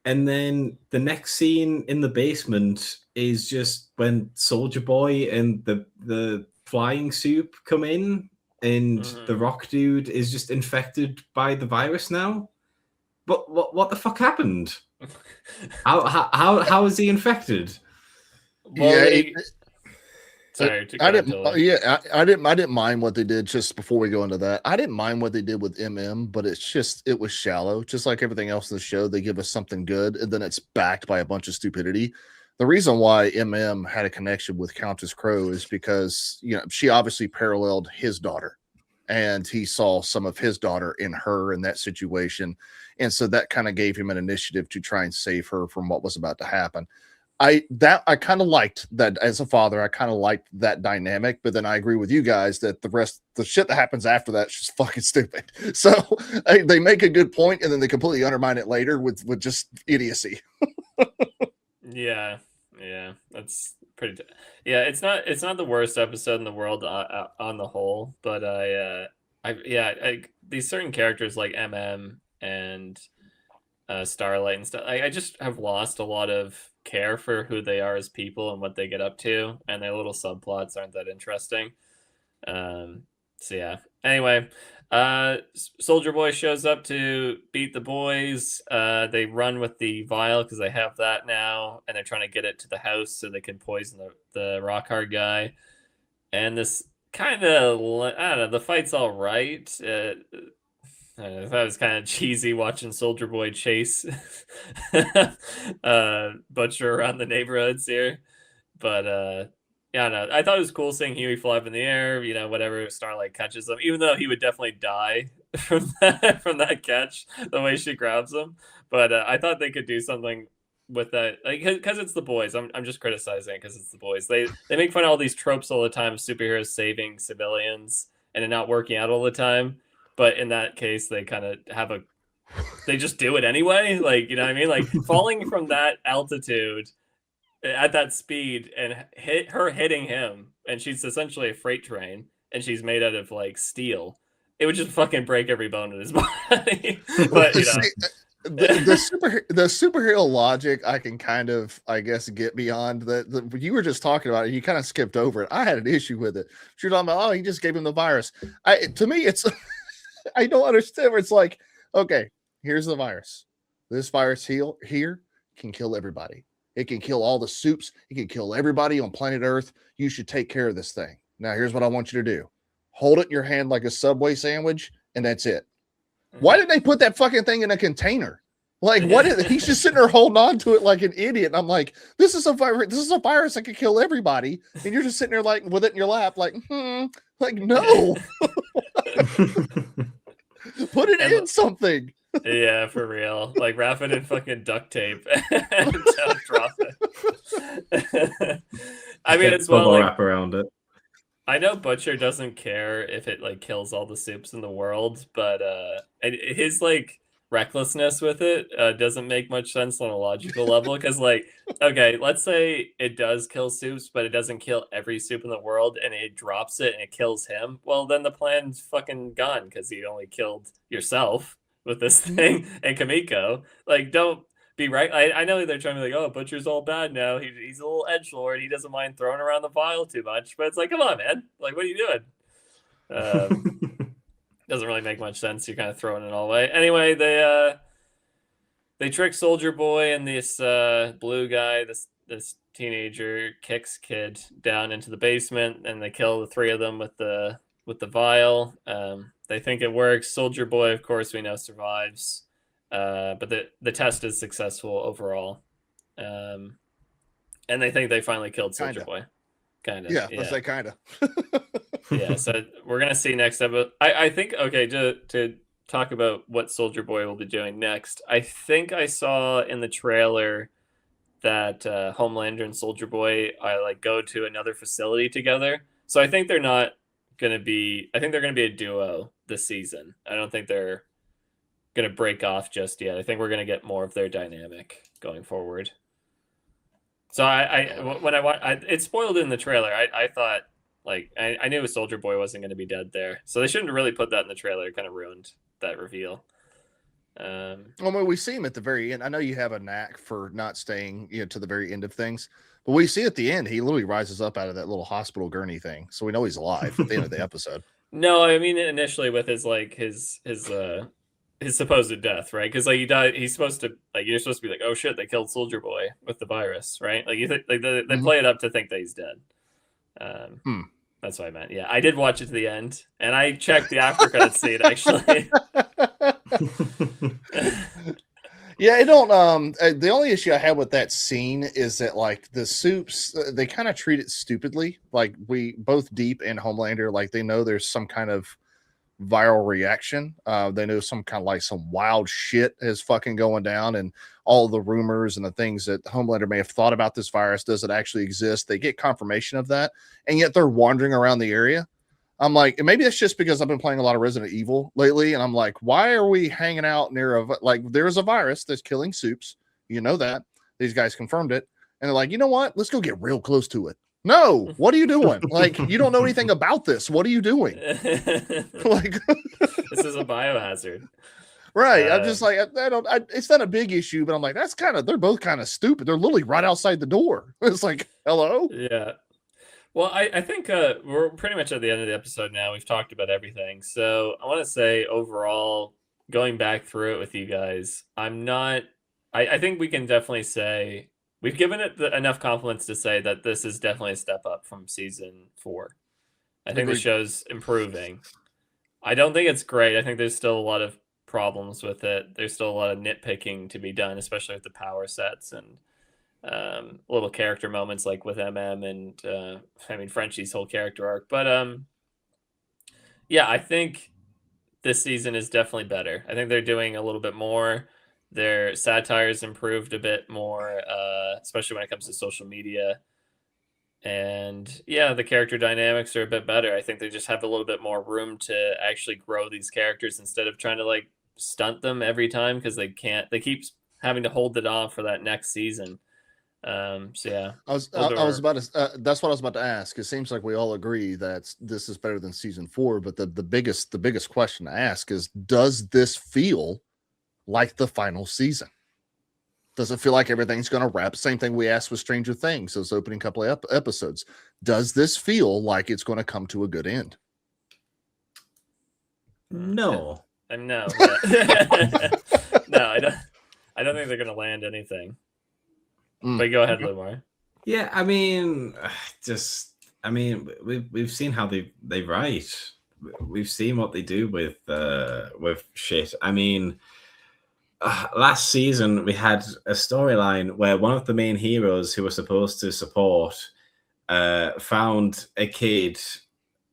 And then the next scene in the basement is just when Soldier Boy and the flying soup come in, and the rock dude is just infected by the virus now. But what the fuck happened? How is he infected? Well, I didn't mind what they did. Just before we go into that, I didn't mind what they did with MM, but it was shallow. Just like everything else in the show, they give us something good, and then it's backed by a bunch of stupidity. The reason why MM had a connection with Countess Crow is because she obviously paralleled his daughter, and he saw some of his daughter in her in that situation, and so that kind of gave him an initiative to try and save her from what was about to happen. I kind of liked that as a father. I kind of liked that dynamic, but then I agree with you guys that the shit that happens after that is just fucking stupid. So they make a good point, and then they completely undermine it later with just idiocy. Yeah, that's pretty. It's not the worst episode in the world on the whole, but these certain characters like MM and Starlight and stuff, I just have lost a lot of care for who they are as people and what they get up to, and their little subplots aren't that interesting. Anyway, Soldier Boy shows up to beat the boys. They run with the vial because they have that now, and they're trying to get it to the house so they can poison the rock hard guy. And this kind of, I don't know, the fight's all right. I don't know, I thought it was kind of cheesy watching Soldier Boy chase Butcher around the neighborhoods here. But I don't know. I thought it was cool seeing Huey fly up in the air, whatever Starlight catches him, even though he would definitely die from that catch, the way she grabs him. But I thought they could do something with that, like, because it's the boys. I'm just criticizing because it's the boys. They make fun of all these tropes all the time of superheroes saving civilians and it not working out all the time. but in that case, they kind of they just do it anyway. Like, you know what I mean? Like falling from that altitude at that speed and hitting him, and she's essentially a freight train, and she's made out of like steel. It would just fucking break every bone in his body. But you know, the superhero logic, I can kind of, I guess, get beyond that. You were just talking about it. You kind of skipped over it. I had an issue with it. You're talking about, oh, he just gave him the virus. To me, it's I don't understand. Where it's like, okay, here's the virus. This virus here can kill everybody. It can kill all the soups. It can kill everybody on planet Earth. You should take care of this thing. Now, here's what I want you to do. Hold it in your hand like a Subway sandwich, and that's it. Why did they put that fucking thing in a container? Like, what is he's just sitting there holding on to it like an idiot. And I'm like, this is a virus. This is a virus that could kill everybody. And you're just sitting there like with it in your lap, like, like, no. Put it in something. Yeah, for real. Like wrap it in fucking duct tape and drop it. I mean, it's well, like, wrap around it. I know Butcher doesn't care if it like kills all the soups in the world, but and his like recklessness with it doesn't make much sense on a logical level. Because like, okay, let's say it does kill soups, but it doesn't kill every soup in the world, and it drops it and it kills him. Well, then the plan's fucking gone because you only killed yourself with this thing and Kimiko. Like, don't be right. I know they're trying to be like, oh, Butcher's all bad now. He's a little edgelord. He doesn't mind throwing around the vial too much. But it's like, come on, man. Like, what are you doing? Doesn't really make much sense. You're kind of throwing it all away. Anyway, they trick Soldier Boy and this blue guy, this teenager kicks kid down into the basement, and they kill the three of them with the vial. They think it works. Soldier Boy, of course, we know survives. But the test is successful overall. And they think they finally killed Soldier Boy. Kind of. Yeah, let's say kind of. Yeah, so we're going to see next episode. I think, okay, to talk about what Soldier Boy will be doing next, I think I saw in the trailer that Homelander and Soldier Boy like go to another facility together. So I think they're not going to be, I think they're going to be a duo this season. I don't think they're going to break off just yet. I think we're going to get more of their dynamic going forward. So when it's spoiled in the trailer. I thought, like, I knew Soldier Boy wasn't going to be dead there, so they shouldn't really put that in the trailer. It kind of ruined that reveal. Well, we see him at the very end. I know you have a knack for not staying, to the very end of things, but we see at the end he literally rises up out of that little hospital gurney thing, so we know he's alive at the end of the episode. No, I mean initially with his supposed death, right? Because like he died, he's supposed to, like, you're supposed to be like, oh shit, they killed Soldier Boy with the virus, right? Like you think, like they play it up to think that he's dead. That's what I meant. Yeah, I did watch it to the end, and I checked the after credits scene actually. Yeah, I don't. The only issue I have with that scene is that, like, the soups, they kind of treat it stupidly. Like, we both Deep and Homelander, like, they know there's some kind of viral reaction. They know some kind of like some wild shit is fucking going down, and all the rumors and the things that Homelander may have thought about this virus, does it actually exist? They get confirmation of that, and yet they're wandering around the area. I'm like, and maybe that's just because I've been playing a lot of Resident Evil lately, and I'm like, why are we hanging out near there's a virus that's killing soups? You know that. These guys confirmed it, and they're like, you know what? Let's go get real close to it. No, what are you doing? Like, you don't know anything about this. What are you doing? Like, this is a biohazard. Right. I'm just like, it's not a big issue, but I'm like, they're both kind of stupid. They're literally right outside the door. It's like, hello? Yeah. Well, I think we're pretty much at the end of the episode now. We've talked about everything. So I want to say overall, going back through it with you guys, I think we can definitely say we've given it enough compliments to say that this is definitely a step up from season 4. I think the show's improving. I don't think it's great. I think there's still a lot of problems with it. There's still a lot of nitpicking to be done, especially with the power sets and little character moments like with and Frenchie's whole character arc. But yeah, I think this season is definitely better. I think they're doing a little bit more. Their satire's improved a bit more, especially when it comes to social media. And yeah, the character dynamics are a bit better. I think they just have a little bit more room to actually grow these characters instead of trying to like stunt them every time because they can't. They keep having to hold it off for that next season. So yeah, I was about to. That's what I was about to ask. It seems like we all agree that this is better than season 4. But the biggest question to ask is, does this feel like the final season? Does it feel like everything's going to wrap? Same thing we asked with Stranger Things, those opening couple of episodes. Does this feel like it's going to come to a good end? No. No. Yeah. No, I don't. I don't think they're going to land anything. But go ahead, Loomar. Yeah, I mean, we've seen how they write. We've seen what they do with shit. I mean, last season we had a storyline where one of the main heroes who were supposed to support found a kid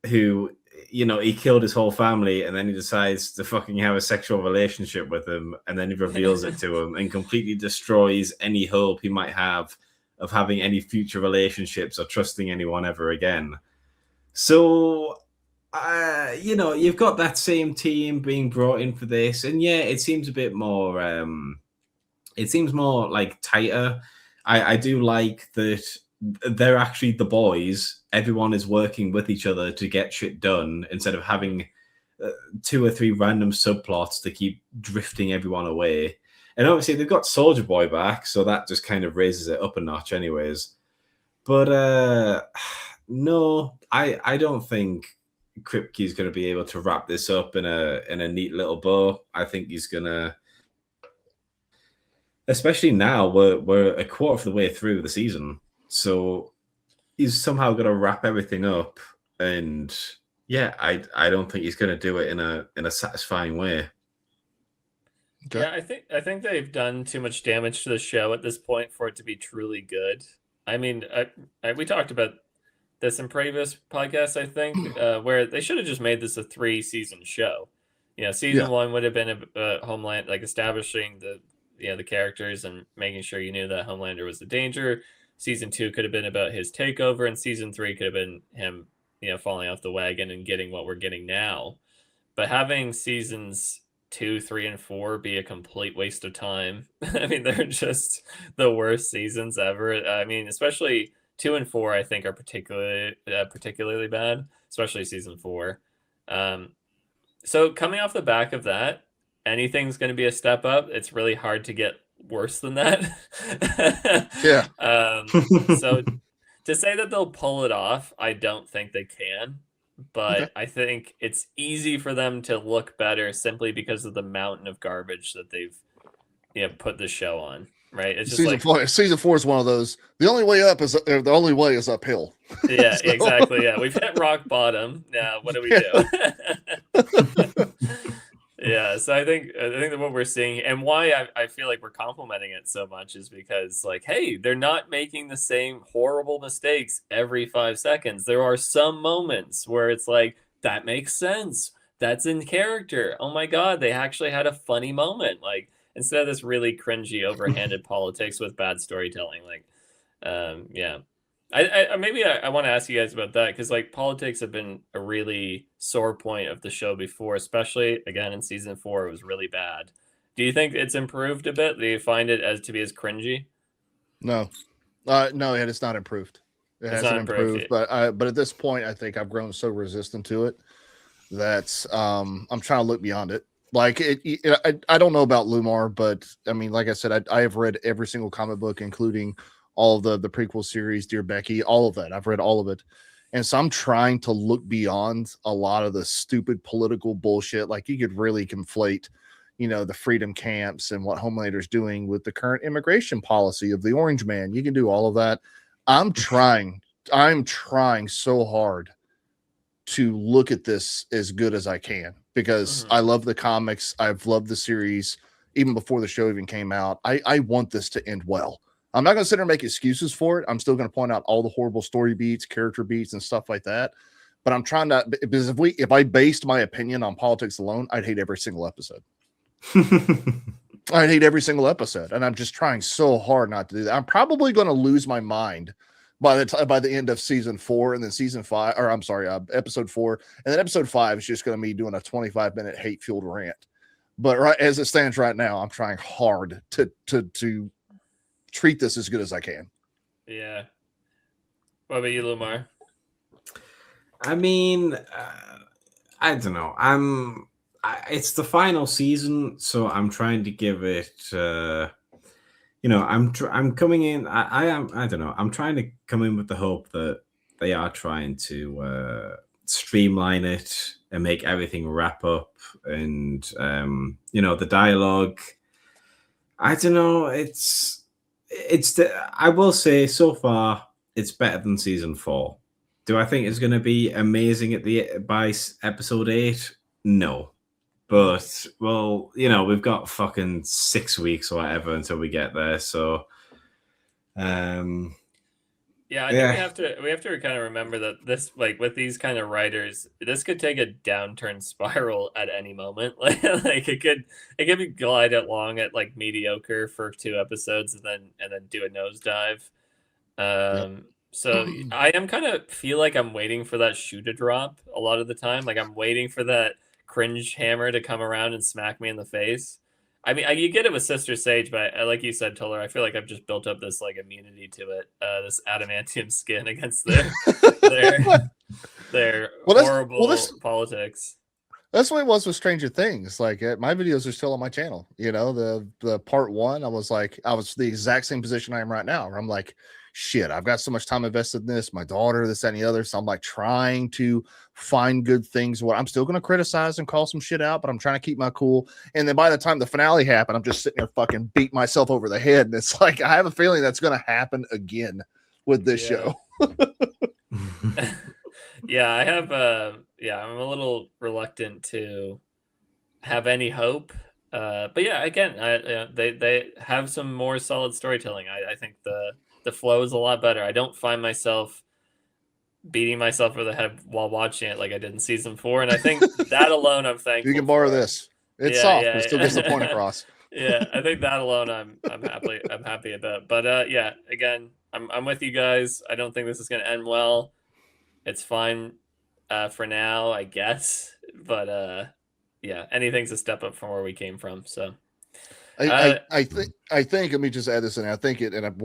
who, you know, he killed his whole family, and then he decides to fucking have a sexual relationship with him, and then he reveals it to him and completely destroys any hope he might have of having any future relationships or trusting anyone ever again. So, you know, you've got that same team being brought in for this, and yeah, it seems a bit more. It seems more like tighter. I do like that they're actually the boys. Everyone is working with each other to get shit done instead of having 2 or 3 random subplots to keep drifting everyone away. And obviously they've got Soldier Boy back, so that just kind of raises it up a notch anyways. But no, I don't think Kripke's going to be able to wrap this up in a neat little bow. I think he's going to, especially now we're a quarter of the way through the season. So he's somehow going to wrap everything up, and yeah, I don't think he's going to do it in a satisfying way. Okay. Yeah, I think they've done too much damage to the show at this point for it to be truly good. I mean, we talked about this in previous podcasts, I think, where they should have just made this a 3-season show. You know, season 1 would have been a Homeland, like establishing the characters and making sure you knew that Homelander was the danger. Season 2 could have been about his takeover, and season 3 could have been him, falling off the wagon and getting what we're getting now. But having seasons 2, 3, and 4 be a complete waste of time. I mean, they're just the worst seasons ever. I mean, especially 2 and 4, I think, are particularly bad, especially season 4. So coming off the back of that, anything's going to be a step up. It's really hard to get worse than that. Yeah. So to say that they'll pull it off, I don't think they can. But I think it's easy for them to look better simply because of the mountain of garbage that they've put the show on. Right? It's just season 4 is one of those. The only way up is uphill. Yeah, so. Exactly. Yeah, we've hit rock bottom. Now, what do we do? Yeah, so I think that what we're seeing, and why I feel like we're complimenting it so much, is because, like, hey, they're not making the same horrible mistakes every 5 seconds. There are some moments where it's like, that makes sense. That's in character. Oh my God, they actually had a funny moment. Like, instead of this really cringy, overhanded politics with bad storytelling. Like, yeah. I want to ask you guys about that, because like politics have been a really sore point of the show before, especially again in season 4. It was really bad. Do you think it's improved a bit? Do you find it to be as cringy? No, it has not improved. It hasn't improved. But at this point, I think I've grown so resistant to it that I'm trying to look beyond it. Like I don't know about Loomar, but I mean, like I said, I have read every single comic book, including all of the prequel series, Dear Becky, all of that. I've read all of it. And so I'm trying to look beyond a lot of the stupid political bullshit. Like, you could really conflate, the freedom camps and what Homelander's doing with the current immigration policy of the Orange Man. You can do all of that. I'm trying so hard to look at this as good as I can, because I love the comics. I've loved the series even before the show even came out. I want this to end well. I'm not going to sit there and make excuses for it. I'm still going to point out all the horrible story beats, character beats, and stuff like that. But I'm trying to, because if I based my opinion on politics alone, I'd hate every single episode. I'd hate every single episode. And I'm just trying so hard not to do that. I'm probably going to lose my mind by the end of season 4, and then season 5, or I'm sorry, episode 4, and then episode 5 is just going to be doing a 25-minute hate-fueled rant. But right as it stands right now, I'm trying hard to treat this as good as I can. Yeah. What about you, Loomar? I mean, I don't know. It's the final season, so I'm trying to give it. I'm coming in. I am. I don't know. I'm trying to come in with the hope that they are trying to streamline it and make everything wrap up, and the dialogue. I don't know. I will say so far it's better than season 4. Do I think it's going to be amazing by episode 8? No. But, well, we've got fucking 6 weeks or whatever until we get there. So, yeah, I think we have to kind of remember that this, like, with these kind of writers, this could take a downturn spiral at any moment. Like it could be glide along at like mediocre for 2 episodes and then do a nosedive. So I am kind of feel like I'm waiting for that shoe to drop a lot of the time. Like I'm waiting for that cringe hammer to come around and smack me in the face. I mean, you get it with Sister Sage, but like you said, Toller, I feel like I've just built up this like immunity to it, this adamantium skin against their horrible politics. That's what it was with Stranger Things. Like my videos are still on my channel. The part 1, I was the exact same position I am right now, where I'm like, shit, I've got so much time invested in this, my daughter, this, that, and the other. So I'm like trying to find good things. What I'm still going to criticize and call some shit out, but I'm trying to keep my cool. And then by the time the finale happened, I'm just sitting there fucking beat myself over the head. And it's like, I have a feeling that's going to happen again with this show. Yeah, I have. I'm a little reluctant to have any hope. But yeah, again, they have some more solid storytelling. I think the flow is a lot better. I don't find myself beating myself over the head while watching it like I did in season 4, and I think that alone I'm thankful. You can borrow this. It's soft, but it still gets the point across. Yeah, I think that alone I'm happy about. But again, I'm with you guys. I don't think this is going to end well. It's fine for now, I guess. But anything's a step up from where we came from. So I think let me just add this in. I think it, and I'm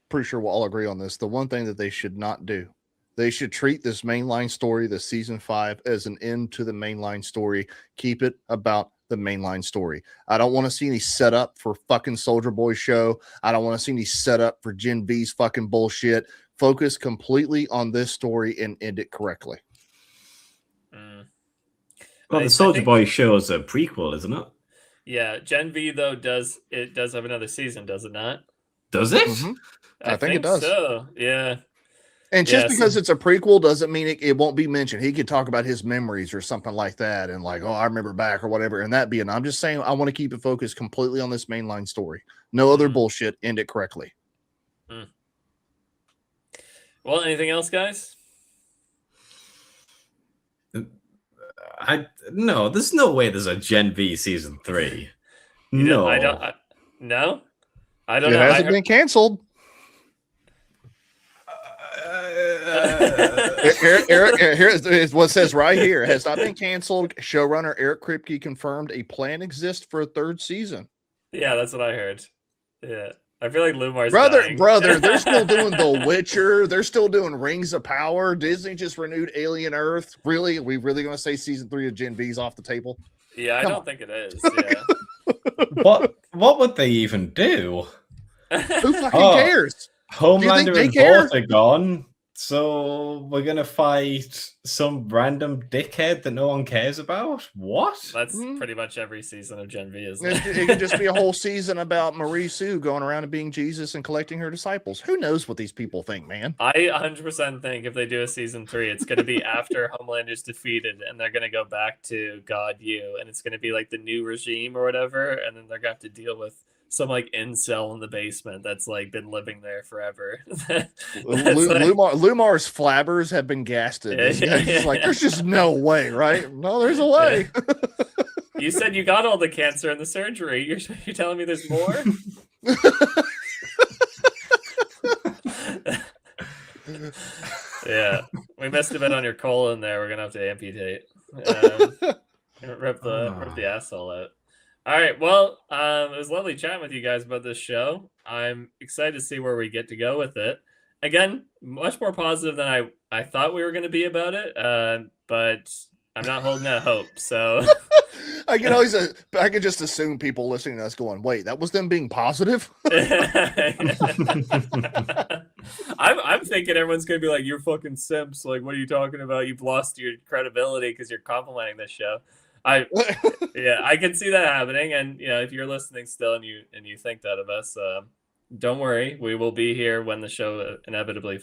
pretty sure we'll all agree on this. The one thing that they should not do, they should treat this mainline story, the season 5, as an end to the mainline story. Keep it about the mainline story. I don't want to see any setup for fucking Soldier Boy show. I don't want to see any setup for Gen V's fucking bullshit. Focus completely on this story and end it correctly. Well, the Soldier Boy show is a prequel, isn't it? Yeah, Gen V though does have another season, does it not? Does it? Mm-hmm. I think it does. So yeah. And just because it's a prequel doesn't mean it won't be mentioned. He could talk about his memories or something like that, and like, oh, I remember back or whatever, and that being. I'm just saying, I want to keep it focused completely on this mainline story. No other bullshit. End it correctly. Well, anything else, guys? No, there's no way there's a Gen V season 3. No, I don't know. It hasn't been canceled. Here's what it says right here. It has not been canceled. Showrunner Eric Kripke confirmed a plan exists for a 3rd season. Yeah, that's what I heard. Yeah. I feel like Loomar's brother, they're still doing The Witcher. They're still doing Rings of Power. Disney just renewed Alien Earth. Really? Are we really going to say season 3 of Gen V's off the table? Yeah, I don't think it is. Yeah. What would they even do? Who fucking cares? Homelander and Both are gone. So we're gonna fight some random dickhead that no one cares about? What? That's pretty much every season of Gen V, isn't it? It could just be a whole season about Marie Sue going around and being Jesus and collecting her disciples. Who knows what these people think, man? I 100% think if they do a season 3, it's going to be after Homelander's defeated, and they're going to go back to God U, and it's going to be like the new regime or whatever, and then they're going to have to deal with some like incel in the basement that's like been living there forever. Loomar's flabbers have been gasted. It's like, there's just no way, right? No, there's a way. You said you got all the cancer in the surgery. You're telling me there's more? Yeah, we missed a bit on your colon there. We're gonna have to amputate. Rip the asshole out. All right. Well, it was lovely chatting with you guys about this show. I'm excited to see where we get to go with it. Again, much more positive than I thought we were going to be about it. But I'm not holding out hope. So I can always, I can just assume people listening to us going, "Wait, that was them being positive." I'm thinking everyone's gonna be like, "You're fucking simps. Like, what are you talking about? You've lost your credibility because you're complimenting this show." Yeah, I can see that happening. And if you're listening still and you think that of us, don't worry, we will be here when the show inevitably